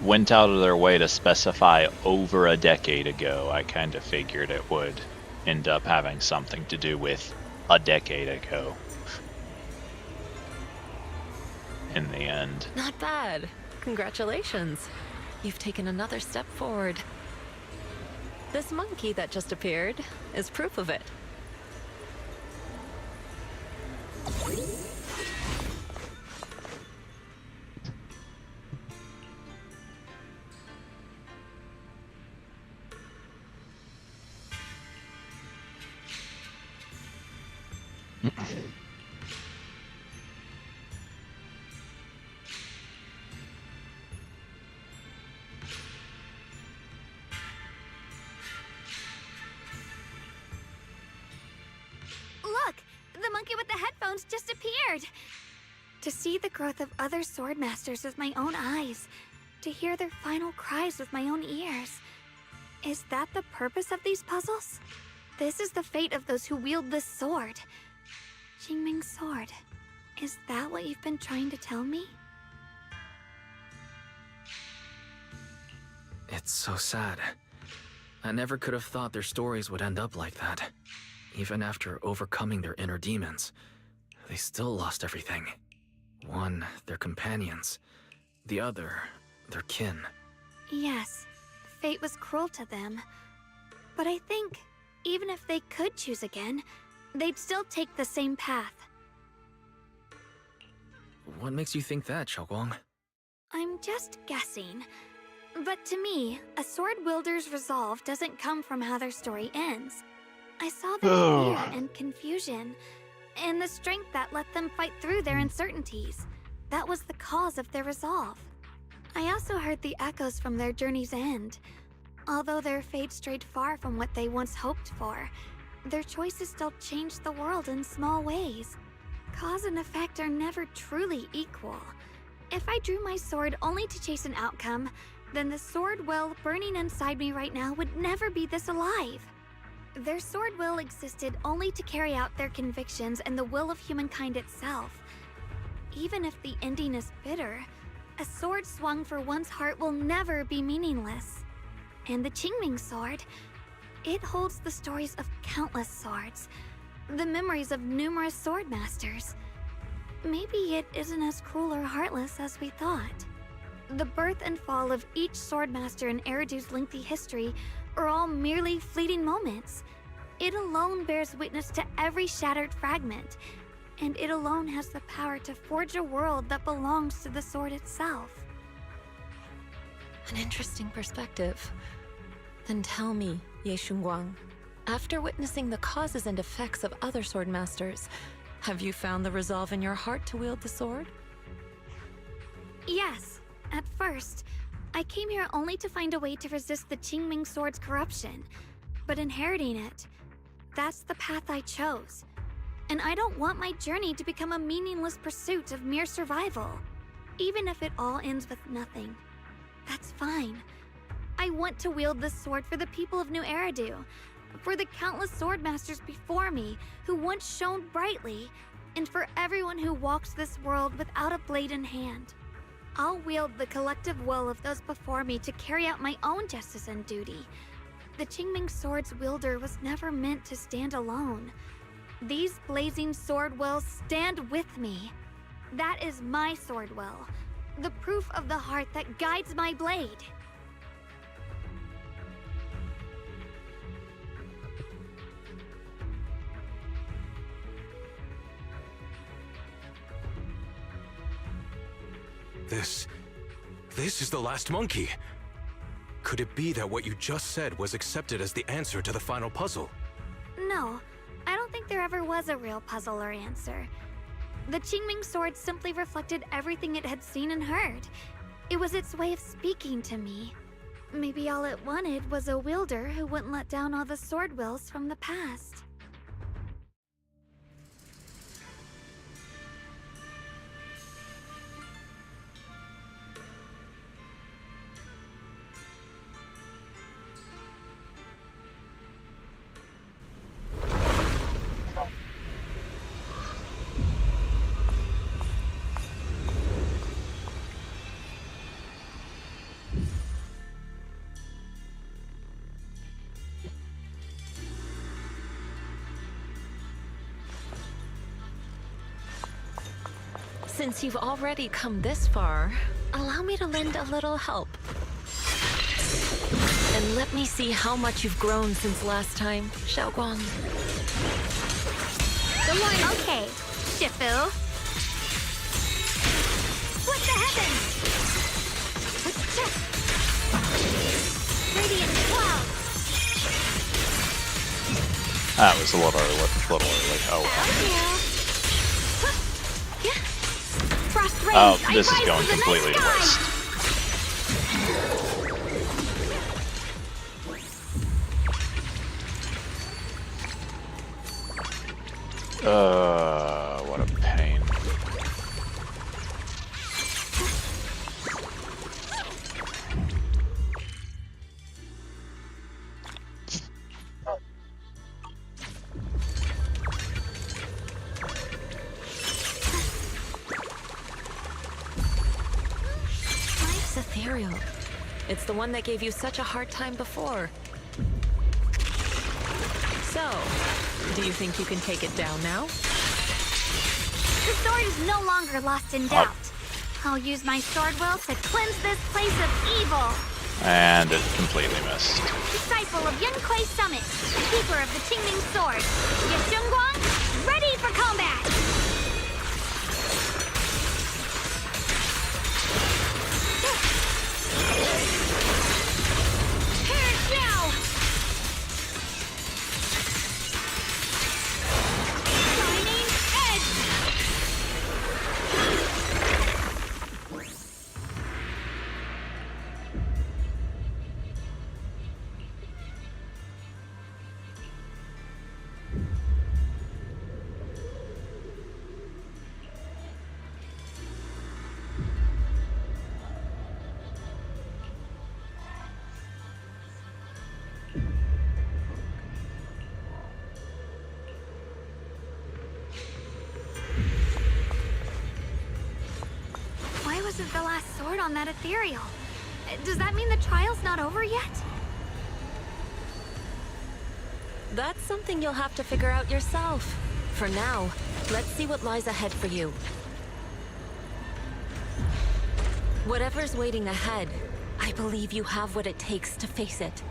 went out of their way to specify over a decade ago, I kind of figured it would end up having something to do with a decade ago. In the end. Not bad. Congratulations. You've taken another step forward. This monkey that just appeared is proof of it. Look! The monkey with the headphones just appeared! To see the growth of other swordmasters with my own eyes, to hear their final cries with my own ears. Is that the purpose of these puzzles? This is the fate of those who wield this sword. Qingming's sword. Is that what you've been trying to tell me? It's so sad. I never could have thought their stories would end up like that. Even after overcoming their inner demons, they still lost everything. One, their companions. The other, their kin. Yes, fate was cruel to them. But I think, even if they could choose again, they'd still take the same path. What makes you think that, Xiaoguang? I'm just guessing. But to me, a sword wielder's resolve doesn't come from how their story ends. I saw their fear and confusion, and the strength that let them fight through their uncertainties. That was the cause of their resolve. I also heard the echoes from their journey's end. Although their fate strayed far from what they once hoped for, their choices still changed the world in small ways. Cause and effect are never truly equal. If I drew my sword only to chase an outcome, then the sword will burning inside me right now would never be this alive. Their sword will existed only to carry out their convictions and the will of humankind itself. Even if the ending is bitter, a sword swung for one's heart will never be meaningless. And the Qingming sword, it holds the stories of countless swords, the memories of numerous sword masters. Maybe it isn't as cruel or heartless as we thought. The birth and fall of each swordmaster in Eridu's lengthy history are all merely fleeting moments. It alone bears witness to every shattered fragment, and it alone has the power to forge a world that belongs to the sword itself. An interesting perspective. Then tell me, Ye Shunguang, after witnessing the causes and effects of other swordmasters, have you found the resolve in your heart to wield the sword? Yes, at first. I came here only to find a way to resist the Qingming sword's corruption, but inheriting it, that's the path I chose. And I don't want my journey to become a meaningless pursuit of mere survival. Even if it all ends with nothing, that's fine. I want to wield this sword for the people of New Eridu, for the countless swordmasters before me who once shone brightly, and for everyone who walks this world without a blade in hand. I'll wield the collective will of those before me to carry out my own justice and duty. The Qingming sword's wielder was never meant to stand alone. These blazing sword wills stand with me. That is my sword will, the proof of the heart that guides my blade. This is the last monkey. Could it be that what you just said was accepted as the answer to the final puzzle? No, I don't think there ever was a real puzzle or answer. The Qingming sword simply reflected everything it had seen and heard. It was its way of speaking to me. Maybe all it wanted was a wielder who wouldn't let down all the sword wills from the past. Since you've already come this far, allow me to lend a little help. And let me see how much you've grown since last time, Xiaoguang. The line. Okay, Shifu. Split the heavens! Radiant cloud! That was a little early. Oh. Frost rain, Oh, I this is rise going to the completely night to sky! waste. What a pain. Life's ethereal. It's the one that gave you such a hard time before. So, do you think you can take it down now? The sword is no longer lost in doubt. I'll use my sword will to cleanse this place of evil. And it completely missed. Disciple of Yun Kuei Summit, keeper of the Qingming sword, Ye Zhongguang, ready for combat! Here now! Shining Edge! Why wasn't the last sword on that ethereal? Does that mean the trial's not over yet? That's something you'll have to figure out yourself. For now, let's see what lies ahead for you. Whatever's waiting ahead, I believe you have what it takes to face it.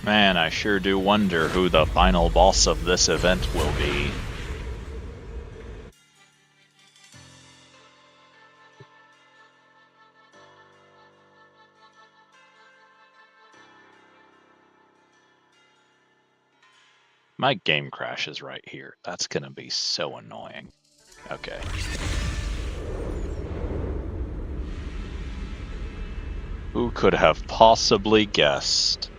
Man, I sure do wonder who the final boss of this event will be. My game crashes right here. That's gonna be so annoying. Okay. Who could have possibly guessed?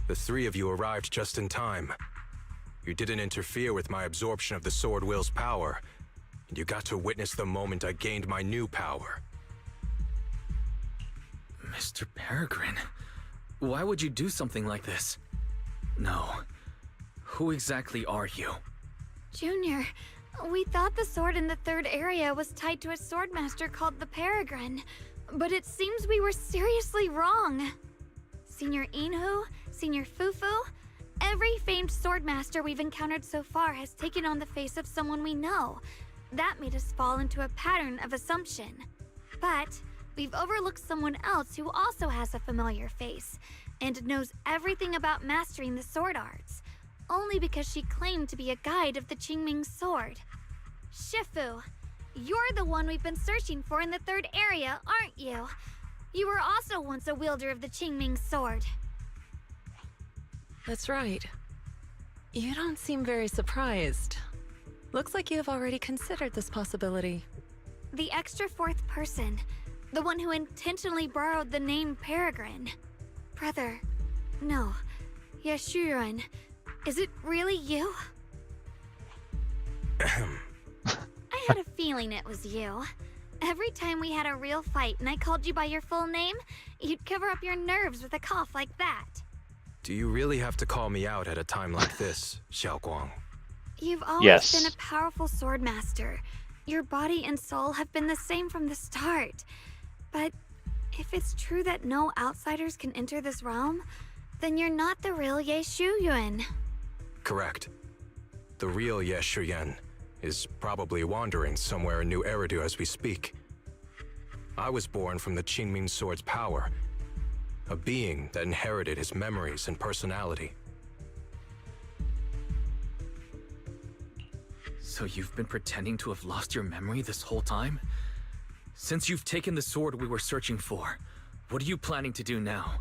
The three of you arrived just in time. You didn't interfere with my absorption of the Sword Will's power, and you got to witness the moment I gained my new power. Mr. Peregrine, why would you do something like this? No. Who exactly are you? Junior, we thought the sword in the third area was tied to a swordmaster called the Peregrine, but it seems we were seriously wrong. Senior Inhu, Senior Fufu, every famed swordmaster we've encountered so far has taken on the face of someone we know. That made us fall into a pattern of assumption. But we've overlooked someone else who also has a familiar face and knows everything about mastering the sword arts, only because she claimed to be a guide of the Qingming sword. Shifu, You're the one we've been searching for in the third area, aren't you? You were also once a wielder of the Qingming sword. That's right. You don't seem very surprised. Looks like you have already considered this possibility. The extra fourth person. The one who intentionally borrowed the name Peregrine. Brother. No. Yeshurun. Is it really you? I had a feeling it was you. Every time we had a real fight and I called you by your full name, you'd cover up your nerves with a cough like that. Do you really have to call me out at a time like this, Xiaoguang? You've always Yes. been a powerful sword master. Your body and soul have been the same from the start. But if it's true that no outsiders can enter this realm, then you're not the real Ye Shuyuan. Correct. The real Ye Shuyan is probably wandering somewhere in New Eridu as we speak. I was born from the Qingming Sword's power, a being that inherited his memories and personality. So you've been pretending to have lost your memory this whole time? Since you've taken the sword we were searching for, what are you planning to do now?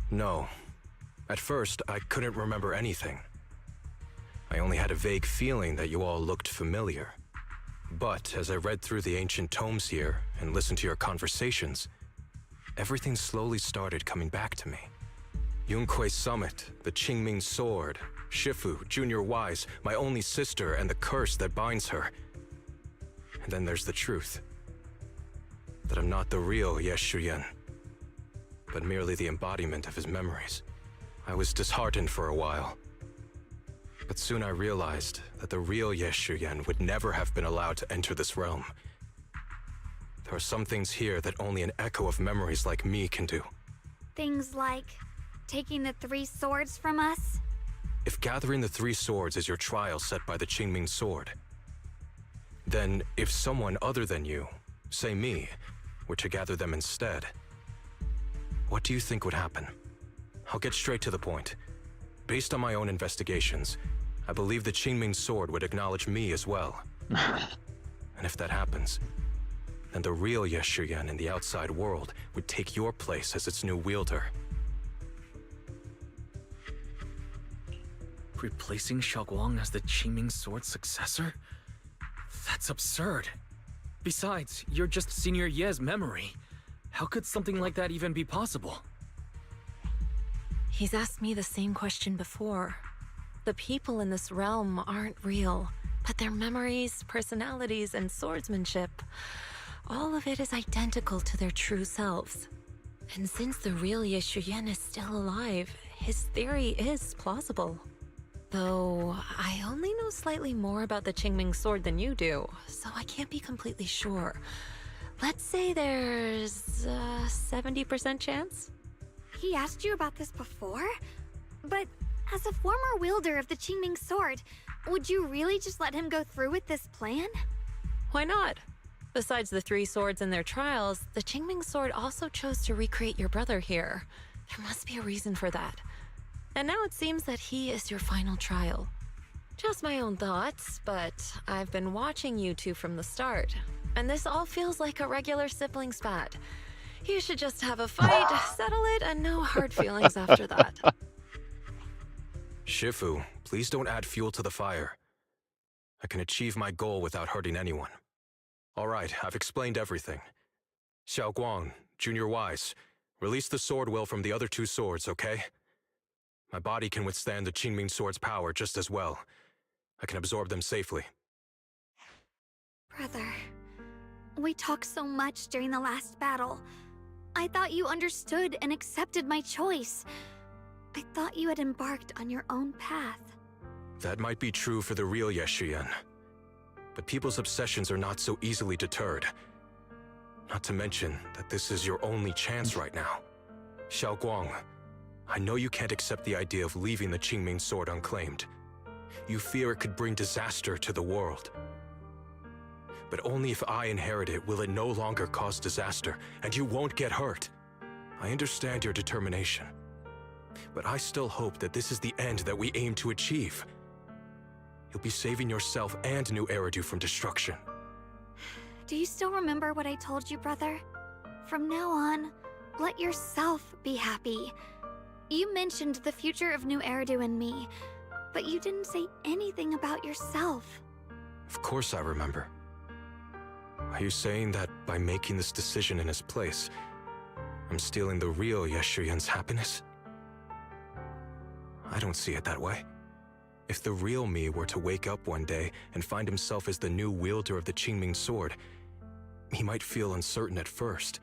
No. At first, I couldn't remember anything. I only had a vague feeling that you all looked familiar. But as I read through the ancient tomes here and listened to your conversations, everything slowly started coming back to me. Yunkuei Summit, the Qingming Sword, Shifu, Junior Wise, my only sister, and the curse that binds her. And then there's the truth. That I'm not the real Ye Shuyan, but merely the embodiment of his memories. I was disheartened for a while. But soon I realized that the real Ye Shuyan would never have been allowed to enter this realm. There are some things here that only an echo of memories like me can do. Things like taking the 3 swords from us? If gathering the 3 swords is your trial set by the Qingming Sword, then if someone other than you, say me, were to gather them instead, what do you think would happen? I'll get straight to the point. Based on my own investigations, I believe the Qingming Sword would acknowledge me as well. And if that happens, then the real Ye Shuyan in the outside world would take your place as its new wielder. Replacing Xiaoguang as the Qingming Sword's successor? That's absurd. Besides, you're just Senior Ye's memory. How could something like that even be possible? He's asked me the same question before. The people in this realm aren't real, but their memories, personalities, and swordsmanship, all of it is identical to their true selves. And since the real Ye Shuyan is still alive, his theory is plausible. Though, I only know slightly more about the Qingming Sword than you do, so I can't be completely sure. Let's say there's a 70% chance? He asked you about this before? But as a former wielder of the Qingming Sword, would you really just let him go through with this plan? Why not? Besides the 3 swords and their trials, the Qingming Sword also chose to recreate your brother here. There must be a reason for that. And now it seems that he is your final trial. Just my own thoughts, but I've been watching you two from the start, and this all feels like a regular sibling spat. You should just have a fight, settle it, and no hard feelings after that. Shifu, please don't add fuel to the fire. I can achieve my goal without hurting anyone. All right, I've explained everything. Xiaoguang, Junior Wise, release the sword will from the other 2 swords, okay? My body can withstand the Qingming Sword's power just as well. I can absorb them safely. Brother, we talked so much during the last battle. I thought you understood and accepted my choice. I thought you had embarked on your own path. That might be true for the real Ye Shuyan. But people's obsessions are not so easily deterred. Not to mention that this is your only chance right now. Xiaoguang, I know you can't accept the idea of leaving the Qingming Sword unclaimed. You fear it could bring disaster to the world. But only if I inherit it will it no longer cause disaster, and you won't get hurt. I understand your determination. But I still hope that this is the end that we aim to achieve. You'll be saving yourself and New Eridu from destruction. Do you still remember what I told you, brother? From now on, let yourself be happy. You mentioned the future of New Eridu and me, but you didn't say anything about yourself. Of course I remember. Are you saying that by making this decision in his place, I'm stealing the real Yeshuryen's happiness? I don't see it that way. If the real me were to wake up one day and find himself as the new wielder of the Qingming sword, he might feel uncertain at first.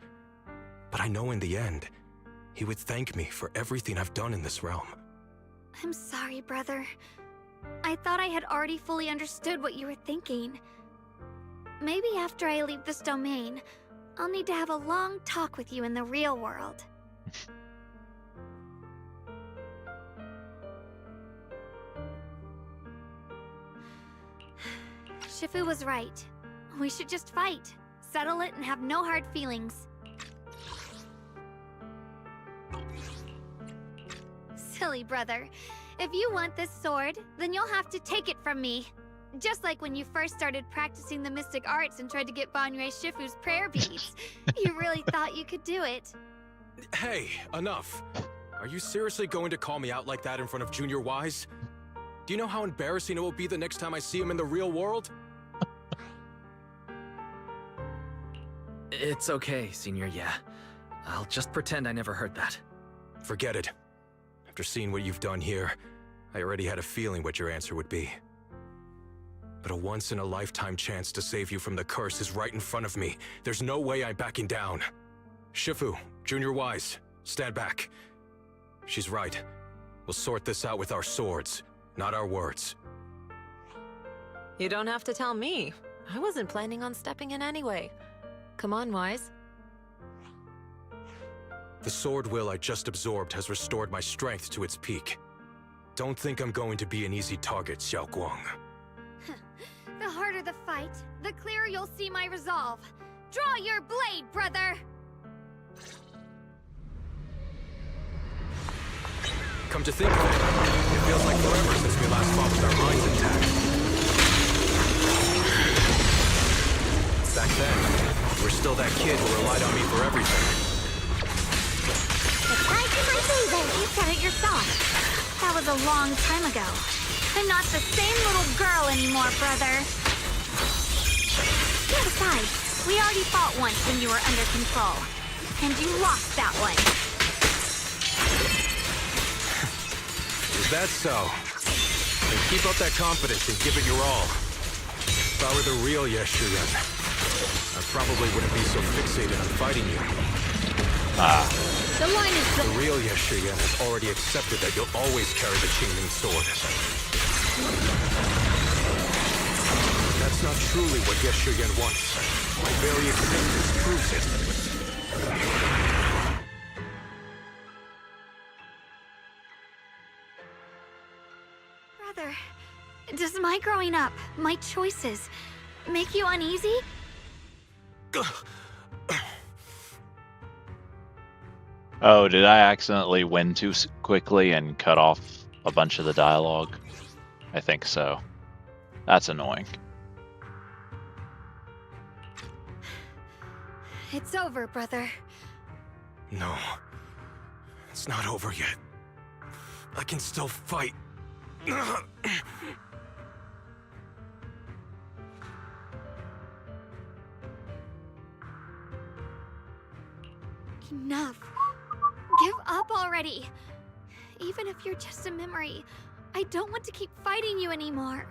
But I know in the end, he would thank me for everything I've done in this realm. I'm sorry, brother. I thought I had already fully understood what you were thinking. Maybe after I leave this domain, I'll need to have a long talk with you in the real world. Shifu was right. We should just fight, settle it, and have no hard feelings. Silly brother. If you want this sword, then you'll have to take it from me. Just like when you first started practicing the mystic arts and tried to get Banrei Shifu's prayer beads. You really thought you could do it. Hey, enough. Are you seriously going to call me out like that in front of Junior Wise? Do you know how embarrassing it will be the next time I see him in the real world? It's okay, Senior, yeah. I'll just pretend I never heard that. Forget it. After seeing what you've done here, I already had a feeling what your answer would be. But a once-in-a-lifetime chance to save you from the curse is right in front of me. There's no way I'm backing down. Shifu, Junior Wise, stand back. She's right. We'll sort this out with our swords, not our words. You don't have to tell me. I wasn't planning on stepping in anyway. Come on, Wise. The sword will I just absorbed has restored my strength to its peak. Don't think I'm going to be an easy target, Xiao Guang. The harder the fight, the clearer you'll see my resolve. Draw your blade, brother! Come to think of it, it feels like forever since we last fought with our minds intact. Back then, you were still that kid who relied on me for everything. The price of my favor, you said it yourself. That was a long time ago. I'm not the same little girl anymore, brother. Besides, we already fought once when you were under control. And you lost that one. Is that so? Then keep up that confidence and give it your all. If I were the real Yeshuryen, I probably wouldn't be so fixated on fighting you. The line is The real Yeshuryen has already accepted that you'll always carry the Qingming sword. That's not truly what Yeshuryen wants. My very existence proves it. Brother, does my growing up, my choices, make you uneasy? Oh, did I accidentally win too quickly and cut off a bunch of the dialogue? I think so. That's annoying. It's over, brother. No. It's not over yet. I can still fight. Enough. Give up already. Even if you're just a memory, I don't want to keep fighting you anymore.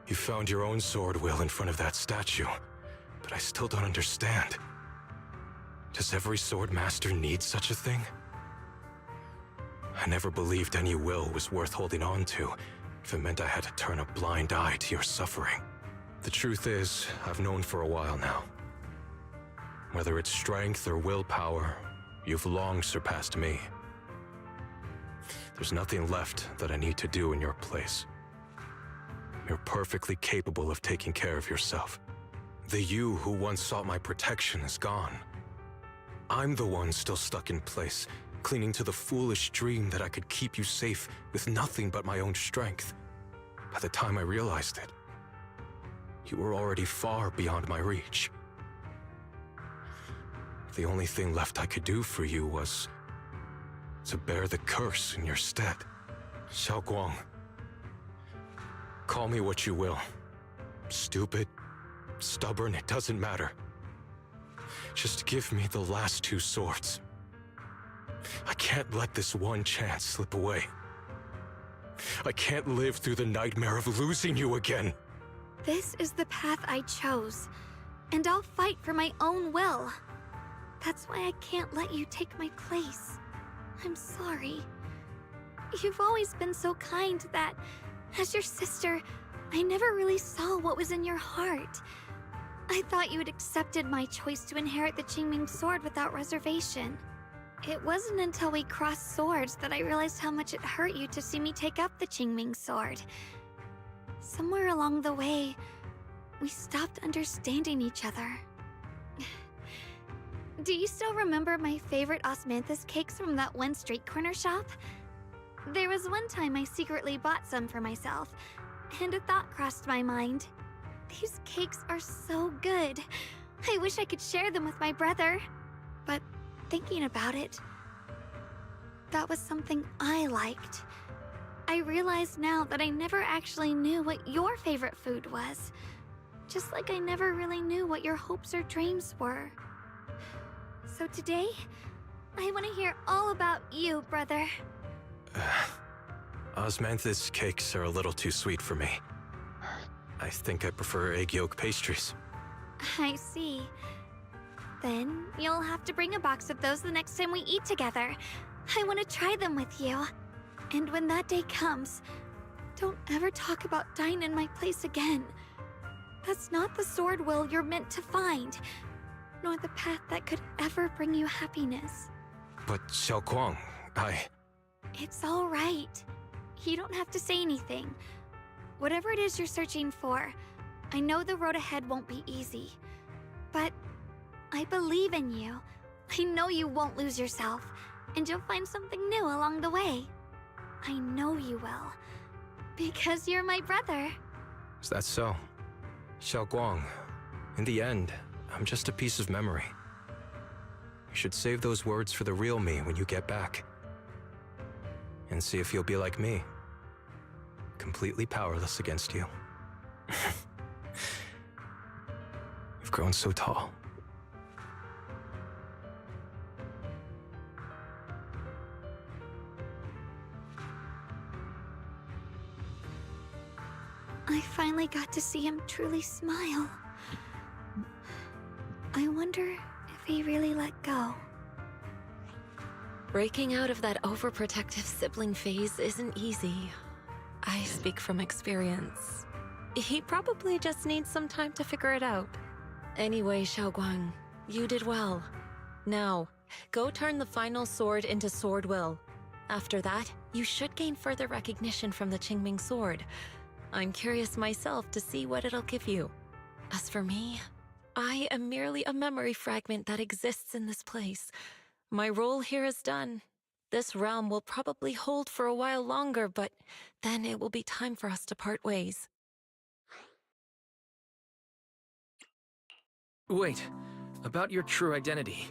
You found your own sword, Will, in front of that statue. But I still don't understand. Does every sword master need such a thing? I never believed any will was worth holding on to if it meant I had to turn a blind eye to your suffering. The truth is, I've known for a while now. Whether it's strength or willpower, you've long surpassed me. There's nothing left that I need to do in your place. You're perfectly capable of taking care of yourself. The you who once sought my protection is gone. I'm the one still stuck in place, clinging to the foolish dream that I could keep you safe with nothing but my own strength. By the time I realized it, you were already far beyond my reach. The only thing left I could do for you was to bear the curse in your stead. Xiaoguang, call me what you will. Stupid, stubborn, it doesn't matter. Just give me the last 2 swords. I can't let this one chance slip away. I can't live through the nightmare of losing you again. This is the path I chose, and I'll fight for my own will. That's why I can't let you take my place. I'm sorry. You've always been so kind that, as your sister, I never really saw what was in your heart. I thought you had accepted my choice to inherit the Qingming sword without reservation. It wasn't until we crossed swords that I realized how much it hurt you to see me take up the Qingming sword. Somewhere along the way, we stopped understanding each other. Do you still remember my favorite osmanthus cakes from that one street corner shop? There was one time I secretly bought some for myself, and a thought crossed my mind. These cakes are so good. I wish I could share them with my brother. But thinking about it, that was something I liked. I realize now that I never actually knew what your favorite food was. Just like I never really knew what your hopes or dreams were. So today, I want to hear all about you, brother. Osmanthus cakes are a little too sweet for me. I think I prefer egg yolk pastries. I see. Then you'll have to bring a box of those the next time we eat together. I want to try them with you. And when that day comes, don't ever talk about dying in my place again. That's not the sword will you're meant to find, nor the path that could ever bring you happiness. But Xiaoguang, It's all right. You don't have to say anything. Whatever it is you're searching for, I know the road ahead won't be easy. But I believe in you. I know you won't lose yourself, and you'll find something new along the way. I know you will. Because you're my brother. Is that so? Xiaoguang, in the end, I'm just a piece of memory. You should save those words for the real me when you get back. And see if you'll be like me. Completely powerless against you. You've grown so tall. I finally got to see him truly smile. I wonder if he really let go. Breaking out of that overprotective sibling phase isn't easy. I speak from experience. He probably just needs some time to figure it out. Anyway, Xiaoguang, you did well. Now, go turn the final sword into Sword Will. After that, you should gain further recognition from the Qingming sword. I'm curious myself to see what it'll give you. As for me, I am merely a memory fragment that exists in this place. My role here is done. This realm will probably hold for a while longer, but then it will be time for us to part ways. Wait, about your true identity.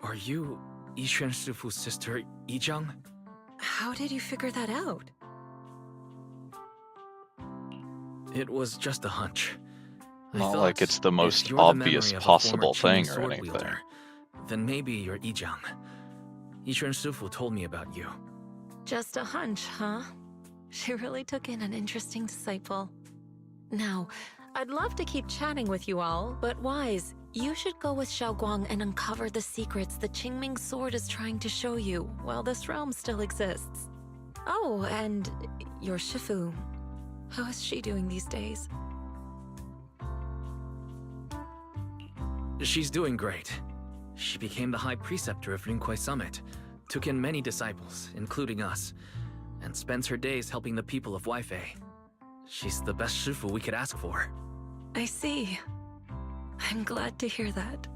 Are you Yixuan Shifu's sister, Yizhang? How did you figure that out? It was just a hunch. Not like it's the if most you're the memory obvious of a possible former thing Qingming or sword anything. wielder, then maybe you're Yizhang. Yixuan Shifu told me about you. Just a hunch, huh? She really took in an interesting disciple. Now, I'd love to keep chatting with you all, but Wise, you should go with Xiaoguang and uncover the secrets the Qingming sword is trying to show you while this realm still exists. Oh, and your Shifu. How is she doing these days? She's doing great. She became the High Preceptor of Rinkuei Summit, took in many disciples, including us, and spends her days helping the people of Weifei. She's the best Shifu we could ask for. I see. I'm glad to hear that.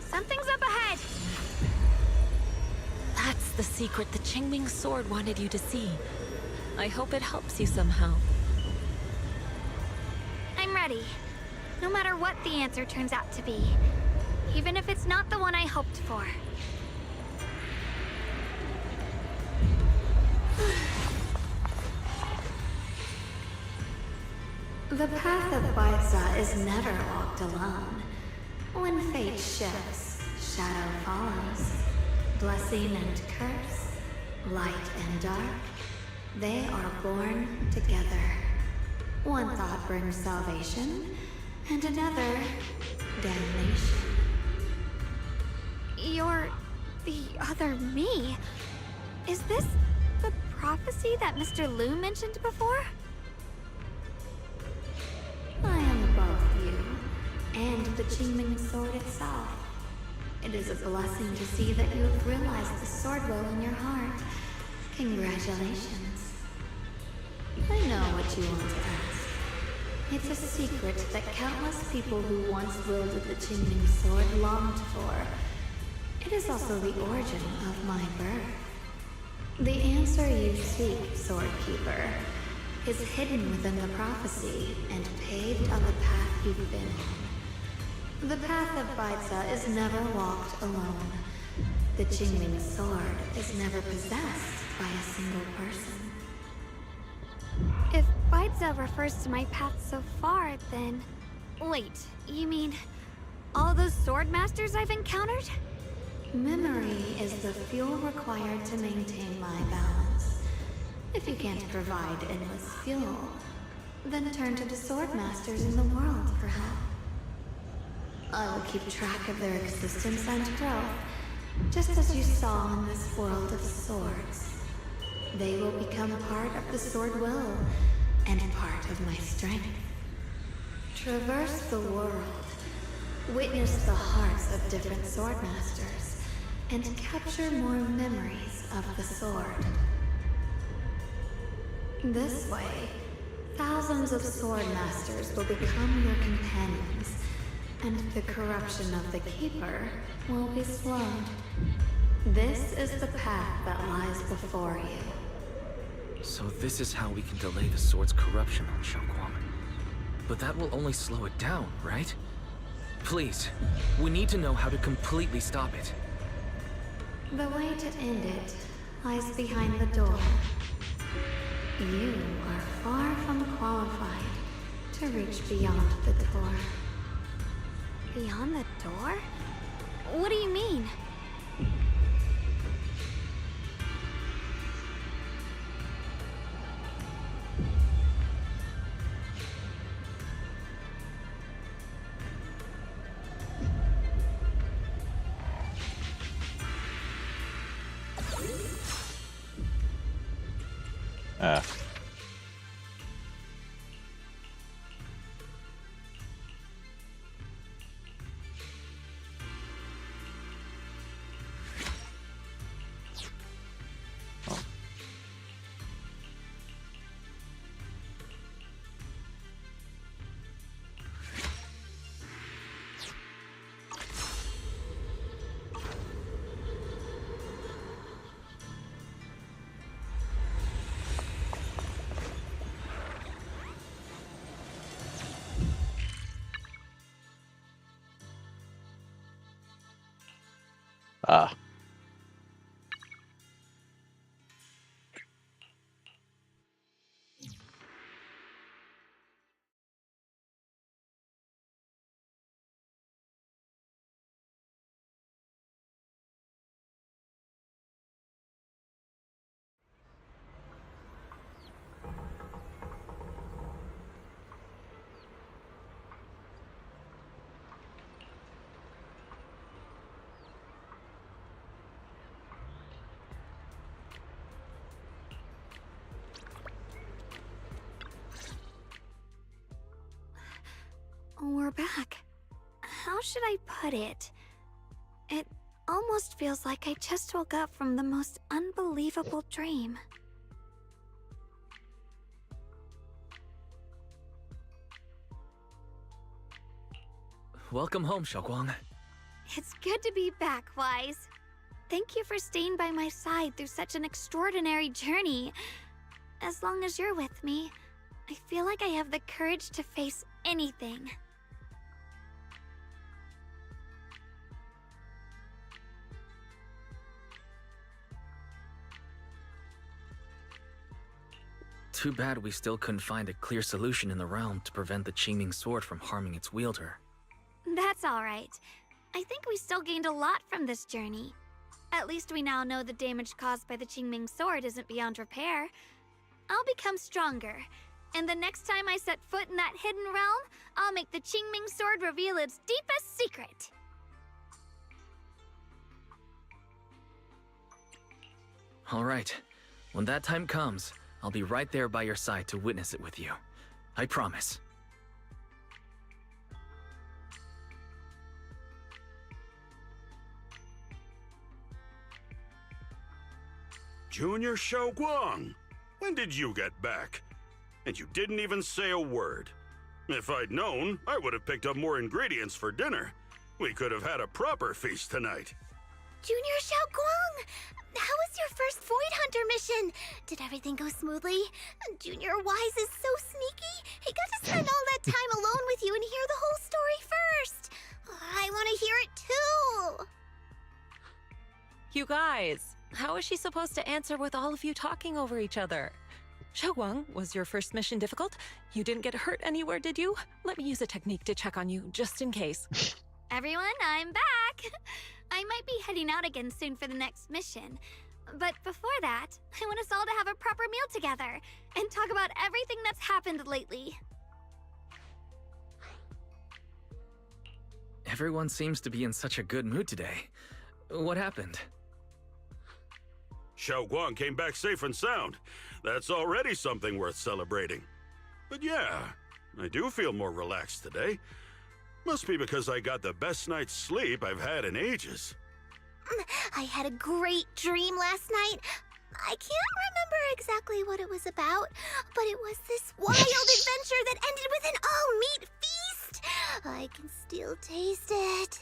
Something's up ahead! That's the the secret the Qingming sword wanted you to see. I hope it helps you somehow. I'm ready. No matter what the answer turns out to be. Even if it's not the one I hoped for. The path of Baitza is never walked alone. When fate shifts, shadow follows. Blessing and curse, light and dark, they are born together. One thought brings salvation, and another, damnation. You're the other me. Is this the prophecy that Mr. Liu mentioned before? I am both you and the Qingming sword itself. It is a blessing to see that you have realized the sword will in your heart. Congratulations. I know what you want to ask. It's a secret that countless people who once wielded the Qingming sword longed for. It is also the origin of my birth. The answer you seek, Swordkeeper, is hidden within the prophecy and paved on the path you've been on. The path of Baitza is never walked alone. The Qingming sword is never possessed by a single person. If Baitza refers to my path so far, then... Wait, you mean all those sword masters I've encountered? Memory is the fuel required to maintain my balance. If you can't provide endless fuel, then turn to the sword masters in the world for help. I will keep track of their existence and growth, just as you saw in this world of swords. They will become part of the sword will, and part of my strength. Traverse the world, witness the hearts of different sword masters, and capture more memories of the sword. This way, thousands of sword masters will become your companions, and the corruption of the Keeper will be slowed. This is the path that lies before you. So this is how we can delay the sword's corruption on Xiaoguang. But that will only slow it down, right? Please, we need to know how to completely stop it. The way to end it lies behind the door. You are far from qualified to reach beyond the door. Beyond the door? What do you mean? Ah. We're back. How should I put it? It almost feels like I just woke up from the most unbelievable dream. Welcome home, Xiaoguang. It's good to be back, Wise. Thank you for staying by my side through such an extraordinary journey. As long as you're with me, I feel like I have the courage to face anything. Too bad we still couldn't find a clear solution in the realm to prevent the Qingming sword from harming its wielder. That's alright. I think we still gained a lot from this journey. At least we now know the damage caused by the Qingming sword isn't beyond repair. I'll become stronger, and the next time I set foot in that hidden realm, I'll make the Qingming sword reveal its deepest secret. Alright, when that time comes, I'll be right there by your side to witness it with you. I promise. Junior Xiaoguang, when did you get back? And you didn't even say a word. If I'd known, I would have picked up more ingredients for dinner. We could have had a proper feast tonight. Junior Xiaoguang! How was your first Void Hunter mission? Did everything go smoothly? Junior Wise is so sneaky. He got to spend all that time alone with you and hear the whole story first. I want to hear it too. You guys, how is she supposed to answer with all of you talking over each other? Xiaoguang, was your first mission difficult? You didn't get hurt anywhere, did you? Let me use a technique to check on you, just in case. Everyone, I'm back! I might be heading out again soon for the next mission. But before that, I want us all to have a proper meal together and talk about everything that's happened lately. Everyone seems to be in such a good mood today. What happened? Xiaoguang came back safe and sound. That's already something worth celebrating. But yeah, I do feel more relaxed today. Must be because I got the best night's sleep I've had in ages. I had a great dream last night. I can't remember exactly what it was about, but it was this wild adventure that ended with an all-meat feast. I can still taste it.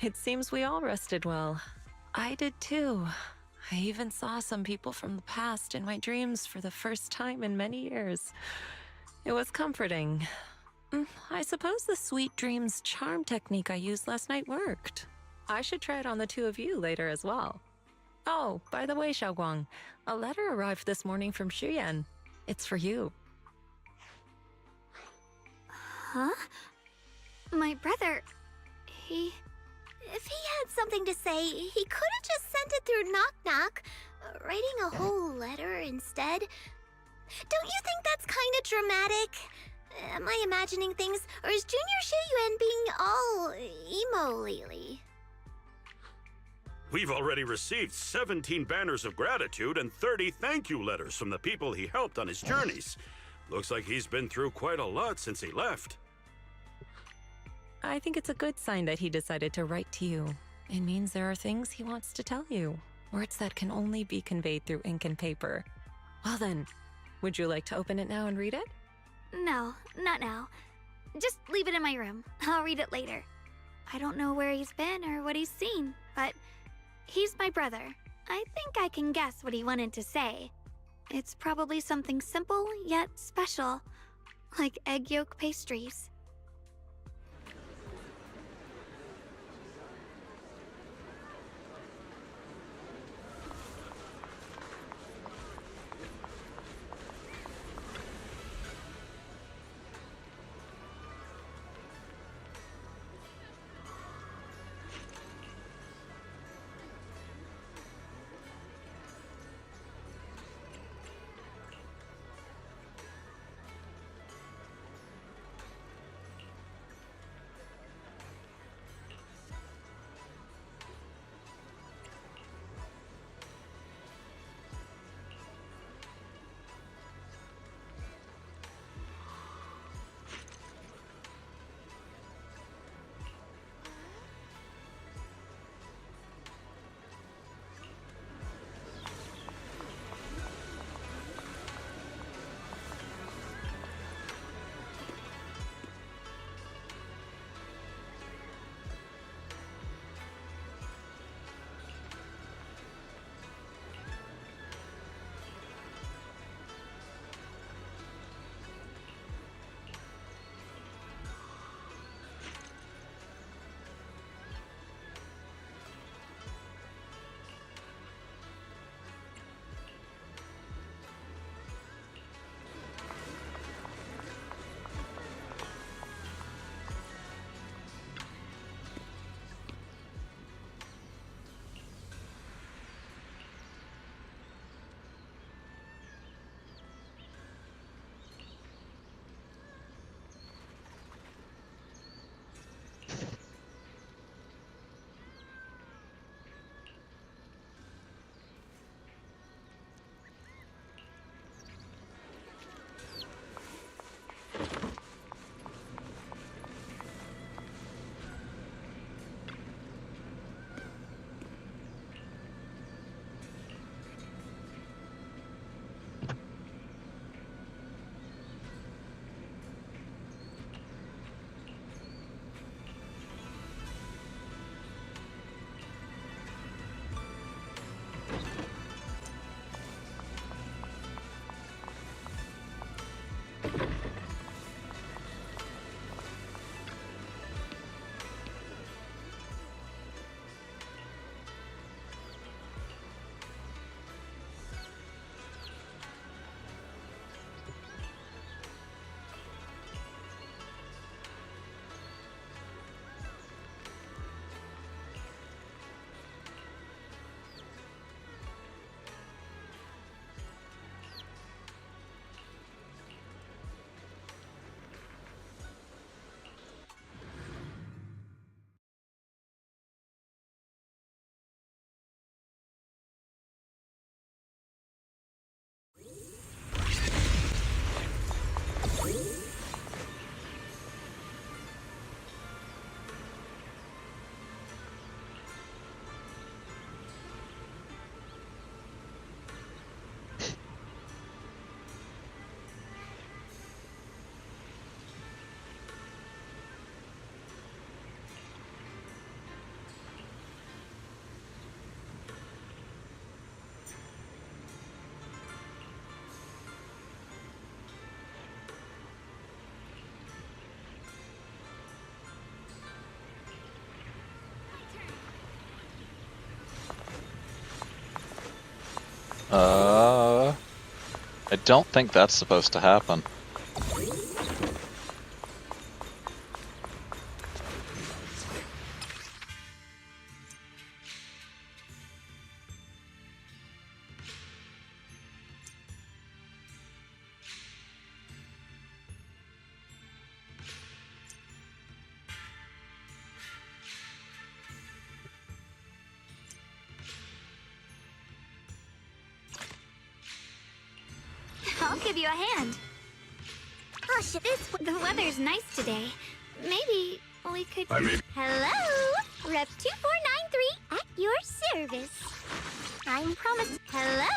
It seems we all rested well. I did too. I even saw some people from the past in my dreams for the first time in many years. It was comforting. I suppose the sweet dreams charm technique I used last night worked. I should try it on the two of you later as well. Oh, by the way, Xiaoguang, a letter arrived this morning from Xuyan. It's for you. Huh? My brother, he... If he had something to say, he could have just sent it through Knock Knock, writing a whole letter instead. Don't you think that's kind of dramatic? Am I imagining things, or is Junior Shiyuan being all emo lately? We've already received 17 banners of gratitude and 30 thank you letters from the people he helped on his journeys. Looks like he's been through quite a lot since he left. I think it's a good sign that he decided to write to you. It means there are things he wants to tell you. Words that can only be conveyed through ink and paper. Well then, would you like to open it now and read it? No, not now. Just leave it in my room. I'll read it later. I don't know where he's been or what he's seen, but he's my brother. I think I can guess what he wanted to say. It's probably something simple yet special, like egg yolk pastries. I don't think that's supposed to happen. I'll give you a hand. Oh shit, the weather's nice today. Maybe we could... Hello? Rep 2493 at your service. I'm promised... Hello?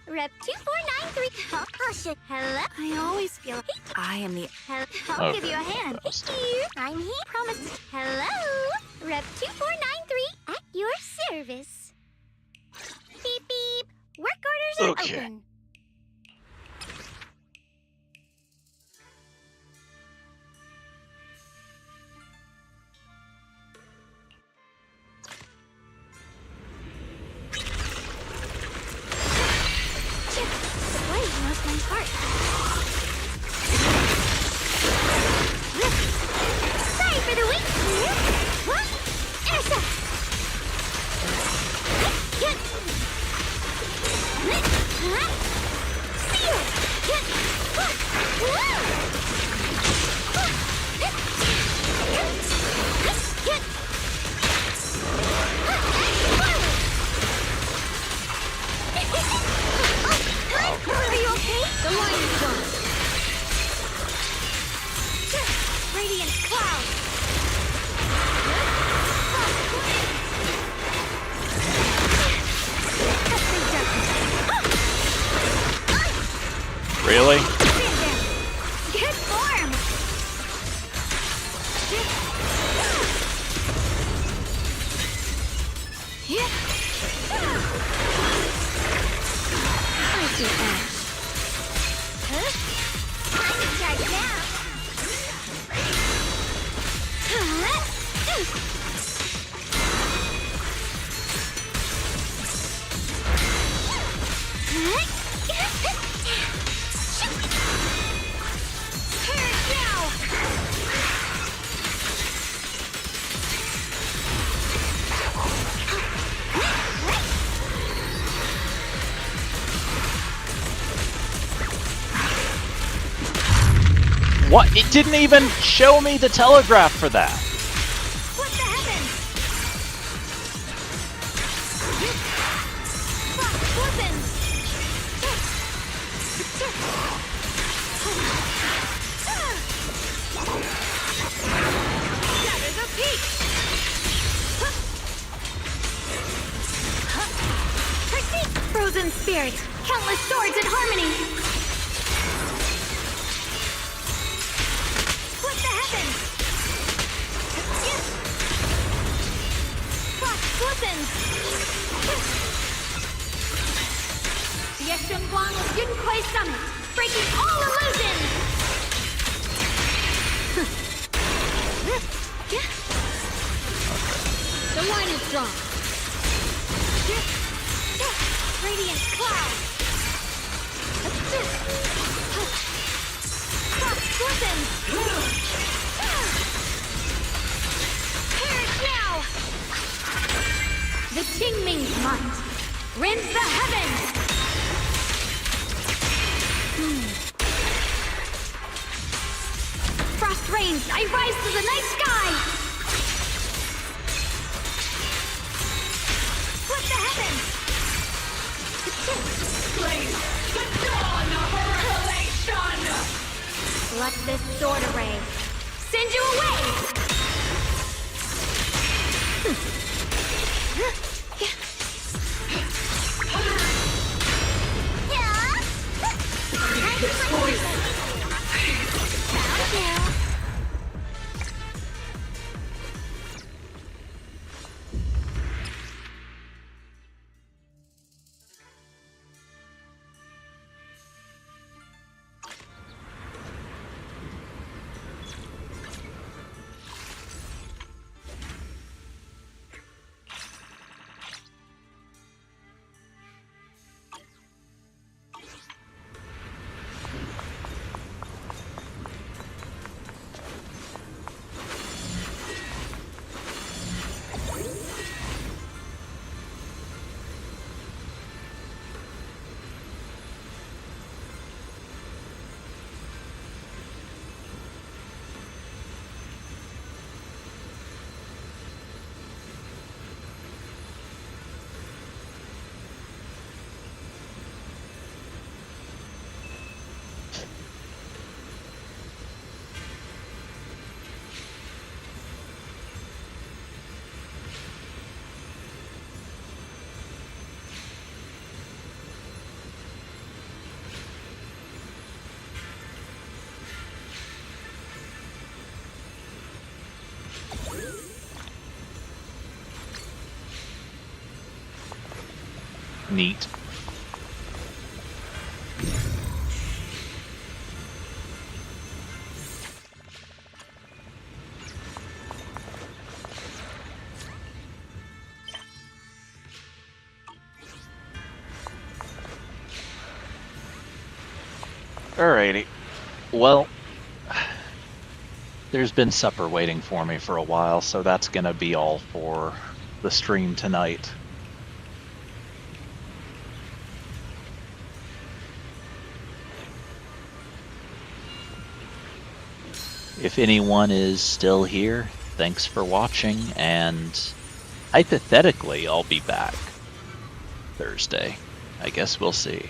Rep 2493... Oh shit, hello? I always feel... I am the... I'll give you a hand. Here, I'm here. Promised... Hello? Rep 2493 at your service. Beep beep. Work orders are open. Sorry for the wait. Intercept. Are you okay? The line is gone. Radiant cloud. Really? Good form. I see Ash. Time to charge now. What? It didn't even show me the telegraph for that. What the heavens? Weapons. Shatter the peak. Critique. Frozen spirit. Countless swords in harmony. What the heavens? Frost weapons. The Echelon of Yunquai Summit, breaking all illusions. The line is drawn. Radiant cloud. Frost weapons. Perish now. The Qingming's might rends the heavens. Frost rains, I rise to the night sky! What the heavens? The dawn of revelation! Let this sword array send you away! Neat. Alrighty. Well, there's been supper waiting for me for a while, so that's gonna be all for the stream tonight. If anyone is still here, thanks for watching, and hypothetically, I'll be back Thursday. I guess we'll see.